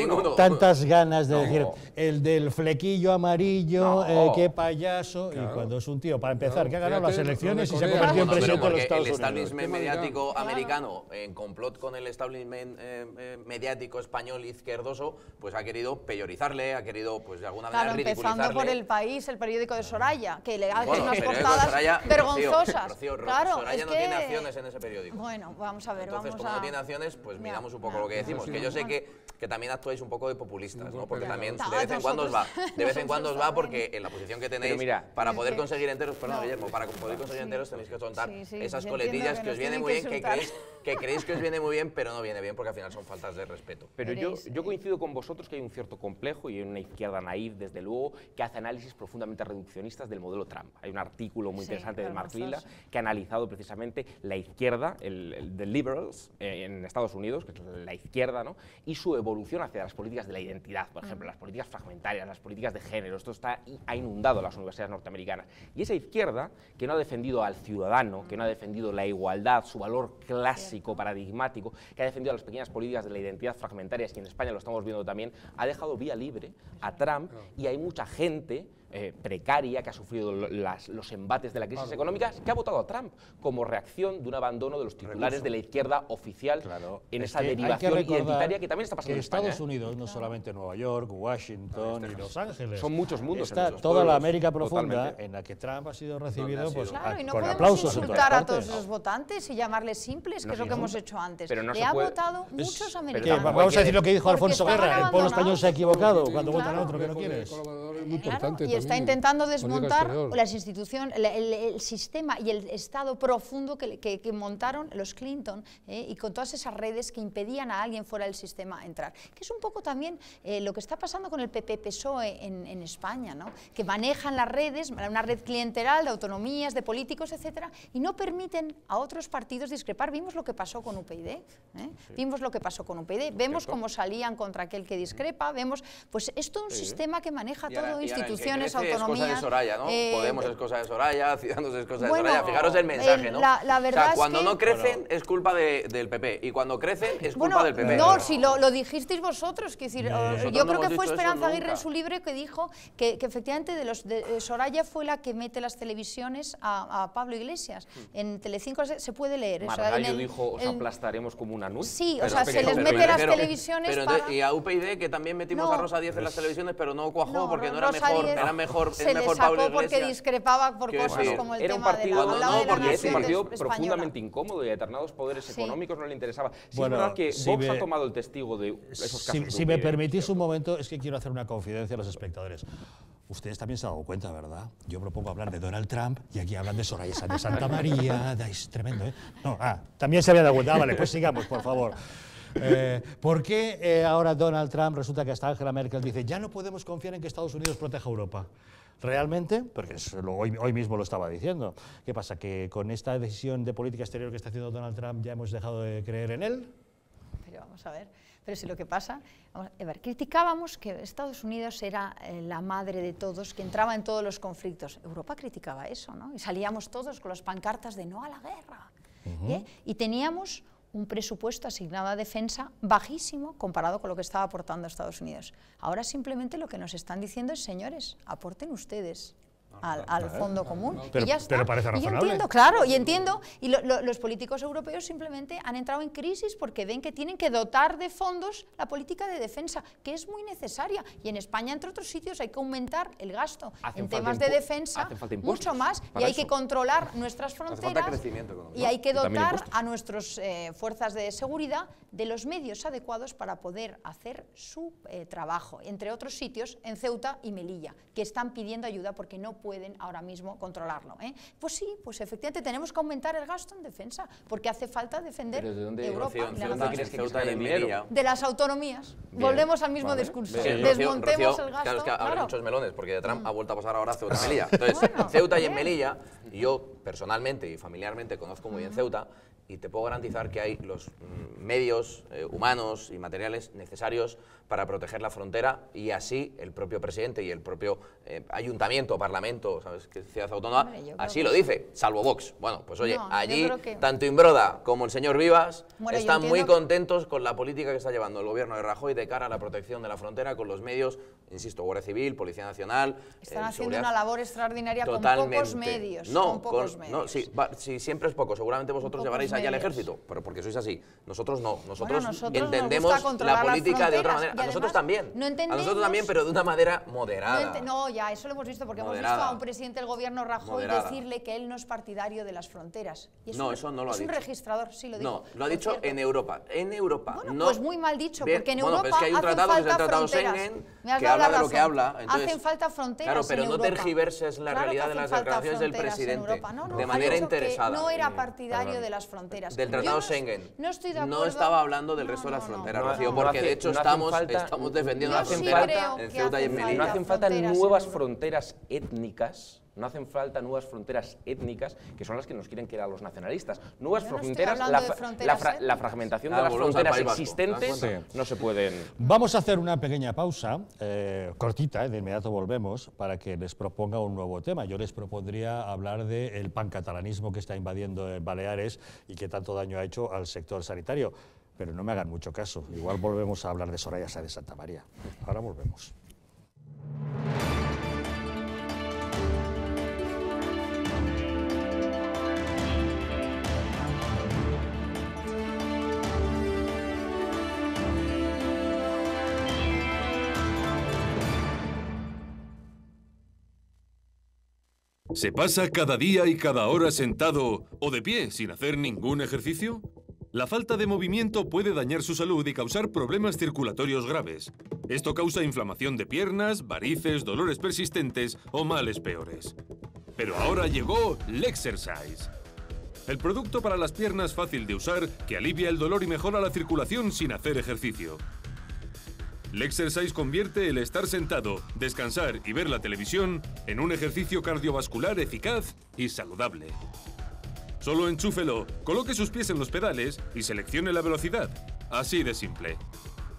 no hay tantas ganas de decir el del flequillo amarillo, qué payaso, y cuando es un tío, para empezar, que ha ganado las elecciones y se ha convertido en presidente de los Estados el Unidos? establishment mediático americano, en complot con el establishment mediático español izquierdoso, pues ha querido peyorizarle, ha querido, pues de alguna manera ridiculizarle. Empezando por El País, el periódico de Soraya, que le hace unas el periódico de portadas Soraya, vergonzosas. Claro, Soraya es no que... tiene acciones en ese periódico. Bueno, vamos a ver, Entonces, como no tiene acciones, pues miramos un poco lo que decimos. Que yo sé que también actuáis un poco de populistas, ¿no? Porque también de vez en cuando os va. De vez en cuando os va porque en la posición que tenéis, para poder conseguir enteros, perdón, Guillermo, para poder conseguir enteros tenéis que soltar esas coletillas que os viene muy bien, que creéis que os viene muy bien, pero no viene bien porque al final son faltas de respeto. Pero yo coincido con vosotros que hay un cierto complejo y hay una izquierda naif, desde luego, que hace análisis profundamente reduccionistas del modelo Trump. Hay un artículo muy interesante de Mark Lilla que ha analizado precisamente la izquierda, the liberals, en Estados Unidos, que es la izquierda, ¿no? Y su evolución hacia las políticas de la identidad, por ejemplo, las políticas fragmentarias, las políticas de género. Esto ha inundado las universidades norteamericanas. Y esa izquierda, que no ha defendido al ciudadano, que no ha defendido la igualdad, su valor clásico, paradigmático, que ha defendido las pequeñas políticas de la identidad fragmentarias, y en España lo estamos viendo también, ha dejado vía libre a Trump, y hay mucha gente precaria que ha sufrido los embates de la crisis económica, que ha votado a Trump como reacción de un abandono de los titulares de la izquierda oficial en esa derivación identitaria que también está pasando en España. Estados Unidos, no solamente Nueva York, Washington y Los Ángeles. Son muchos mundos. Está toda la América profunda en la que Trump ha sido recibido pues, claro, y no con podemos aplausos en insultar todas a todos partes. los votantes y llamarles simples, que es lo que hemos hecho antes. Pero no Le se ha puede... votado muchos ¿Qué? americanos. Vamos a decir lo que dijo Porque Alfonso estaban Guerra, el pueblo español se ha equivocado cuando votan a otro que no quieres. Y está intentando desmontar las instituciones, el sistema y el estado profundo que montaron los Clinton y con todas esas redes que impedían a alguien fuera del sistema entrar. Que es un poco también lo que está pasando con el PP-PSOE en España, ¿no? Que manejan las redes, una red clientelar de autonomías, de políticos, etcétera, y no permiten a otros partidos discrepar. Vimos lo que pasó con UPyD, vimos lo que pasó con UPyD, vemos cómo salían contra aquel que discrepa, vemos, pues es todo un sistema que maneja todo, instituciones, autonomías. Es cosa de Soraya, ¿no? Podemos es cosa de Soraya, Ciudadanos es cosa de Soraya. Fijaros el mensaje, ¿no? La verdad, o sea, cuando es que, no crecen es culpa del PP y cuando crecen es culpa del PP. No, si lo dijisteis vosotros, que decir, yo creo que fue Esperanza Aguirre en su libro que dijo que efectivamente Soraya fue la que mete las televisiones a Pablo Iglesias. En Telecinco se puede leer. Margallo dijo, os aplastaremos como una nube. Sí, o sea, se les mete las televisiones para... Y a UPyD, que también metimos a Rosa Díez en las televisiones, pero no cuajó porque no era mejor, se le sacó porque discrepaba por cosas como el tema de la porque es un partido profundamente incómodo y a determinados poderes económicos no le interesaba. Sí, es verdad que Vox ha tomado el testigo de esos casos. Si me permitís un momento, es que quiero hacer una confidencia a los espectadores. Ustedes también se han dado cuenta, ¿verdad? Yo propongo hablar de Donald Trump y aquí hablan de Soraya de Santa María, es tremendo, ¿eh? No, también se había dado cuenta. Vale, pues sigamos, por favor. ¿Por qué ahora Donald Trump resulta que hasta Angela Merkel dice ya no podemos confiar en que Estados Unidos proteja a Europa? ¿Realmente? Porque hoy mismo lo estaba diciendo. ¿Qué pasa? ¿Que con esta decisión de política exterior que está haciendo Donald Trump ya hemos dejado de creer en él? Pero vamos a ver, pero si lo que pasa, vamos a ver, criticábamos que Estados Unidos era la madre de todos, que entraba en todos los conflictos. Europa criticaba eso, ¿no? Y salíamos todos con las pancartas de no a la guerra. Y teníamos un presupuesto asignado a defensa bajísimo comparado con lo que estaba aportando Estados Unidos. Ahora simplemente lo que nos están diciendo es, señores, aporten ustedes al fondo común. Pero, y ya está. Pero parece razonable. Y yo entiendo, claro, y entiendo. Y los políticos europeos simplemente han entrado en crisis porque ven que tienen que dotar de fondos la política de defensa, que es muy necesaria. Y en España, entre otros sitios, hay que aumentar el gasto en temas de defensa mucho más. Y hay que controlar nuestras fronteras y hay que dotar a nuestras fuerzas de seguridad de los medios adecuados para poder hacer su trabajo. Entre otros sitios, en Ceuta y Melilla, que están pidiendo ayuda porque no pueden ahora mismo controlarlo. Pues sí, pues efectivamente tenemos que aumentar el gasto en defensa, porque hace falta defender Europa. De las autonomías. Bien. Volvemos al mismo discurso. Desmontemos el gasto. Claro, es que abre muchos melones, porque de Trump ha vuelto a pasar ahora a Ceuta y Melilla. Entonces, Ceuta y en Melilla, yo personalmente y familiarmente conozco muy bien Ceuta, y te puedo garantizar que hay los medios humanos y materiales necesarios para proteger la frontera, y así el propio presidente y el propio ayuntamiento, parlamento, ¿sabes?, que ciudad autónoma, así lo dice, salvo Vox. Bueno, pues oye, allí tanto Imbroda como el señor Vivas están muy contentos con la política que está llevando el gobierno de Rajoy de cara a la protección de la frontera con los medios, insisto, Guardia Civil, Policía Nacional. Están haciendo una labor extraordinaria con pocos medios. Sí, siempre es poco. Seguramente vosotros llevaréis allá al ejército, pero porque sois así. Nosotros no. Nosotros entendemos la política de otra manera. A nosotros también. A nosotros también, pero de una manera moderada. No, ya, eso lo hemos visto, porque hemos visto a un presidente del gobierno Rajoy decirle que él no es partidario de las fronteras. No, eso no lo ha dicho. Es un registrador, sí lo dijo. No, lo ha dicho en Europa. En Europa. Bueno, pues muy mal dicho, porque en Europa es que hay un tratado, que es el Tratado Schengen, que habla de lo que habla. Hacen falta fronteras. Claro, pero no tergiverses la realidad de las declaraciones del presidente de manera interesada. No era partidario de las fronteras. Del Tratado Schengen. No estoy de acuerdo. No estaba hablando del resto de las fronteras, Rocío, porque de hecho estamos defendiendo la frontera en Ceuta y en Melilla. No hacen falta nuevas fronteras étnicas. No hacen falta nuevas fronteras étnicas, que son las que nos quieren quedar los nacionalistas. Nuevas fronteras, la fragmentación de las fronteras existentes no se pueden... Vamos a hacer una pequeña pausa, cortita, de inmediato volvemos, para que les proponga un nuevo tema. Yo les propondría hablar del pancatalanismo que está invadiendo Baleares y que tanto daño ha hecho al sector sanitario. Pero no me hagan mucho caso, igual volvemos a hablar de Soraya Sáenz de Santamaría. Ahora volvemos. ¿Se pasa cada día y cada hora sentado o de pie sin hacer ningún ejercicio? La falta de movimiento puede dañar su salud y causar problemas circulatorios graves. Esto causa inflamación de piernas, varices, dolores persistentes o males peores. Pero ahora llegó Lexercise, el producto para las piernas fácil de usar que alivia el dolor y mejora la circulación sin hacer ejercicio. Lexercise convierte el estar sentado, descansar y ver la televisión en un ejercicio cardiovascular eficaz y saludable. Solo enchúfelo, coloque sus pies en los pedales y seleccione la velocidad. Así de simple.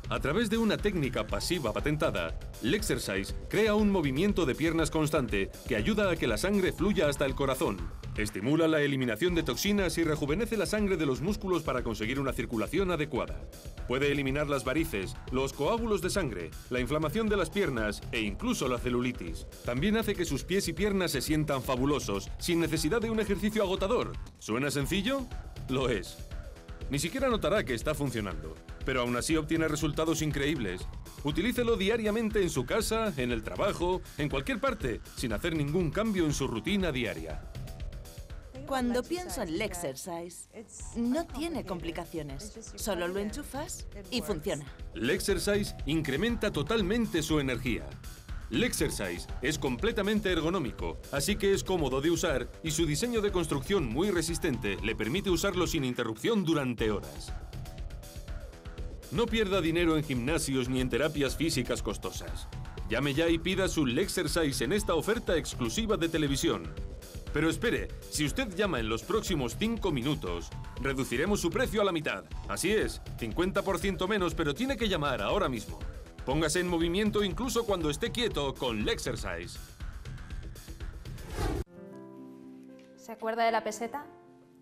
A través de una técnica pasiva patentada, Lexercise crea un movimiento de piernas constante que ayuda a que la sangre fluya hasta el corazón. Estimula la eliminación de toxinas y rejuvenece la sangre de los músculos para conseguir una circulación adecuada. Puede eliminar las varices, los coágulos de sangre, la inflamación de las piernas e incluso la celulitis. También hace que sus pies y piernas se sientan fabulosos, sin necesidad de un ejercicio agotador. ¿Suena sencillo? Lo es. Ni siquiera notará que está funcionando, pero aún así obtiene resultados increíbles. Utilícelo diariamente en su casa, en el trabajo, en cualquier parte, sin hacer ningún cambio en su rutina diaria. Cuando pienso en Lexercise, no tiene complicaciones. Solo lo enchufas y funciona. Lexercise incrementa totalmente su energía. Lexercise es completamente ergonómico, así que es cómodo de usar y su diseño de construcción muy resistente le permite usarlo sin interrupción durante horas. No pierda dinero en gimnasios ni en terapias físicas costosas. Llame ya y pida su Lexercise en esta oferta exclusiva de televisión. Pero espere, si usted llama en los próximos 5 minutos, reduciremos su precio a la mitad. Así es, 50% menos, pero tiene que llamar ahora mismo. Póngase en movimiento incluso cuando esté quieto con Lexercise. ¿Se acuerda de la peseta?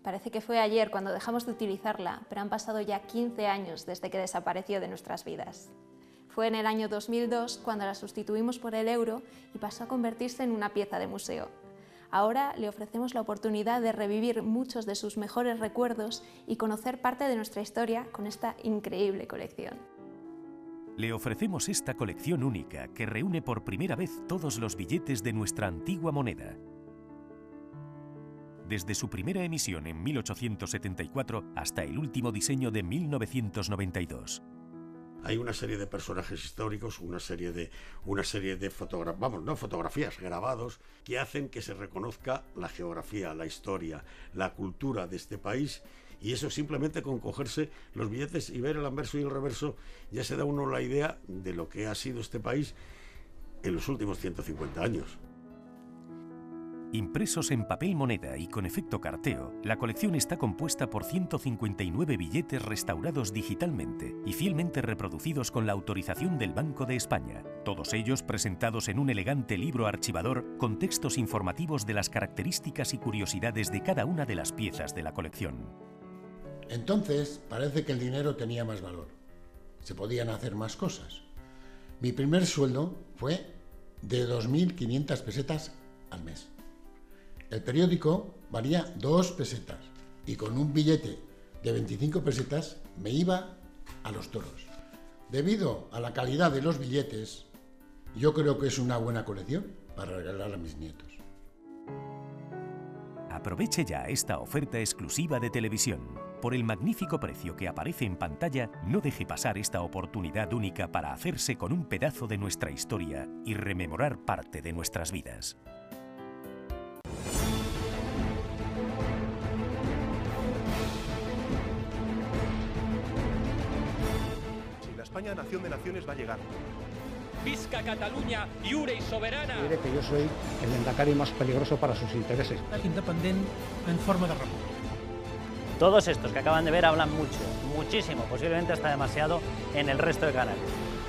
Parece que fue ayer cuando dejamos de utilizarla, pero han pasado ya 15 años desde que desapareció de nuestras vidas. Fue en el año 2002 cuando la sustituimos por el euro y pasó a convertirse en una pieza de museo. Ahora le ofrecemos la oportunidad de revivir muchos de sus mejores recuerdos y conocer parte de nuestra historia con esta increíble colección. Le ofrecemos esta colección única que reúne por primera vez todos los billetes de nuestra antigua moneda. Desde su primera emisión en 1874 hasta el último diseño de 1992. Hay una serie de personajes históricos, una serie de fotografías, grabados, que hacen que se reconozca la geografía, la historia, la cultura de este país, y eso simplemente con cogerse los billetes y ver el anverso y el reverso ya se da uno la idea de lo que ha sido este país en los últimos 150 años. Impresos en papel moneda y con efecto carteo, la colección está compuesta por 159 billetes restaurados digitalmente y fielmente reproducidos con la autorización del Banco de España, todos ellos presentados en un elegante libro archivador con textos informativos de las características y curiosidades de cada una de las piezas de la colección. Entonces parece que el dinero tenía más valor. Se podían hacer más cosas. Mi primer sueldo fue de 2.500 pesetas al mes. El periódico valía 2 pesetas y con un billete de 25 pesetas me iba a los toros. Debido a la calidad de los billetes, yo creo que es una buena colección para regalar a mis nietos. Aproveche ya esta oferta exclusiva de televisión. Por el magnífico precio que aparece en pantalla, no deje pasar esta oportunidad única para hacerse con un pedazo de nuestra historia y rememorar parte de nuestras vidas. La España nación de naciones va a llegar. Visca Catalunya, lliure i soberana. Diré que yo soy el Lehendakari más peligroso para sus intereses. Independent en forma de república. Todos estos que acaban de ver hablan mucho, muchísimo, posiblemente hasta demasiado en el resto de canales.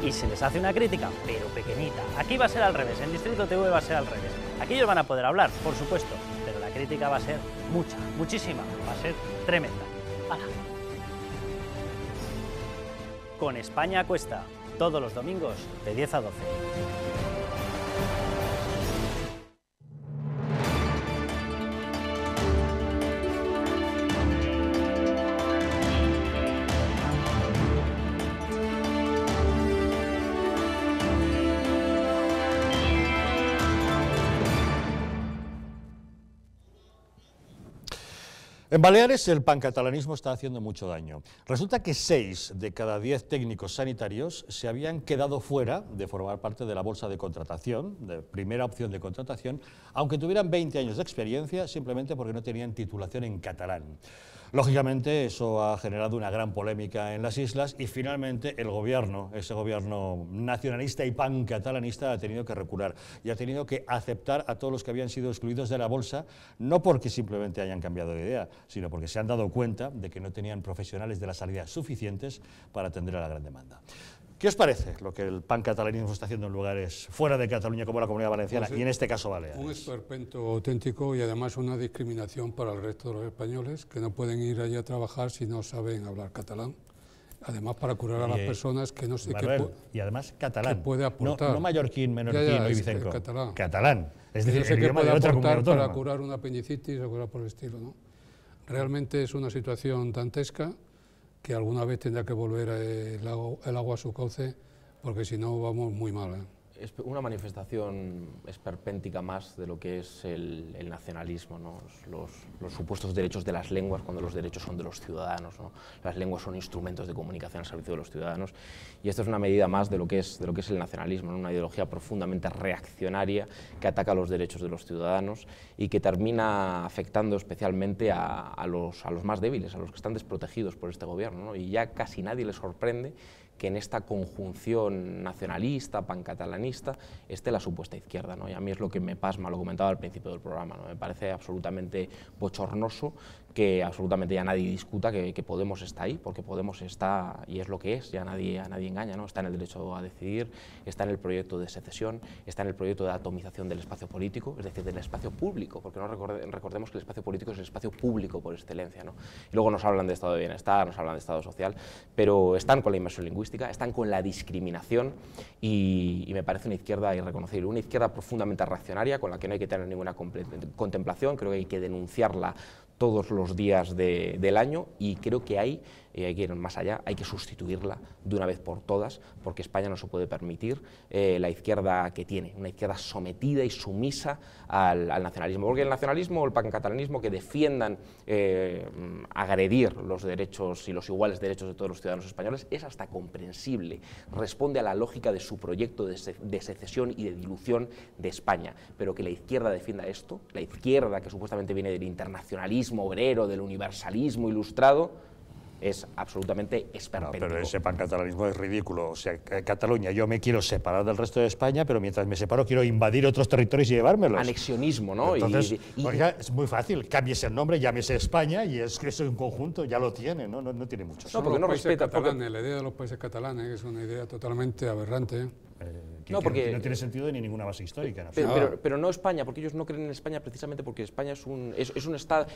Y se les hace una crítica, pero pequeñita. Aquí va a ser al revés, en Distrito TV va a ser al revés. Aquí ellos van a poder hablar, por supuesto, pero la crítica va a ser mucha, muchísima, va a ser tremenda. ¡Hala! Con España Cuesta, todos los domingos de 10 a 12. En Baleares el pancatalanismo está haciendo mucho daño. Resulta que 6 de cada 10 técnicos sanitarios se habían quedado fuera de formar parte de la bolsa de contratación, de primera opción de contratación, aunque tuvieran 20 años de experiencia, simplemente porque no tenían titulación en catalán. Lógicamente eso ha generado una gran polémica en las islas y finalmente el gobierno, ese gobierno nacionalista y pancatalanista, ha tenido que recular y ha tenido que aceptar a todos los que habían sido excluidos de la bolsa, no porque simplemente hayan cambiado de idea, sino porque se han dado cuenta de que no tenían profesionales de la sanidad suficientes para atender a la gran demanda. ¿Qué os parece lo que el pancatalanismo está haciendo en lugares fuera de Cataluña como la Comunidad Valenciana y en este caso Baleares? Un esperpento auténtico y además una discriminación para el resto de los españoles que no pueden ir allí a trabajar si no saben hablar catalán. Además para curar a las personas que no sé y además catalán, qué puede aportar. No mallorquín, menorquín o ibicenco. Catalán. Es decir, no sé el qué idioma puede de otra aportar comunidad para autónoma. curar una apendicitis o cosas por el estilo, ¿no? Realmente es una situación dantesca que alguna vez tendrá que volver el agua a su cauce, porque si no vamos muy mal, ¿eh? Es una manifestación esperpéntica más de lo que es el nacionalismo, ¿no? Los supuestos derechos de las lenguas, cuando los derechos son de los ciudadanos, ¿no? Las lenguas son instrumentos de comunicación al servicio de los ciudadanos, y esto es una medida más de lo que es el nacionalismo, ¿no? Una ideología profundamente reaccionaria que ataca los derechos de los ciudadanos y que termina afectando especialmente a los más débiles, a los que están desprotegidos por este gobierno, ¿no? Y ya casi nadie le sorprende que en esta conjunción nacionalista, pancatalanista, esté la supuesta izquierda, ¿no? Y a mí es lo que me pasma, lo comentaba al principio del programa, ¿no? Me parece absolutamente bochornoso que absolutamente ya nadie discuta que Podemos está ahí, porque Podemos está, y es lo que es, ya nadie engaña, ¿no? Está en el derecho a decidir, está en el proyecto de secesión, está en el proyecto de atomización del espacio político, es decir, del espacio público, porque no recordemos que el espacio político es el espacio público por excelencia, ¿no? Y luego nos hablan de estado de bienestar, nos hablan de estado social, pero están con la inmersión lingüística, están con la discriminación y me parece una izquierda irreconocible, una izquierda profundamente reaccionaria con la que no hay que tener ninguna contemplación, creo que hay que denunciarla todos los días del año y creo que hay que ir más allá, hay que sustituirla de una vez por todas, porque España no se puede permitir la izquierda que tiene, una izquierda sometida y sumisa al nacionalismo, porque el nacionalismo o el pancatalanismo que defiendan agredir los derechos y los iguales derechos de todos los ciudadanos españoles es hasta comprensible, responde a la lógica de su proyecto de secesión y de dilución de España, pero que la izquierda defienda esto, la izquierda que supuestamente viene del internacionalismo obrero, del universalismo ilustrado, es absolutamente esperpéntico. Pero ese pancatalanismo es ridículo. O sea, Cataluña, yo me quiero separar del resto de España, pero mientras me separo quiero invadir otros territorios y llevármelos. Anexionismo, ¿no? Entonces, oiga, es muy fácil, cámbiese el nombre, llámese España y es que eso es un conjunto, ya lo tiene, no tiene mucho. No, porque no respeta. La idea de los países catalanes es una idea totalmente aberrante. No, porque no tiene sentido ni ninguna base histórica. Pero no España, porque ellos no creen en España precisamente porque España es un Estado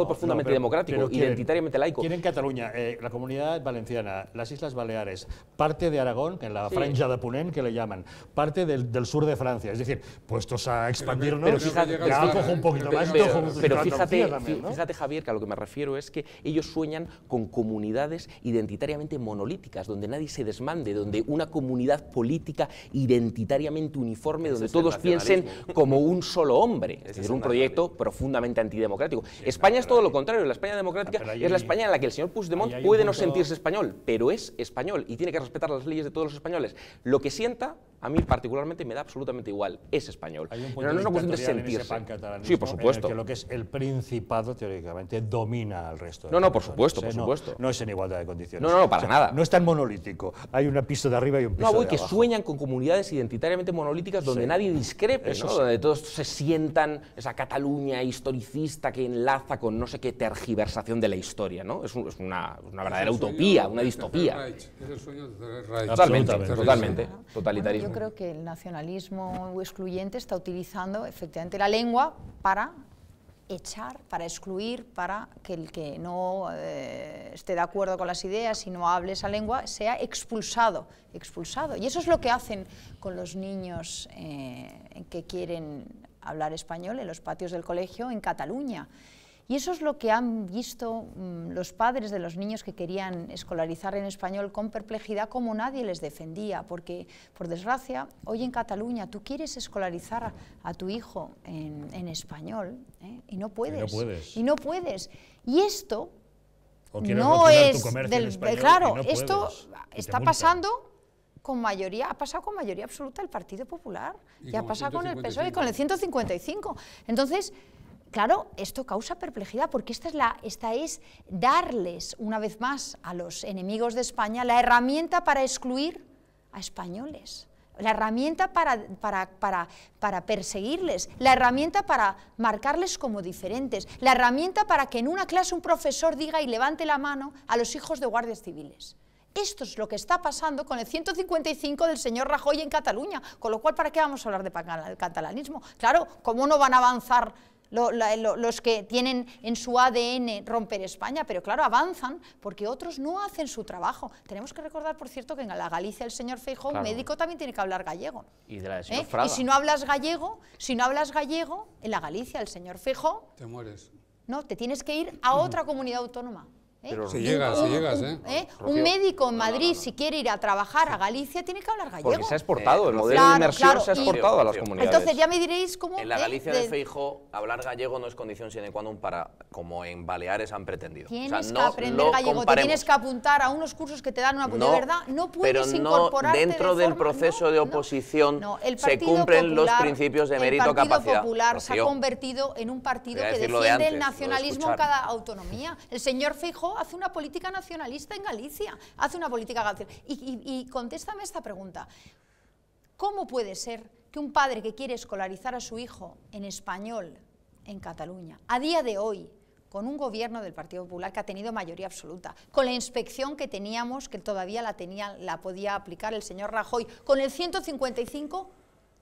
profundamente democrático, identitariamente laico. Quieren Cataluña, la Comunidad Valenciana, las Islas Baleares, parte de Aragón, que en la franja de Ponent, que le llaman, parte del sur de Francia. Es decir, puestos a expandirnos, ya cojo un poquito más. Pero fíjate, Javier, que a lo que me refiero es que ellos sueñan con comunidades identitariamente monolíticas, donde nadie se desmande, donde una comunidad política identitariamente uniforme, donde todos piensen como un solo hombre. Es decir, un proyecto profundamente antidemocrático. España es todo lo contrario. La España democrática es la España en la que el señor Puigdemont puede no sentirse español, pero es español y tiene que respetar las leyes de todos los españoles. Lo que sienta, a mí particularmente me da absolutamente igual, es español. Pero no es una cuestión de sentirse. Sí, por supuesto. Que lo que es el Principado, teóricamente, domina al resto. No, por supuesto, por supuesto. No es en igualdad de condiciones. No, para nada. No es tan monolítico. Hay un piso de arriba y un piso de abajo. Que sueñan con comunidades identitariamente monolíticas donde nadie discrepe, ¿no? Donde todos se sientan esa Cataluña historicista que enlaza con no sé qué tergiversación de la historia, ¿no? Es una verdadera utopía, una distopía. Es el sueño de Reich. Totalmente. Totalitarismo. Yo creo que el nacionalismo excluyente está utilizando efectivamente la lengua para echar, para excluir, para que el que no esté de acuerdo con las ideas y no hable esa lengua sea expulsado. Y eso es lo que hacen con los niños que quieren hablar español en los patios del colegio en Cataluña. Y eso es lo que han visto los padres de los niños que querían escolarizar en español con perplejidad, como nadie les defendía, porque, por desgracia, hoy en Cataluña tú quieres escolarizar a tu hijo en español y no puedes. Y esto no es claro, esto está pasando con mayoría, ha pasado con mayoría absoluta el Partido Popular, y ha pasado con el PSOE, con el 155. Entonces, claro, esto causa perplejidad porque esta es darles, una vez más, a los enemigos de España la herramienta para excluir a españoles, la herramienta para perseguirles, la herramienta para marcarles como diferentes, la herramienta para que en una clase un profesor diga y levante la mano a los hijos de guardias civiles. Esto es lo que está pasando con el 155 del señor Rajoy en Cataluña, con lo cual, ¿para qué vamos a hablar de catalanismo? Claro, ¿cómo no van a avanzar los que tienen en su ADN romper España? Pero claro, avanzan porque otros no hacen su trabajo. Tenemos que recordar, por cierto, que en la Galicia el señor Feijóo, un médico, también tiene que hablar gallego. Y de la del señor Fraga. Y si no hablas gallego, en la Galicia el señor Feijóo, te mueres. No, te tienes que ir a otra comunidad autónoma. Si llegas, un médico en Madrid, si quiere ir a trabajar a Galicia, tiene que hablar gallego. Porque se ha exportado, el modelo de inmersión se ha exportado a las comunidades. Entonces ya me diréis cómo... En la Galicia de Feijóo, hablar gallego no es condición sine qua non para, como en Baleares han pretendido. Tienes que aprender gallego, te tienes que apuntar a unos cursos que te dan una... de verdad, no puedes incorporarte dentro del proceso de oposición se cumplen los principios de mérito, capacidad. El Partido Popular se ha convertido en un partido que defiende el nacionalismo en cada autonomía. El señor Feijóo hace una política nacionalista en Galicia, y contéstame esta pregunta: ¿cómo puede ser que un padre que quiere escolarizar a su hijo en español en Cataluña, a día de hoy, con un gobierno del Partido Popular que ha tenido mayoría absoluta, con la inspección que teníamos, que todavía la podía aplicar el señor Rajoy, con el 155,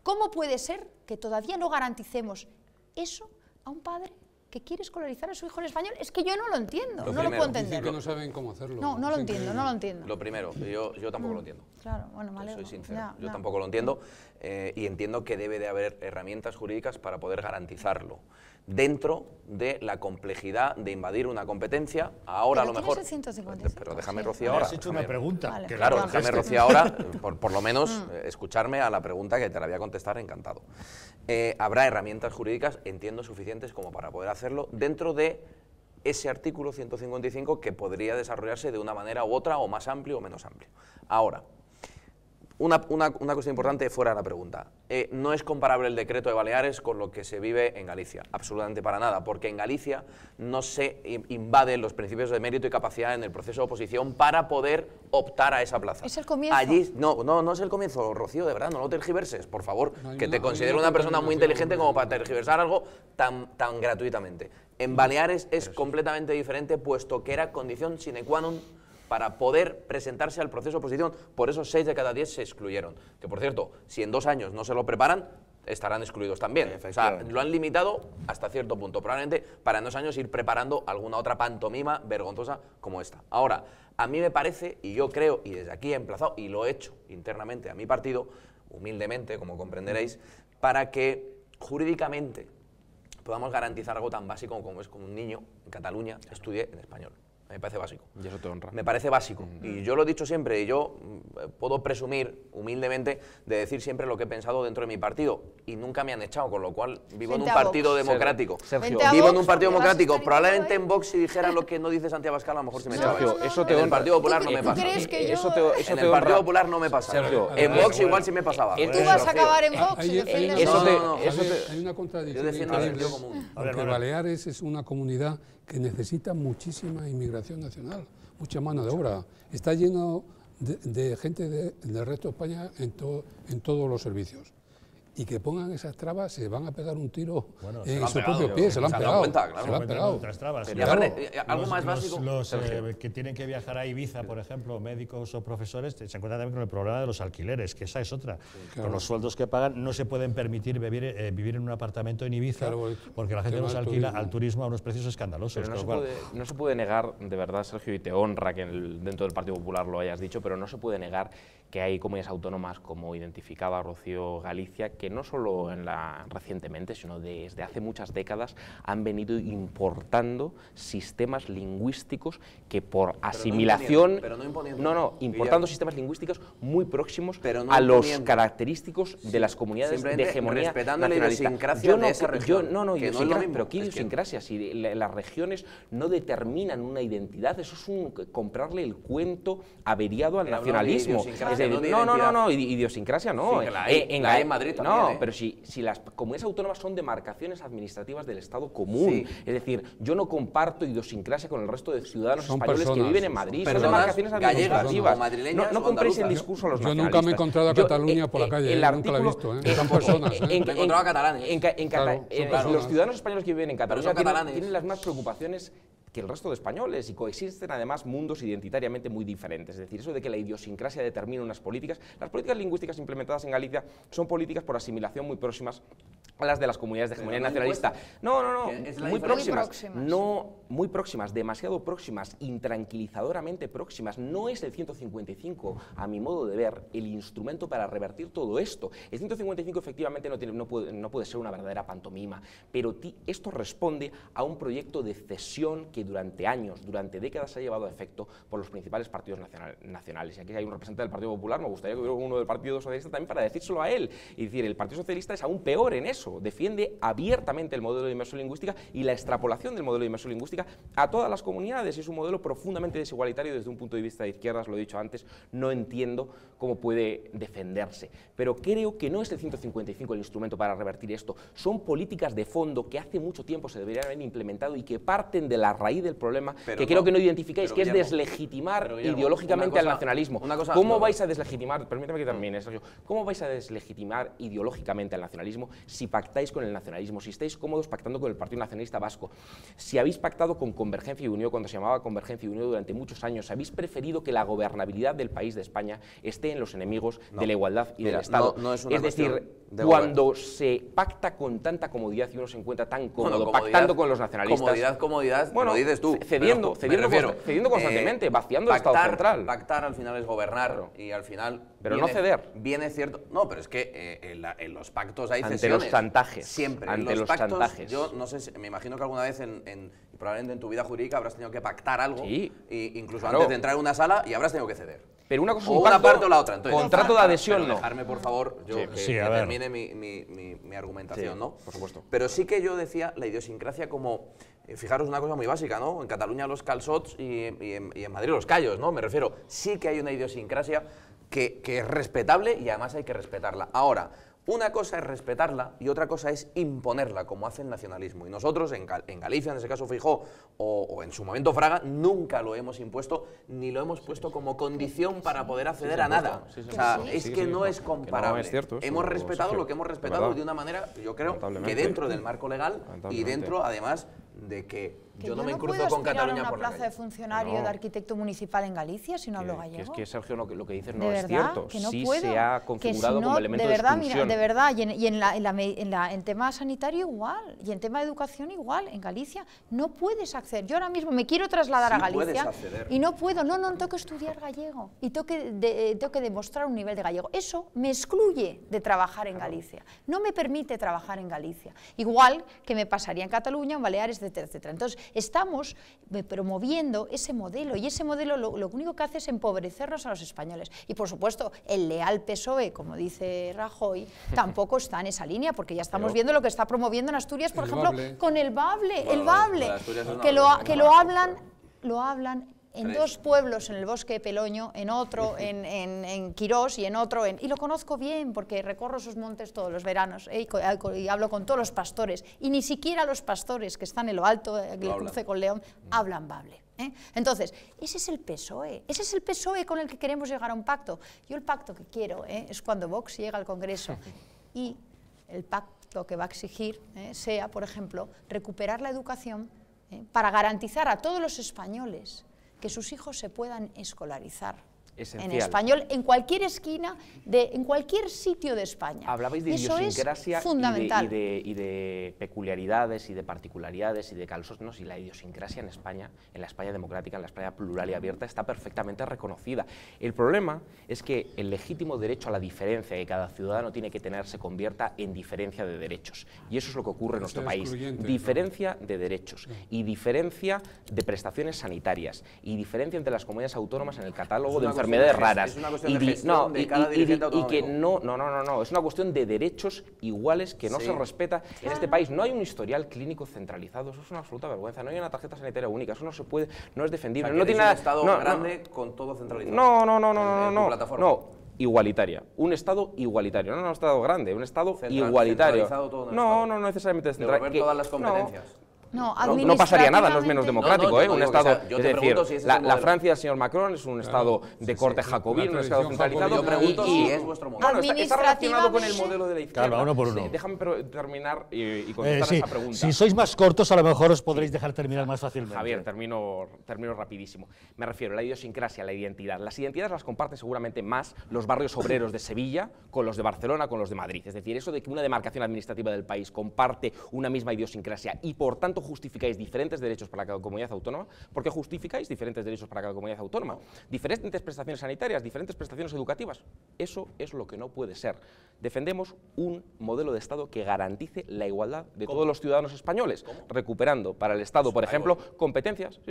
¿cómo puede ser que todavía no garanticemos eso a un padre que quiere escolarizar a su hijo en español? Es que yo no lo entiendo, no lo puedo entender. Dicen que no saben cómo hacerlo. No lo entiendo. Lo primero, yo tampoco lo entiendo. Claro, bueno, me alegro. Soy sincero, yo tampoco lo entiendo y entiendo que debe de haber herramientas jurídicas para poder garantizarlo dentro de la complejidad de invadir una competencia. Ahora a lo mejor... Pero déjame, Rocío, ahora. Has hecho una pregunta. Vale, claro, déjame, Rocío, ahora, por lo menos, escucharme a la pregunta que te la voy a contestar encantado. Habrá herramientas jurídicas, entiendo, suficientes como para poder hacerlo dentro de ese artículo 155 que podría desarrollarse de una manera u otra, o más amplio o menos amplio. Ahora, Una cosa importante fuera de la pregunta. No es comparable el decreto de Baleares con lo que se vive en Galicia, absolutamente para nada, porque en Galicia no se invaden los principios de mérito y capacidad en el proceso de oposición para poder optar a esa plaza. ¿Es el comienzo? Allí, no es el comienzo, Rocío, de verdad, no lo tergiverses, por favor, que te considero una persona muy inteligente como para tergiversar algo tan gratuitamente. En Baleares es completamente diferente, puesto que era condición sine qua non para poder presentarse al proceso de oposición. Por eso 6 de cada 10 se excluyeron. Que, por cierto, si en 2 años no se lo preparan, estarán excluidos también. O sea, lo han limitado hasta cierto punto. Probablemente para en 2 años ir preparando alguna otra pantomima vergonzosa como esta. Ahora, a mí me parece, y yo creo, y desde aquí he emplazado, y lo he hecho internamente a mi partido, humildemente, como comprenderéis, para que jurídicamente podamos garantizar algo tan básico como es que un niño en Cataluña estudie en español. Me parece básico. Y eso te honra. Me parece básico. Y yo lo he dicho siempre, y yo puedo presumir humildemente de decir siempre lo que he pensado dentro de mi partido. Y nunca me han echado, con lo cual vivo en un partido democrático. Sergio, vivo en un partido democrático. Probablemente en Vox, si dijera lo que no dice Santiago Abascal, a lo mejor se me echaba. Sergio, eso te en honra. el Partido Popular no me pasa. ¿Crees que yo... En el Partido Popular no me pasa. Sergio, en Vox igual sí me pasaba. ¿Tú vas a acabar en Vox? Hay una contradicción increíble, porque Baleares es una comunidad que necesita muchísima inmigración nacional, mucha mano de obra. Está lleno de gente del resto de España en todos los servicios. Y que pongan esas trabas, se van a pegar un tiro en su propio pie, se lo han pegado. Se lo han pegado. Algo más básico. Los que tienen que viajar a Ibiza, por ejemplo, médicos o profesores, se encuentran también con el problema de los alquileres, que esa es otra. Con los sueldos que pagan no se pueden permitir vivir en un apartamento en Ibiza, porque la gente los alquila al turismo a unos precios escandalosos. Pero no se puede negar, de verdad, Sergio, y te honra que dentro del Partido Popular lo hayas dicho, pero no se puede negar que hay comunidades autónomas, como identificaba Rocío, Galicia, que no solo recientemente, sino desde hace muchas décadas han venido importando sistemas lingüísticos que por asimilación... importando sistemas lingüísticos muy próximos a los característicos de las comunidades de hegemonía respetando nacionalista. la idiosincrasia de esa región. Pero ¿qué idiosincrasia? Si las regiones no determinan una identidad, eso es comprarle el cuento averiado al nacionalismo. Idiosincrasia no. Sí, la hay en Madrid también. No, pero si las comunidades autónomas son demarcaciones administrativas del Estado común, es decir, yo no comparto idiosincrasia con el resto de ciudadanos españoles que viven en Madrid, son demarcaciones administrativas. No compréis el discurso a los nacionalistas. Yo nunca me he encontrado a Cataluña por la calle, nunca la he visto, son personas. Me he encontrado a catalanes. Los ciudadanos españoles que viven en Cataluña tienen las mismas preocupaciones que el resto de españoles, y coexisten además mundos identitariamente muy diferentes. Es decir, eso de que la idiosincrasia determina unas políticas. Las políticas lingüísticas implementadas en Galicia son políticas por asimilación muy próximas a las de las comunidades de hegemonía nacionalista. Muy próximas. No, muy próximas, demasiado próximas, intranquilizadoramente próximas. No es el 155, a mi modo de ver, el instrumento para revertir todo esto. El 155 efectivamente no puede ser una verdadera pantomima, pero esto responde a un proyecto de cesión que durante años, durante décadas se ha llevado a efecto por los principales partidos nacionales. Y aquí hay un representante del Partido Popular, me gustaría que hubiera uno del Partido Socialista también para decírselo a él. Y decir, el Partido Socialista es aún peor en eso, defiende abiertamente el modelo de inmersión lingüística y la extrapolación del modelo de inmersión lingüística a todas las comunidades. Es un modelo profundamente desigualitario desde un punto de vista de izquierdas, lo he dicho antes, no entiendo cómo puede defenderse. Pero creo que no es el 155 el instrumento para revertir esto, son políticas de fondo que hace mucho tiempo se deberían haber implementado y que parten de la raíz del problema, que creo que no identificáis, que es deslegitimar ideológicamente al nacionalismo. ¿Cómo vais a deslegitimar, permítame que termine, Sergio, cómo vais a deslegitimar ideológicamente al nacionalismo si pactáis con el nacionalismo, si estáis cómodos pactando con el Partido Nacionalista Vasco, si habéis pactado con Convergencia y Unió cuando se llamaba Convergencia y Unió durante muchos años, habéis preferido que la gobernabilidad del país de España esté en los enemigos de la igualdad y del Estado? Es decir, cuando se pacta con tanta comodidad y uno se encuentra tan cómodo pactando con los nacionalistas. Comodidad, bueno, lo dices tú. Cediendo constantemente, vaciando el Estado central. Pactar al final es gobernar y al final... Pero no ceder. Viene cierto... No, pero es que en los pactos hay cesiones. Ante los chantajes. Siempre. Ante los chantajes. Yo no sé, me imagino que alguna vez probablemente en tu vida jurídica habrás tenido que pactar algo, incluso antes de entrar en una sala, y habrás tenido que ceder. Pero una cosa es o una parte o la otra. Entonces, contrato de adhesión, no. Dejarme, por favor, que termine mi argumentación, ¿no? Por supuesto. Pero sí que yo decía la idiosincrasia como... Fijaros una cosa muy básica, ¿no? En Cataluña los calçots y en Madrid los callos, ¿no? Me refiero, sí que hay una idiosincrasia que es respetable y además hay que respetarla. Ahora, una cosa es respetarla y otra cosa es imponerla, como hace el nacionalismo. Y nosotros, en Galicia, en ese caso Feijóo, o en su momento Fraga, nunca lo hemos impuesto, ni lo hemos puesto como condición para poder acceder a nada. O sea, es que no es comparable. Es cierto, hemos respetado lo que hemos respetado de una manera, yo creo, que dentro del marco legal y dentro, además, de que yo no me cruzo con Cataluña por la calle. ¿No puedo aspirar a una plaza de funcionario de arquitecto municipal en Galicia si no hablo gallego? Es que, Sergio, lo que dices ¿De no es verdad? cierto. Que no sí puedo. se ha configurado como elemento de verdad, exclusión. Mira, de verdad, y en tema sanitario igual, y en tema de educación igual, en Galicia no puedes acceder. Yo ahora mismo me quiero trasladar a Galicia y no puedo, no tengo que estudiar gallego y tengo que demostrar un nivel de gallego. Eso me excluye de trabajar en Galicia, no me permite trabajar en Galicia. Igual que me pasaría en Cataluña, en Baleares, etcétera, etcétera. Entonces, estamos promoviendo ese modelo y ese modelo lo único que hace es empobrecernos a los españoles. Y por supuesto, el leal PSOE, como dice Rajoy, tampoco está en esa línea, porque ya estamos viendo lo que está promoviendo en Asturias, por ejemplo, con el Bable, que lo hablan en dos pueblos, en el Bosque de Peloño, en otro, en Quirós y en otro, y lo conozco bien porque recorro esos montes todos los veranos y hablo con todos los pastores, y ni siquiera los pastores que están en lo alto del cruce con León hablan bable. Entonces, ese es el PSOE con el que queremos llegar a un pacto. Yo el pacto que quiero es cuando Vox llega al Congreso y el pacto que va a exigir sea, por ejemplo, recuperar la educación para garantizar a todos los españoles que sus hijos se puedan escolarizar en español en cualquier esquina, en cualquier sitio de España. Hablabais de eso idiosincrasia es fundamental. y de peculiaridades y de particularidades y de calzos, y la idiosincrasia en España, en la España democrática, en la España plural y abierta, está perfectamente reconocida. El problema es que el legítimo derecho a la diferencia que cada ciudadano tiene que tener se convierta en diferencia de derechos. Y eso es lo que ocurre en nuestro país. Diferencia de derechos y diferencia de prestaciones sanitarias y diferencia entre las comunidades autónomas en el catálogo de enfermedades raras. Es una cuestión de gestión de cada dirigente autonómico. Y que no, es una cuestión de derechos iguales que no se respeta en este país. No hay un historial clínico centralizado, eso es una absoluta vergüenza. No hay una tarjeta sanitaria única, eso no se puede, no es defendible. O sea, no tiene un Estado grande con todo centralizado. No. Igualitaria, un Estado igualitario, no un Estado grande, un Estado igualitario. No necesariamente centralizado. Todas las competencias. No pasaría nada, no es menos democrático, un Estado, yo te pregunto si la Francia del señor Macron es un Estado de corte jacobino, un Estado centralizado. Yo pregunto si es vuestro modelo. Está relacionado con el modelo de la izquierda. Calma, uno por uno. Déjame terminar y contestar esa pregunta. Si sois más cortos, a lo mejor os podréis dejar terminar más fácilmente. Javier, termino rapidísimo. Me refiero a la idiosincrasia, la identidad. Las identidades las comparten seguramente más los barrios obreros de Sevilla con los de Barcelona, con los de Madrid. Es decir, eso de que una demarcación administrativa del país comparte una misma idiosincrasia y por tanto justificáis diferentes derechos para cada comunidad autónoma, ¿por qué justificáis diferentes derechos para cada comunidad autónoma? Diferentes prestaciones sanitarias, diferentes prestaciones educativas. Eso es lo que no puede ser. Defendemos un modelo de Estado que garantice la igualdad de todos los ciudadanos españoles, recuperando para el Estado, por ejemplo, competencias.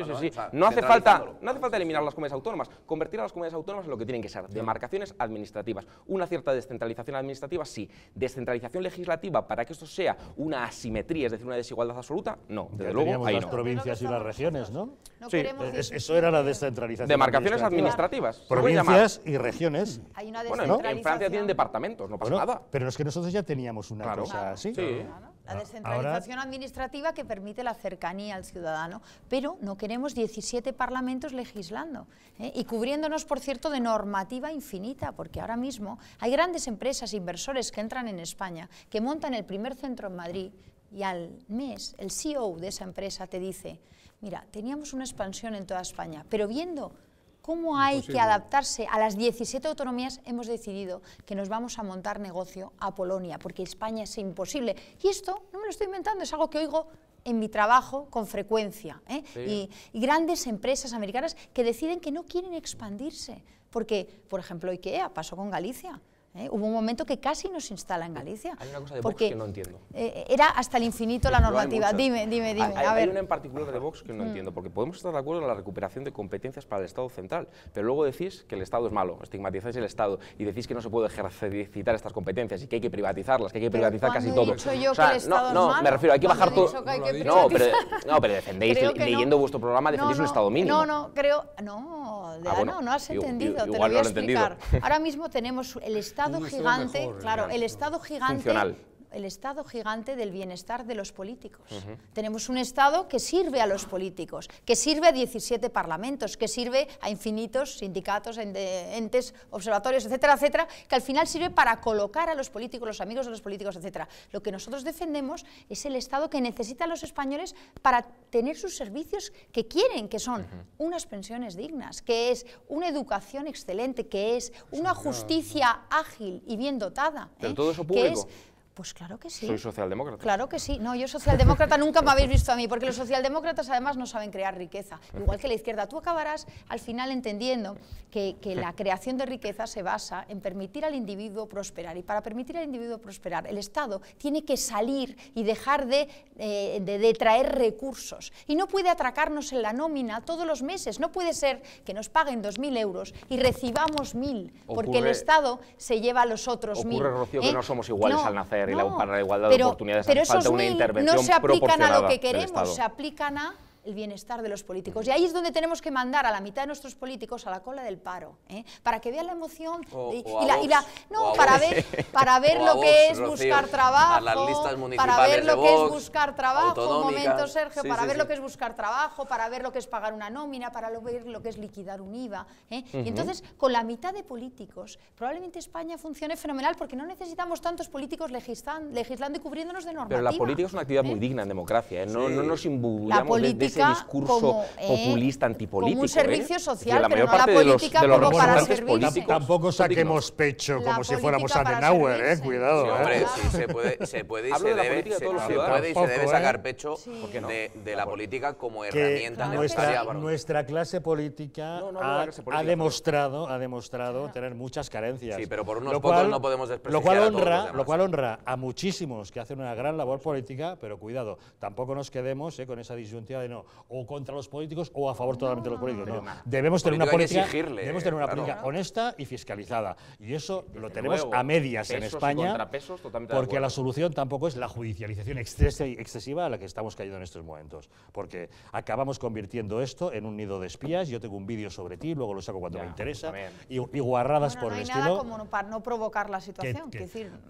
No hace falta eliminar las comunidades autónomas, convertir a las comunidades autónomas en lo que tienen que ser, demarcaciones administrativas. Una cierta descentralización administrativa, sí. Descentralización legislativa para que esto sea una asimetría, es decir, una desigualdad absoluta, no. Desde luego, ahí las provincias y las regiones, ¿no? Sí, eso era la descentralización. Demarcaciones administrativas. Provincias y regiones. Hay una en Francia tienen departamentos, no pasa nada. Pero es que nosotros ya teníamos una cosa así. La descentralización administrativa que permite la cercanía al ciudadano, pero no queremos 17 parlamentos legislando y cubriéndonos, por cierto, de normativa infinita, porque ahora mismo hay grandes empresas, inversores que entran en España, que montan el primer centro en Madrid y al mes el CEO de esa empresa te dice, mira, teníamos una expansión en toda España, pero viendo cómo hay que adaptarse a las 17 autonomías, hemos decidido que nos vamos a montar negocio a Polonia, porque España es imposible. Y esto no me lo estoy inventando, es algo que oigo en mi trabajo con frecuencia. Y grandes empresas americanas que deciden que no quieren expandirse, porque, por ejemplo, IKEA pasó con Galicia. Hubo un momento que casi no se instala en Galicia. Hay una cosa de Vox que no entiendo. Era hasta el infinito la normativa. Dime. Hay una en particular de Vox que no entiendo, porque podemos estar de acuerdo en la recuperación de competencias para el Estado central, pero luego decís que el Estado es malo, estigmatizáis el Estado y decís que no se puede ejercitar estas competencias y que hay que privatizarlas, que hay que privatizar casi todo. Me refiero, hay que bajar todo. No, pero defendéis, leyendo vuestro programa, defendéis un Estado mínimo. No has entendido, te lo voy a explicar. Ahora mismo tenemos el Estado gigante, el Estado gigante. Funcional. El Estado gigante del bienestar de los políticos. Tenemos un Estado que sirve a los políticos, que sirve a 17 parlamentos, que sirve a infinitos sindicatos, entes, observatorios, etcétera, etcétera, que al final sirve para colocar a los políticos, los amigos de los políticos, etcétera. Lo que nosotros defendemos es el Estado que necesitan los españoles para tener sus servicios que quieren, que son unas pensiones dignas, que es una educación excelente, que es una justicia ágil y bien dotada. ¿Pero todo eso público? Pues claro que sí. ¿Soy socialdemócrata? Claro que sí. No, yo socialdemócrata nunca me habéis visto a mí, porque los socialdemócratas además no saben crear riqueza. Igual que la izquierda. Tú acabarás al final entendiendo que la creación de riqueza se basa en permitir al individuo prosperar. Y para permitir al individuo prosperar, el Estado tiene que salir y dejar de traer recursos. Y no puede atracarnos en la nómina todos los meses. No puede ser que nos paguen 2.000 euros y recibamos 1.000, porque el Estado se lleva a los otros 1.000. Ocurre, Rocío, que no somos iguales al nacer. Para la igualdad de oportunidades hace falta una intervención no se aplican a lo que queremos, se aplican a el bienestar de los políticos. Y ahí es donde tenemos que mandar a la mitad de nuestros políticos a la cola del paro, para que vean la emoción para ver lo que es buscar trabajo, para ver lo que es buscar trabajo, un momento, Sergio, para ver lo que es buscar trabajo, para ver lo que es pagar una nómina, para ver lo que es liquidar un IVA. Y entonces, con la mitad de políticos, probablemente España funcione fenomenal, porque no necesitamos tantos políticos legislando y cubriéndonos de normativa. Pero la política es una actividad muy digna en democracia, no nos imbuyamos de ese discurso populista antipolítico. Como un servicio social, pero no la política como para servirse. Tampoco saquemos pecho como si fuéramos Adenauer, cuidado. Sí, hombre, se puede y se debe sacar pecho de la política como herramienta necesaria. Nuestra clase política ha demostrado tener muchas carencias. Sí, pero por unos pocos no podemos desprestigiar a todos los demás. Lo cual honra a muchísimos que hacen una gran labor política, pero cuidado, tampoco nos quedemos con esa disyuntiva de o contra los políticos o a favor totalmente de los políticos. No. Debemos tener una política honesta y fiscalizada. Y eso lo tenemos a medias en España, porque la solución tampoco es la judicialización excesiva a la que estamos cayendo en estos momentos. Porque acabamos convirtiendo esto en un nido de espías. Yo tengo un vídeo sobre ti, luego lo saco cuando me interesa, y guarradas por el estilo. No hay nada como para no provocar la situación.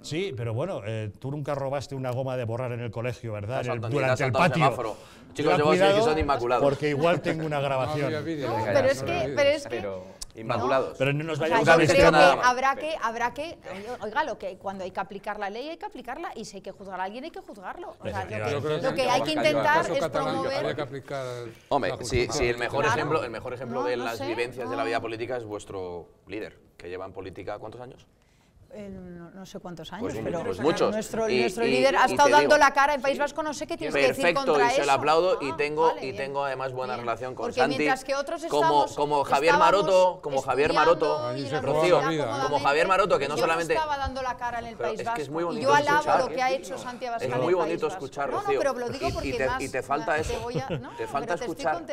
Sí, pero bueno, tú nunca robaste una goma de borrar en el colegio, ¿verdad? Durante el patio. Chicos, yo sé que son inmaculados. Porque igual tengo una grabación. Pero es que inmaculados. Pero no nos vayamos a creo que habrá que oiga, cuando hay que aplicar la ley hay que aplicarla, y si hay que juzgar a alguien hay que juzgarlo. O sea, lo que hay que intentar es promover. Hombre, si el mejor ejemplo de las vivencias de la vida política es vuestro líder, que lleva en política ¿cuántos años? No sé cuántos años, pero muchos. Nuestro líder ha estado dando la cara en País Vasco, no sé qué tienes que decir contra eso. Perfecto, y se lo aplaudo, y tengo además buena relación con Santi, mientras que otros como Javier Maroto, Rocío, como Javier Maroto, que no solamente... Yo no estaba dando la cara en el País Vasco, es muy bonito y yo alabo lo que ha hecho Santi Abascal en el País Vasco. Es muy bonito escuchar, Rocío, pero lo digo porque y te falta eso, te falta escuchar.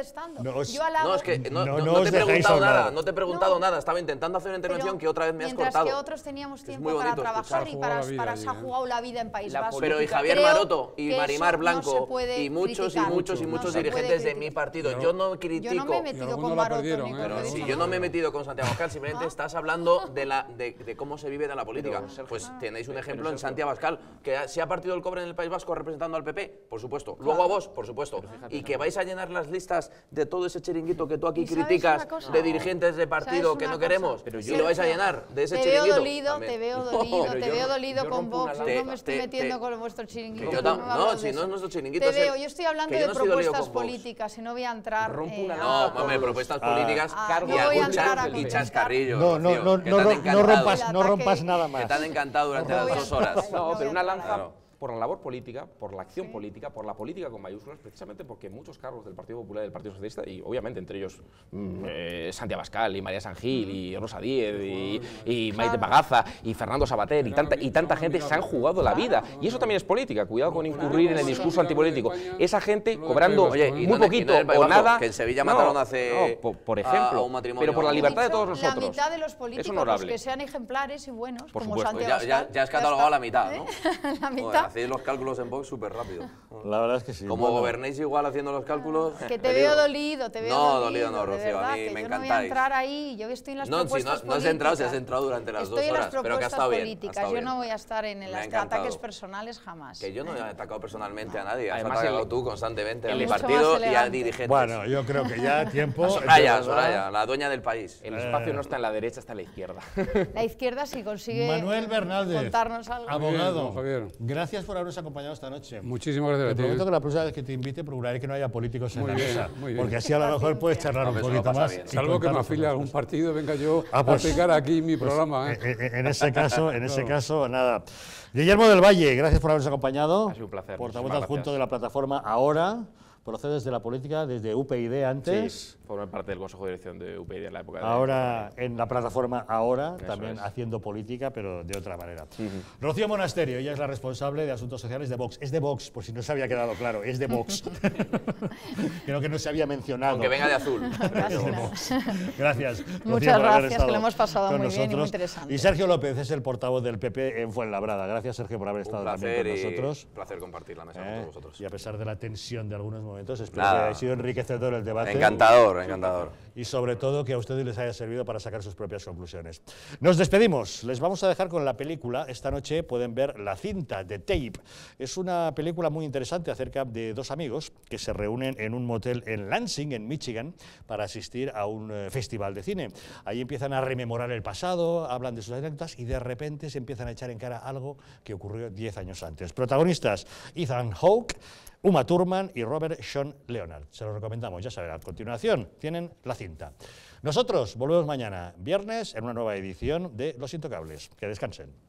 Yo alabo... No, es que no te he preguntado nada, estaba intentando hacer una intervención que otra vez me has cortado. Mientras que otros teníamos tiempo para trabajar y para se ha jugado la vida en País Vasco. Pero y Javier Maroto y Marimar Blanco y muchos dirigentes de mi partido. Yo no critico. Yo no me he metido con Maroto. Pero si yo no me he metido con Santiago Abascal, simplemente estás hablando de cómo se vive en la política. Pues tenéis un ejemplo en Santiago Abascal, que se ha partido el cobre en el País Vasco representando al PP, por supuesto. Luego a vos, por supuesto. Y que vais a llenar las listas de todo ese chiringuito que tú aquí criticas de dirigentes de partido que no queremos. Y lo vais a llenar de ese chiringuito. Te veo dolido con Vox, no me estoy metiendo con vuestro chiringuito. No, si no es nuestro chiringuito. Te veo, yo estoy hablando de propuestas políticas y no voy a entrar... No, hombre, propuestas políticas y chascarrillo. No rompas nada más. Que te han encantado durante las 2 horas. No, pero una lanza por la labor política, por la acción política, por la política con mayúsculas, precisamente porque muchos cargos del Partido Popular y del Partido Socialista, y obviamente entre ellos Santi Abascal y María San Gil y Rosa Díez y Maite Pagaza y Fernando Sabater y tanta gente se han jugado la vida. Y eso también es política, cuidado con incurrir en el discurso antipolítico. Esa gente cobrando muy poquito o nada. Que en Sevilla mataron hace por ejemplo, a un matrimonio. pero por la libertad de todos nosotros. La mitad de los políticos que sean ejemplares y buenos, por como supuesto. Santi Abascal. Ya has catalogado la mitad, ¿no? La mitad. Hacéis los cálculos en Vox súper rápido. La verdad es que sí. Como gobernéis igual haciendo los cálculos. Que te veo dolido, te veo dolido. No, dolido no, Rocío, a mí me encantáis. Yo no voy a entrar ahí, yo estoy en las propuestas políticas. No has entrado, si has entrado durante las 2 horas, pero que ha estado bien. Políticas. Yo no voy a estar en los ataques personales jamás. Que yo no he atacado personalmente a nadie, has Además, atacado tú constantemente a mi partido y a dirigentes. Bueno, yo creo que ya tiempo... Soraya, la dueña del país. El espacio no está en la derecha, está en la izquierda. La izquierda si consigue Manuel Bernaldez, contarnos algo. abogado, Javier. Gracias por habernos acompañado esta noche. Muchísimas gracias a ti. Te prometo que la próxima vez que te invite procuraré que no haya políticos en la mesa, muy bien. porque así a lo mejor puedes charlar un poquito más. Salvo que me afilie a algún partido, venga yo a explicar aquí mi programa. En ese caso, nada. Guillermo del Valle, gracias por habernos acompañado. Ha sido un placer. Portavoz adjunto de la plataforma Ahora. Procedes de la política desde UPyD antes. Sí, formé parte del Consejo de Dirección de UPyD en la época de... Ahora en la plataforma Ahora, también haciendo política, pero de otra manera. Rocío Monasterio, ella es la responsable de Asuntos Sociales de Vox. Es de Vox, por si no se había quedado claro, es de Vox. Creo que no se había mencionado. Aunque venga de azul. Es de Vox. Gracias. Muchas gracias, que lo hemos pasado muy bien y muy interesante. Y Sergio López es el portavoz del PP en Fuenlabrada. Gracias, Sergio, por haber estado también con nosotros. Un placer compartir la mesa con todos vosotros. Y a pesar de la tensión de algunos momentos, espero que haya sido enriquecedor el debate. Encantador, encantador. Y sobre todo que a ustedes les haya servido para sacar sus propias conclusiones. Nos despedimos. Les vamos a dejar con la película. Esta noche pueden ver La Cinta, de Tape. Es una película muy interesante acerca de dos amigos que se reúnen en un motel en Lansing, en Michigan, para asistir a un festival de cine. Ahí empiezan a rememorar el pasado, hablan de sus anécdotas y de repente se empiezan a echar en cara algo que ocurrió 10 años antes. Protagonistas: Ethan Hawke, Uma Thurman y Robert Sean Leonard. Se los recomendamos, ya saben, a continuación tienen La Cinta. Nosotros volvemos mañana, viernes, en una nueva edición de Los Intocables. Que descansen.